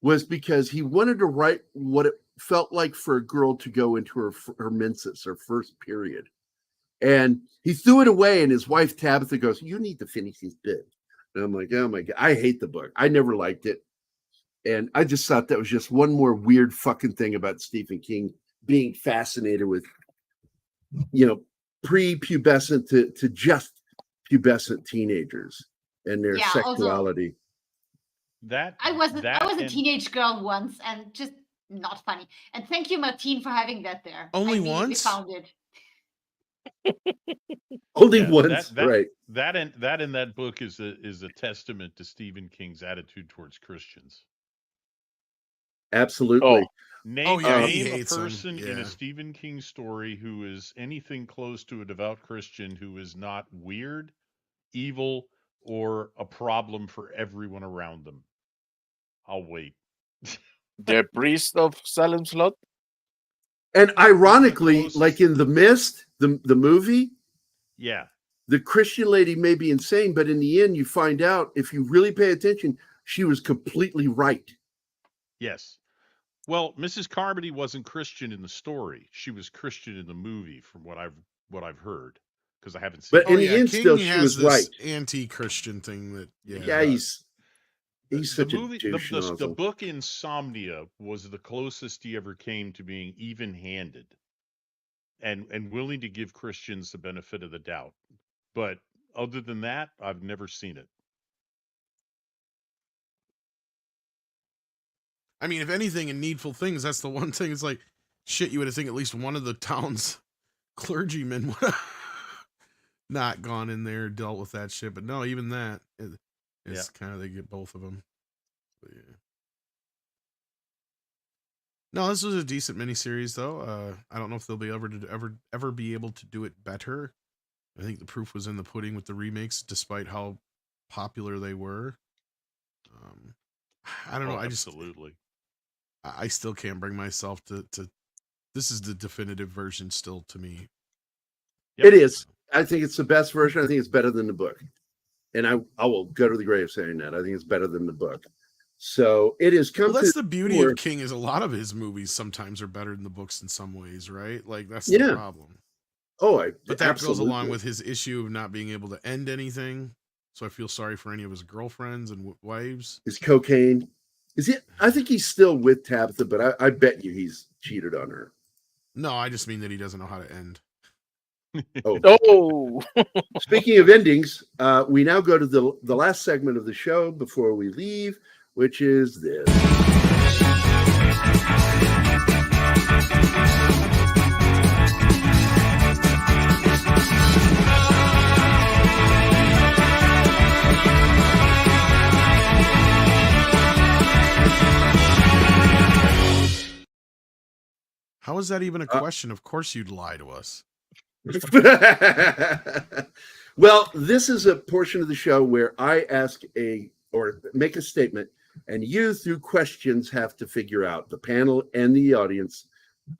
was because he wanted to write what it felt like for a girl to go into her menses, her first period. And he threw it away, and his wife Tabitha goes, "You need to finish this bit." And I'm like, "Oh my God, I hate the book. I never liked it." And I just thought that was just one more weird fucking thing about Stephen King being fascinated with, prepubescent to just pubescent teenagers and their Yeah, also- sexuality. I was a and- teenage girl once, and just not funny. And thank you, Martine, for having that there. Only We once? found it. Only Yeah, once, right? That in that book is a testament to Stephen King's attitude towards Christians. Absolutely. Oh. Name, yeah, he name a hates 'em, person in yeah. a Stephen King story who is anything close to a devout Christian who is not weird, evil, or a problem for everyone around them. I'll wait. The priest of Salem's Lot. And ironically, closest- like in The Mist, the movie, Yeah. the Christian lady may be insane, but in the end, you find out, if you really pay attention, she was completely right. Yes. Well, Mrs. Carmody wasn't Christian in the story. She was Christian in the movie, from what I've heard, because I haven't seen. But in the end, King still, she has was this right. anti-Christian thing that Yeah, he's such a douche the nozzle. book Insomnia was the closest he ever came to being even-handed, and willing to give Christians the benefit of the doubt. But other than that, I've never seen it. I mean, if anything, in Needful Things, that's the one thing. It's like, shit, you would have think at least one of the town's clergymen would have not gone in there, dealt with that shit. But no, even that, it's kind of, they get both of them. But yeah. No, this was a decent miniseries, though. I don't know if they'll be ever be able to do it better. I think the proof was in the pudding with the remakes, despite how popular they were. I don't know. Absolutely. I still can't bring myself to. This is the definitive version still to me. Yep. It is. I think it's the best version. I think it's better than the book. And I will go to the grave saying that. I think it's better than the book. So it is come Well, that's to the beauty where- of King, is a lot of his movies sometimes are better than the books in some ways, right? Like, that's Yeah. the problem. But That goes along with his issue of not being able to end anything. So I feel sorry for any of his girlfriends and wives. his cocaine. Is it? I think he's still with Tabitha, but I bet you he's cheated on her. No, I just mean that he doesn't know how to end. Oh, Oh. speaking of endings, we now go to the last segment of the show before we leave, which is this. How is that even a question? Of course you'd lie to us. Well, this is a portion of the show where I ask or make a statement, and you, through questions, have to figure out, the panel and the audience,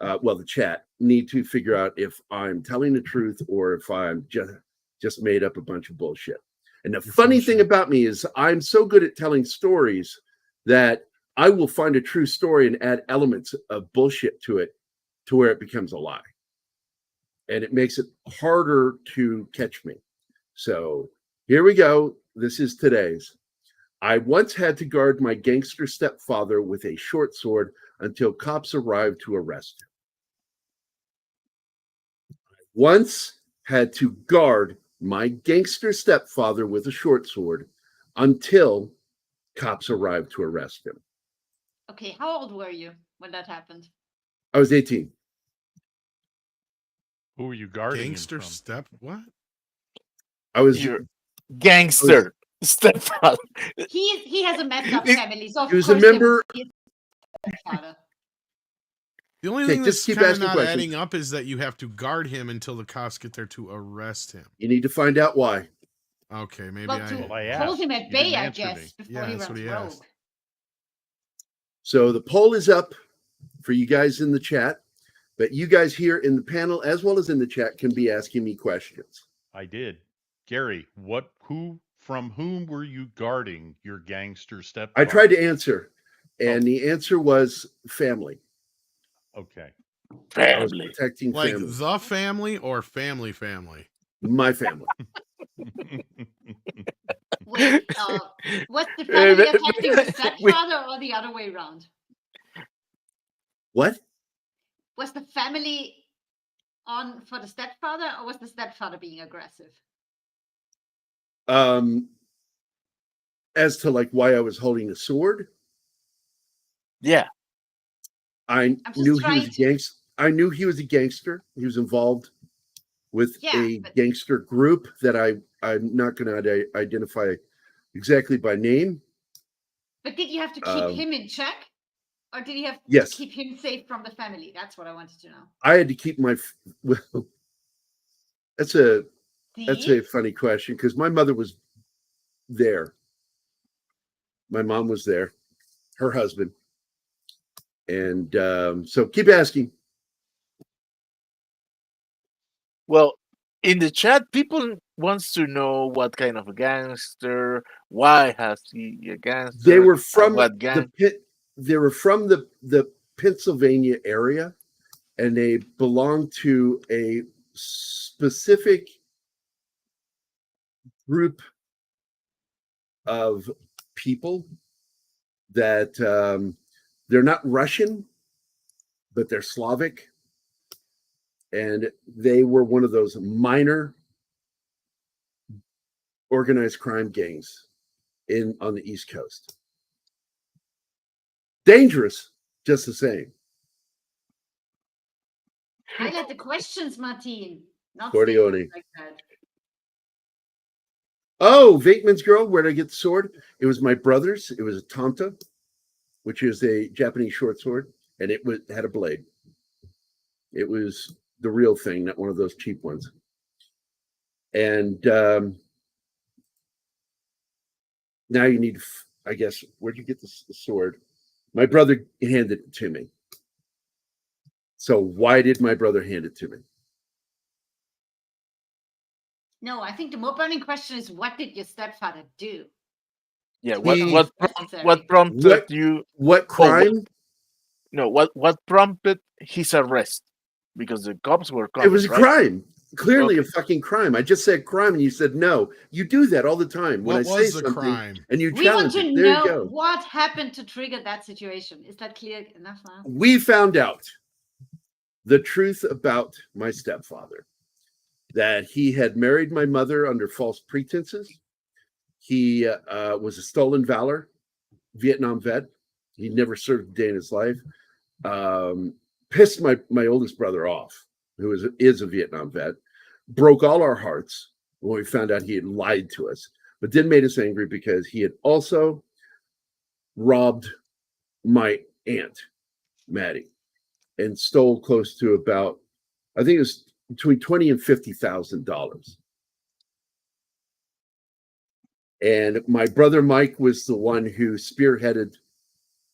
the chat, need to figure out if I'm telling the truth or if I'm just made up a bunch of bullshit. And the funny thing about me is I'm so good at telling stories that I will find a true story and add elements of bullshit to it to where it becomes a lie. And it makes it harder to catch me. So here we go. This is today's. I once had to guard my gangster stepfather with a short sword until cops arrived to arrest him. I once had to guard my gangster stepfather with a short sword until cops arrived to arrest him. Okay, how old were you when that happened? I was 18. Who were you guarding him Gangster from? step? What? I was You're gangster stepfather. He has a messed up family, so of He was a course they member- would be his stepfather. The only Okay, thing just that's keep kind of asking not questions. adding up is that you have to guard him until the cops get there to arrest him. You need to find out why. Okay, maybe Well, I. to Well, I hold asked. him at You bay, didn't I answer guess, me. before Yeah, he that's runs what he rogue. asked. So the poll is up for you guys in the chat, but you guys here in the panel, as well as in the chat, can be asking me questions. I did. Gary, from whom were you guarding your gangster stepfather? I tried to answer, and the answer was family. Okay. I was Family. protecting Like family. the family or family? My family. Wait, was the family attacking the stepfather or the other way around? What? Was the family on for the stepfather or was the stepfather being aggressive? As to like why I was holding a sword, Yeah. I I'm just knew he trying was a to. gangster. I knew he was a gangster. He was involved with Yeah, a but gangster group that I'm not going to identify exactly by name. did you have to keep Um, him in check, or did you have to Yes. keep him safe from the family? That's what I wanted to know. I had to keep my. Well, that's a See? funny question because my mother was there. My mom was there, her husband, and so keep asking. Well, in the chat, people wants to know what kind of a gangster, why has he a They gangster, were from what the gang. pit. They were from the Pennsylvania area, and they belonged to a specific group of people that they're not Russian, but they're Slavic, and they were one of those minor organized crime gangs on the East Coast. Dangerous, just the same. Highlight the questions, Martin. Not Corleone. statements like that. Oh, Vateman's girl, where did I get the sword? It was my brother's. It was a tanta, which is a Japanese short sword, and it had a blade. It was the real thing, not one of those cheap ones. And now you need, I guess, where'd you get the sword? My brother handed it to me. So why did my brother hand it to me? No, I think the more burning question is, what did your stepfather do? Yeah, He- what prompted you? What crime? No, what prompted his arrest? Because the cops were coming. It was a right? crime. Clearly Okay. a fucking crime. I just said crime and you said no. You do that all the time. When What I say was the something crime? and you We want challenge to it, there you know go. what happened to trigger that situation. Is that clear enough now? We found out the truth about my stepfather, that he had married my mother under false pretenses. He was a stolen valor Vietnam vet. He never served a day in his life. Pissed my oldest brother off, who is a Vietnam vet. Broke all our hearts when we found out he had lied to us, but then made us angry because he had also robbed my aunt, Maddie, and stole close to about, I think it was between $20,000 and $50,000. And my brother Mike was the one who spearheaded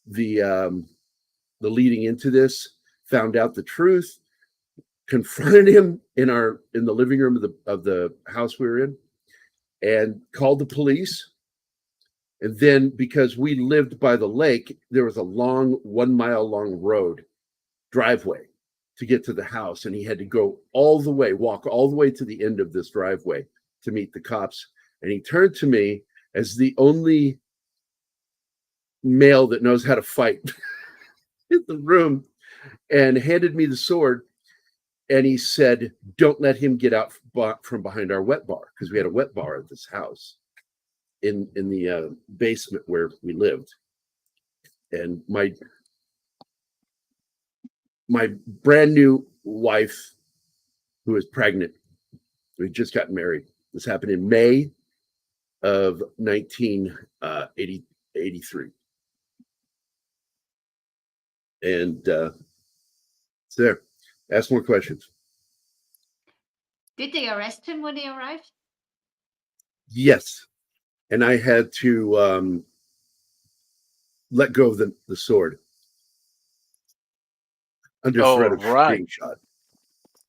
the leading into this. Found out the truth, confronted him in the living room of the house we were in, and called the police. And then, because we lived by the lake, there was a long 1 mile long driveway to get to the house, and he had to walk all the way to the end of this driveway to meet the cops. And he turned to me as the only male that knows how to fight in the room and handed me the sword. And he said, "Don't let him get out from behind our wet bar," because we had a wet bar at this house in the basement where we lived. And my brand new wife, who was pregnant, we just got married. This happened in May of 1983. And it's there. Ask more questions. Did they arrest him when they arrived? Yes. And I had to let go of the sword under threat of being shot.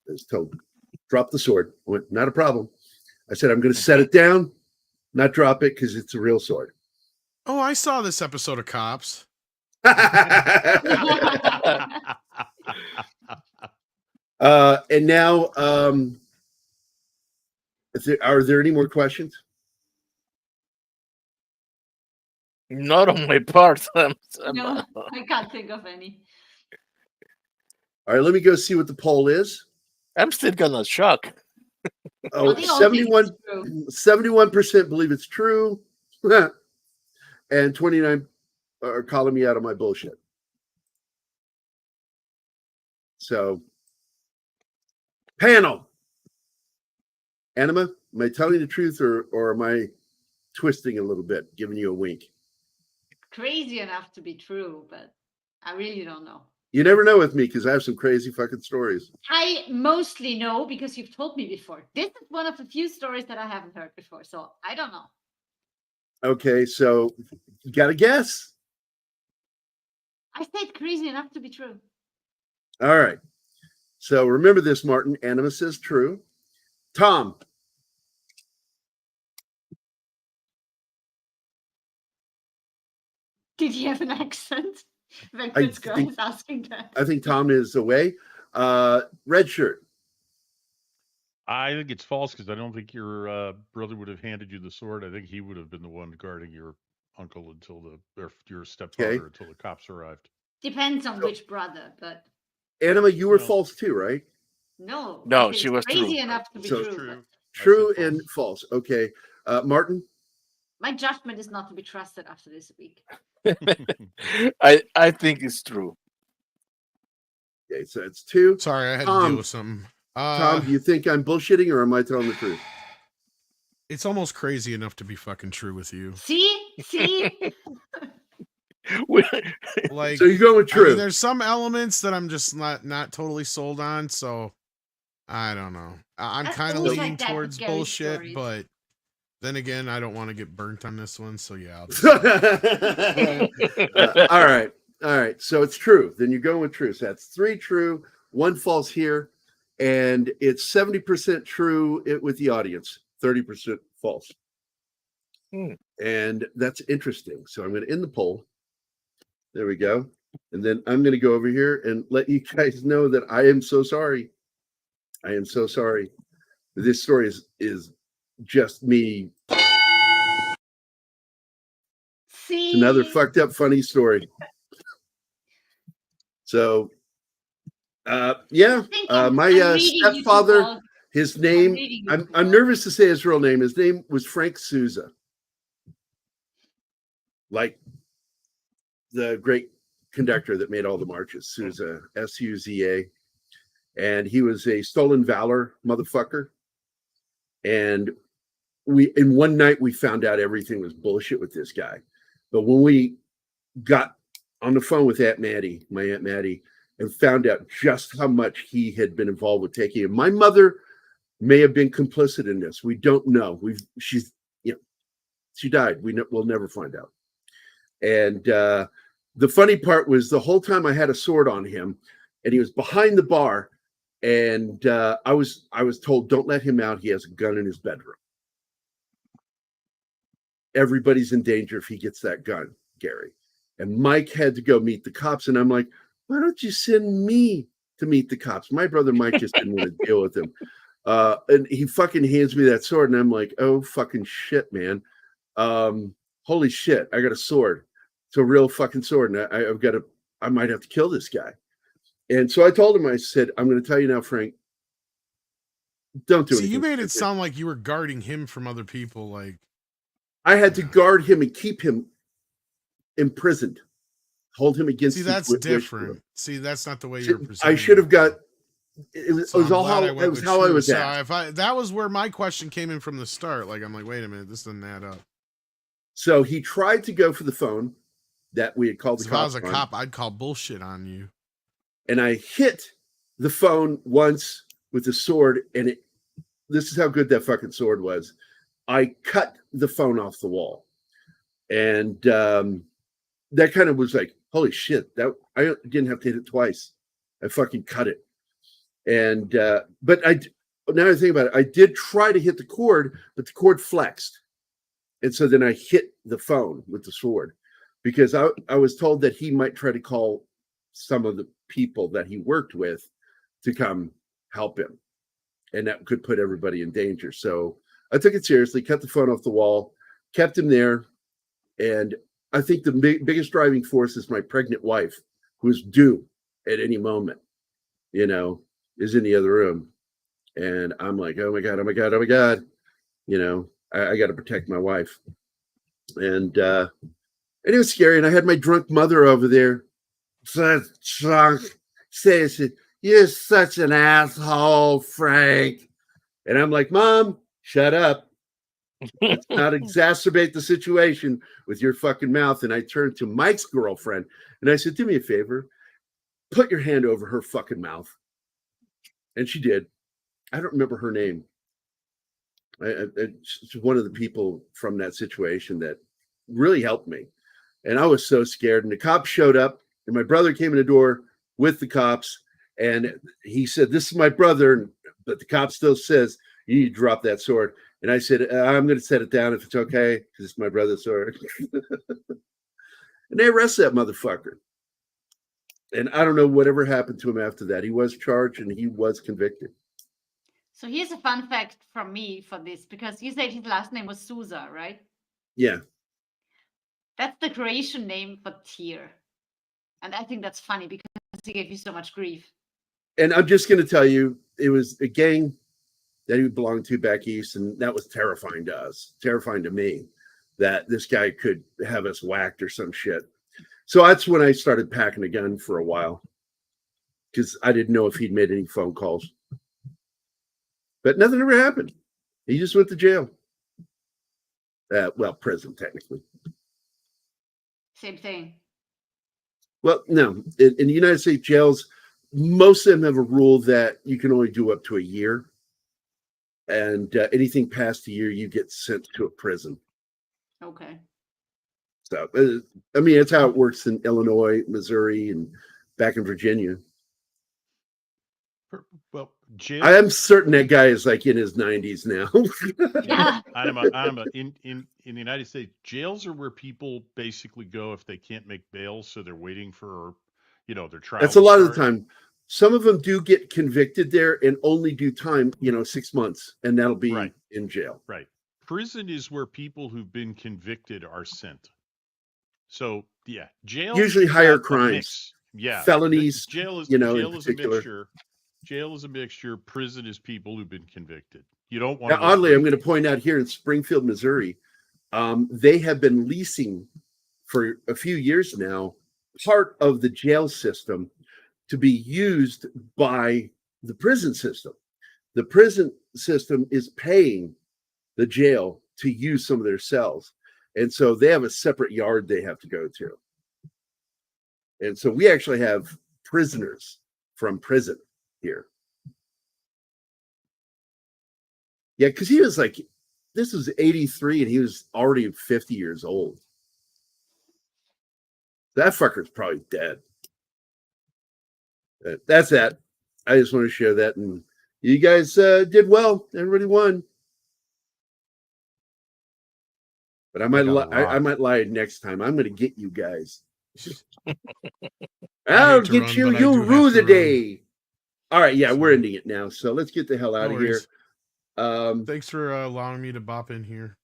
I was told, drop the sword. I went, not a problem. I said, I'm going to set it down, not drop it, because it's a real sword. Oh, I saw this episode of Cops. And now, are there any more questions? Not on my part. No, I can't think of any. All right, let me go see what the poll is. I'm still gonna shock. Oh, they all think it's true. 71% believe it's true, and 29 are calling me out on my bullshit. So, panel. Anima, am I telling the truth or am I twisting a little bit, giving you a wink? Crazy enough to be true, but I really don't know. You never know with me because I have some crazy fucking stories. I mostly know because you've told me before. This is one of the few stories that I haven't heard before, so I don't know. Okay, so you got to guess. I said crazy enough to be true. All right. So remember this, Martin. Anima says true. Tom. Did he have an accent? When I Chris Girl think- is asking that. I think Tom is away. Red shirt. I think it's false because I don't think your brother would have handed you the sword. I think he would have been the one guarding your uncle or your stepfather Okay. until the cops arrived. Depends on which brother, but Anima, you were Well- false too, right? no. No, I said she it's was crazy true. enough to be So true. But True I said and false. Okay. Martin. my judgment is not to be trusted after this week. I think it's true. Okay, so it's two. Sorry, I had to Tom. deal with something. Tom, do you think I'm bullshitting or am I telling the truth? It's almost crazy enough to be fucking true with you. See? Like, So you're going with I mean, true. there's some elements that I'm just not totally sold on, so I don't know. I'm That's kind of always leaning like that with towards Gary bullshit, stories. but then again, I don't want to get burnt on this one, so yeah. All right. All right. So it's true. Then you're going with true. So that's 3 true, 1 false here. And it's 70% true with the audience, 30% false. And that's interesting. So I'm going to end the poll. There we go. And then I'm going to go over here and let you guys know that I am so sorry. I am so sorry. This story is just me. See? It's another fucked up funny story. So yeah, think my I'm reading you two stepfather, all- his name, reading you I'm two all. nervous to say his real name. His name was Frank Souza. Like the great conductor that made all the marches, Souza, S-U-Z-A. And he was a stolen valor motherfucker. And in one night we found out everything was bullshit with this guy. But when we got on the phone with Aunt Maddie, my Aunt Maddie, and found out just how much he had been involved with taking him. My mother may have been complicit in this. We don't know. She died. We'll never find out. And the funny part was the whole time I had a sword on him, and he was behind the bar, and I was told, don't let him out. He has a gun in his bedroom. Everybody's in danger if he gets that gun, Gary. And Mike had to go meet the cops, and I'm like, why don't you send me to meet the cops? My brother Mike just didn't want to deal with him. And he fucking hands me that sword, and I'm like, oh, fucking shit, man. Holy shit, I got a sword. It's a real fucking sword, and I might have to kill this guy. And so I told him, I said, I'm going to tell you now, Frank, don't do See, anything. you made it sound like you were guarding him from other people. Like, I had to guard him and keep him imprisoned. Hold him against. see, his that's wish. different. See, that's not the way you're presenting. I should have got. It was, So it was I'm all glad how I it went was with how I true. was So at. that was where my question came in from the start. Like, I'm like, wait a minute, this doesn't add up. So he tried to go for the phone that we had called the If I was cops a on, cop, I'd call bullshit on you. and I hit the phone once with the sword, and this is how good that fucking sword was. I cut the phone off the wall, and that kind of was like, holy shit! That I didn't have to hit it twice. I fucking cut it, and but now I think about it, I did try to hit the cord, but the cord flexed, and so then I hit the phone with the sword because I was told that he might try to call some of the people that he worked with to come help him, and that could put everybody in danger. So I took it seriously, cut the phone off the wall, kept him there, and I think the biggest driving force is my pregnant wife, who's due at any moment, is in the other room. And I'm like, oh my God, oh my God, oh my God. You know, I got to protect my wife. And it was scary. And I had my drunk mother over there. Such drunk. Says, you're such an asshole, Frank. And I'm like, Mom, shut up. Let's not exacerbate the situation with your fucking mouth. And I turned to Mike's girlfriend and I said, do me a favor, put your hand over her fucking mouth. And she did. I don't remember her name. It's one of the people from that situation that really helped me. And I was so scared. And the cops showed up and my brother came in the door with the cops. And he said, this is my brother. But the cop still says, you need to drop that sword. And I said, I'm going to set it down if it's okay, because it's my brother's sword. And they arrested that motherfucker. And I don't know whatever happened to him after that. He was charged and he was convicted. So here's a fun fact from me for this, because you said his last name was Souza, right? Yeah. That's the Croatian name for tear. And I think that's funny because he gave you so much grief. And I'm just going to tell you, it was a gang that he belonged to back east, and that was terrifying to us, terrifying to me, that this guy could have us whacked or some shit. So that's when I started packing a gun for a while, because I didn't know if he'd made any phone calls. But nothing ever happened. He just went to jail. Well, prison, technically. Same thing. Well, no. In the United States jails, most of them have a rule that you can only do up to a year. And anything past a year, you get sent to a prison. Okay. So, I mean, that's how it works in Illinois, Missouri, and back in Virginia. Well, jail. I am certain that guy is like in his 90s now. Yeah. In the United States, jails are where people basically go if they can't make bail, so they're waiting for, their trial. That's a lot of the time. Some of them do get convicted there and only do time, 6 months, and that'll be Right. in jail. Right. Prison is where people who've been convicted are sent. So yeah, jail Usually higher crimes. Yeah, felonies. Jail is in is a particular. mixture. Jail is a mixture. Prison is people who've been convicted. You don't want. Now, oddly, I'm going to point out here in Springfield, Missouri, they have been leasing for a few years now part of the jail system to be used by the prison system. The prison system is paying the jail to use some of their cells. And so they have a separate yard they have to go to. And so we actually have prisoners from prison here. Yeah, because he was like, this was 83 and he was already 50 years old. That fucker's probably dead. That's that. I just want to share that. And you guys did well. Everybody won. But I might lie next time. I'm going to get you guys. I'll get you. You'll rue the day. All right. Yeah, we're ending it now. So let's get the hell out of here. Thanks for allowing me to bop in here.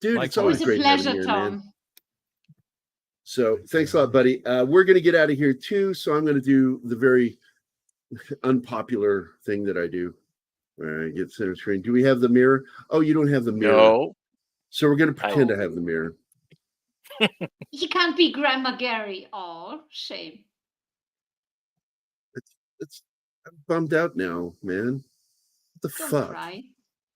Dude, it's always It was a great having pleasure, you, Tom. man. So thanks a lot, buddy. We're going to get out of here too. So I'm going to do the very unpopular thing that I do. All right, get center screen. Do we have the mirror? Oh, you don't have the mirror. No. So we're going to pretend to have the mirror. He can't be Grandma Gary. Oh, shame. I'm bummed out now, man. What the Don't fuck? cry.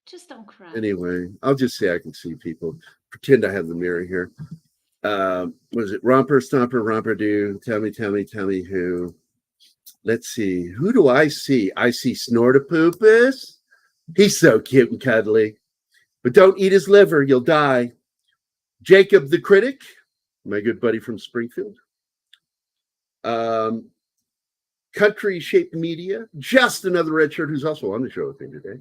Just don't cry. Anyway, I'll just say I can see people. Pretend I have the mirror here. What is it? Romper, Stomper, Romper, Do. Tell me who. Let's see. Who do I see? I see Snortapoopus. He's so cute and cuddly. But don't eat his liver. You'll die. Jacob the Critic, my good buddy from Springfield. Country Shaped Media. Just another red shirt who's also on the show with me today.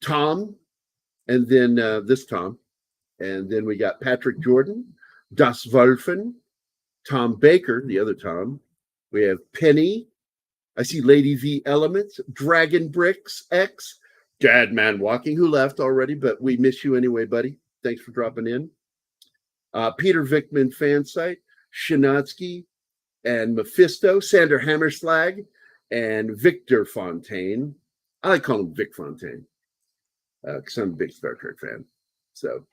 Tom. And then this Tom. And then we got Patrick Jordan. Das Wolfen. Tom Baker, the other Tom. We have Penny. I see Lady V Elements. Dragon Bricks X. Dad Man Walking, who left already, but we miss you anyway, buddy. Thanks for dropping in. Peter Vickman Fansite, Shinatsky, and Mephisto, Sander Hammerslag, and Victor Fontaine. I like calling him Vic Fontaine because I'm a big Star Trek fan. So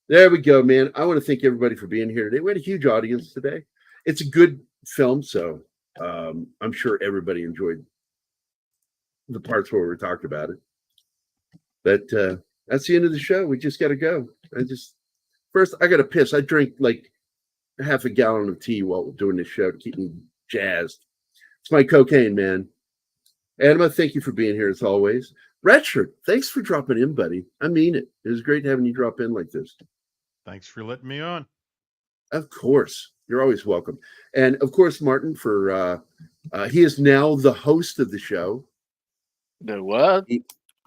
there we go, man. I want to thank everybody for being here today. We had a huge audience today. It's a good film, so I'm sure everybody enjoyed the parts where we talked about it. But that's the end of the show. We just got to go. First, I got to piss. I drink like half a gallon of tea while we're doing this show to keep me jazzed. It's my cocaine, man. Anima, thank you for being here as always. Retchford, thanks for dropping in, buddy. I mean it. It was great having you drop in like this. Thanks for letting me on. Of course. You're always welcome. And of course, Martin, for he is now the host of the show. The what?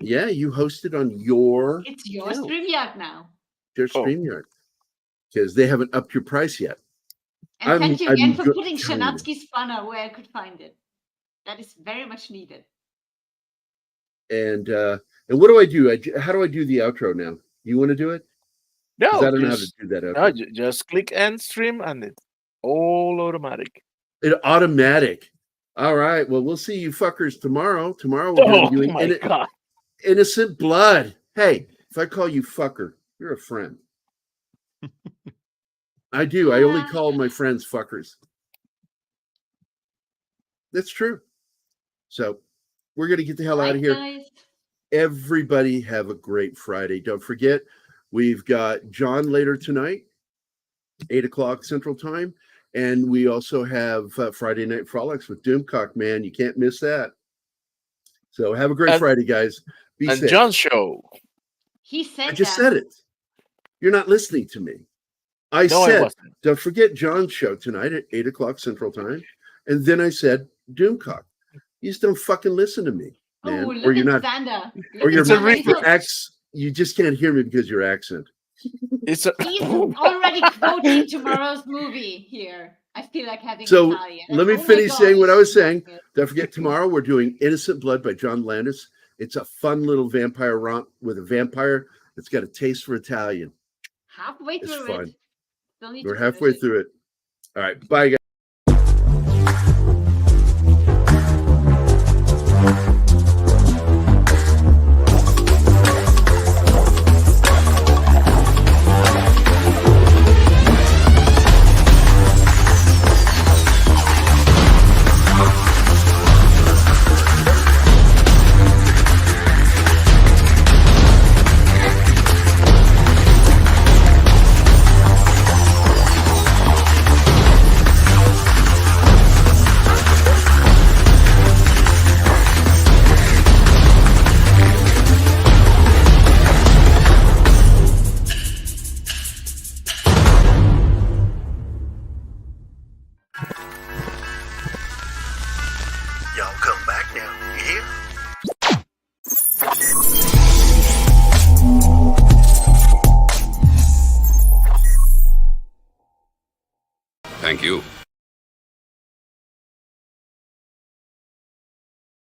Yeah, you hosted on your It's your StreamYard now. their StreamYard because they haven't upped your price yet. And thank you again for telling putting you. Shanatsky's banner where I could find it. That is very much needed. And what do I do? How do I do the outro now? You want to do it? No, I don't know how to do that outro. no, just click end stream and it's all automatic. It automatic. All right. Well, we'll see you fuckers tomorrow. Tomorrow we're going to be doing God. Innocent Blood. Hey, if I call you fucker, you're a friend. I do. I only call my friends fuckers. That's true. So we're going to get the hell out of here. Guys. Everybody have a great Friday. Don't forget, we've got John later tonight, 8:00 Central Time. And we also have Friday Night Frolics with Doomcock, man. You can't miss that. So have a great Friday, guys. Be and safe. John's show. He said I just said it. You're not listening to me. I said, don't forget John's show tonight at 8:00 Central Time. And then I said, Doomcock. You just don't fucking listen to me, man. Oh, look or you're at not, Xander. or Look your at you just can't hear me because your accent. He's already quoting tomorrow's movie here. I feel like having So Italian. let me finish saying what I was saying. Don't forget, tomorrow we're doing Innocent Blood by John Landis. It's a fun little vampire romp with a vampire that's got a taste for Italian. Halfway through fun. it. We're halfway through it. All right. Bye, guys.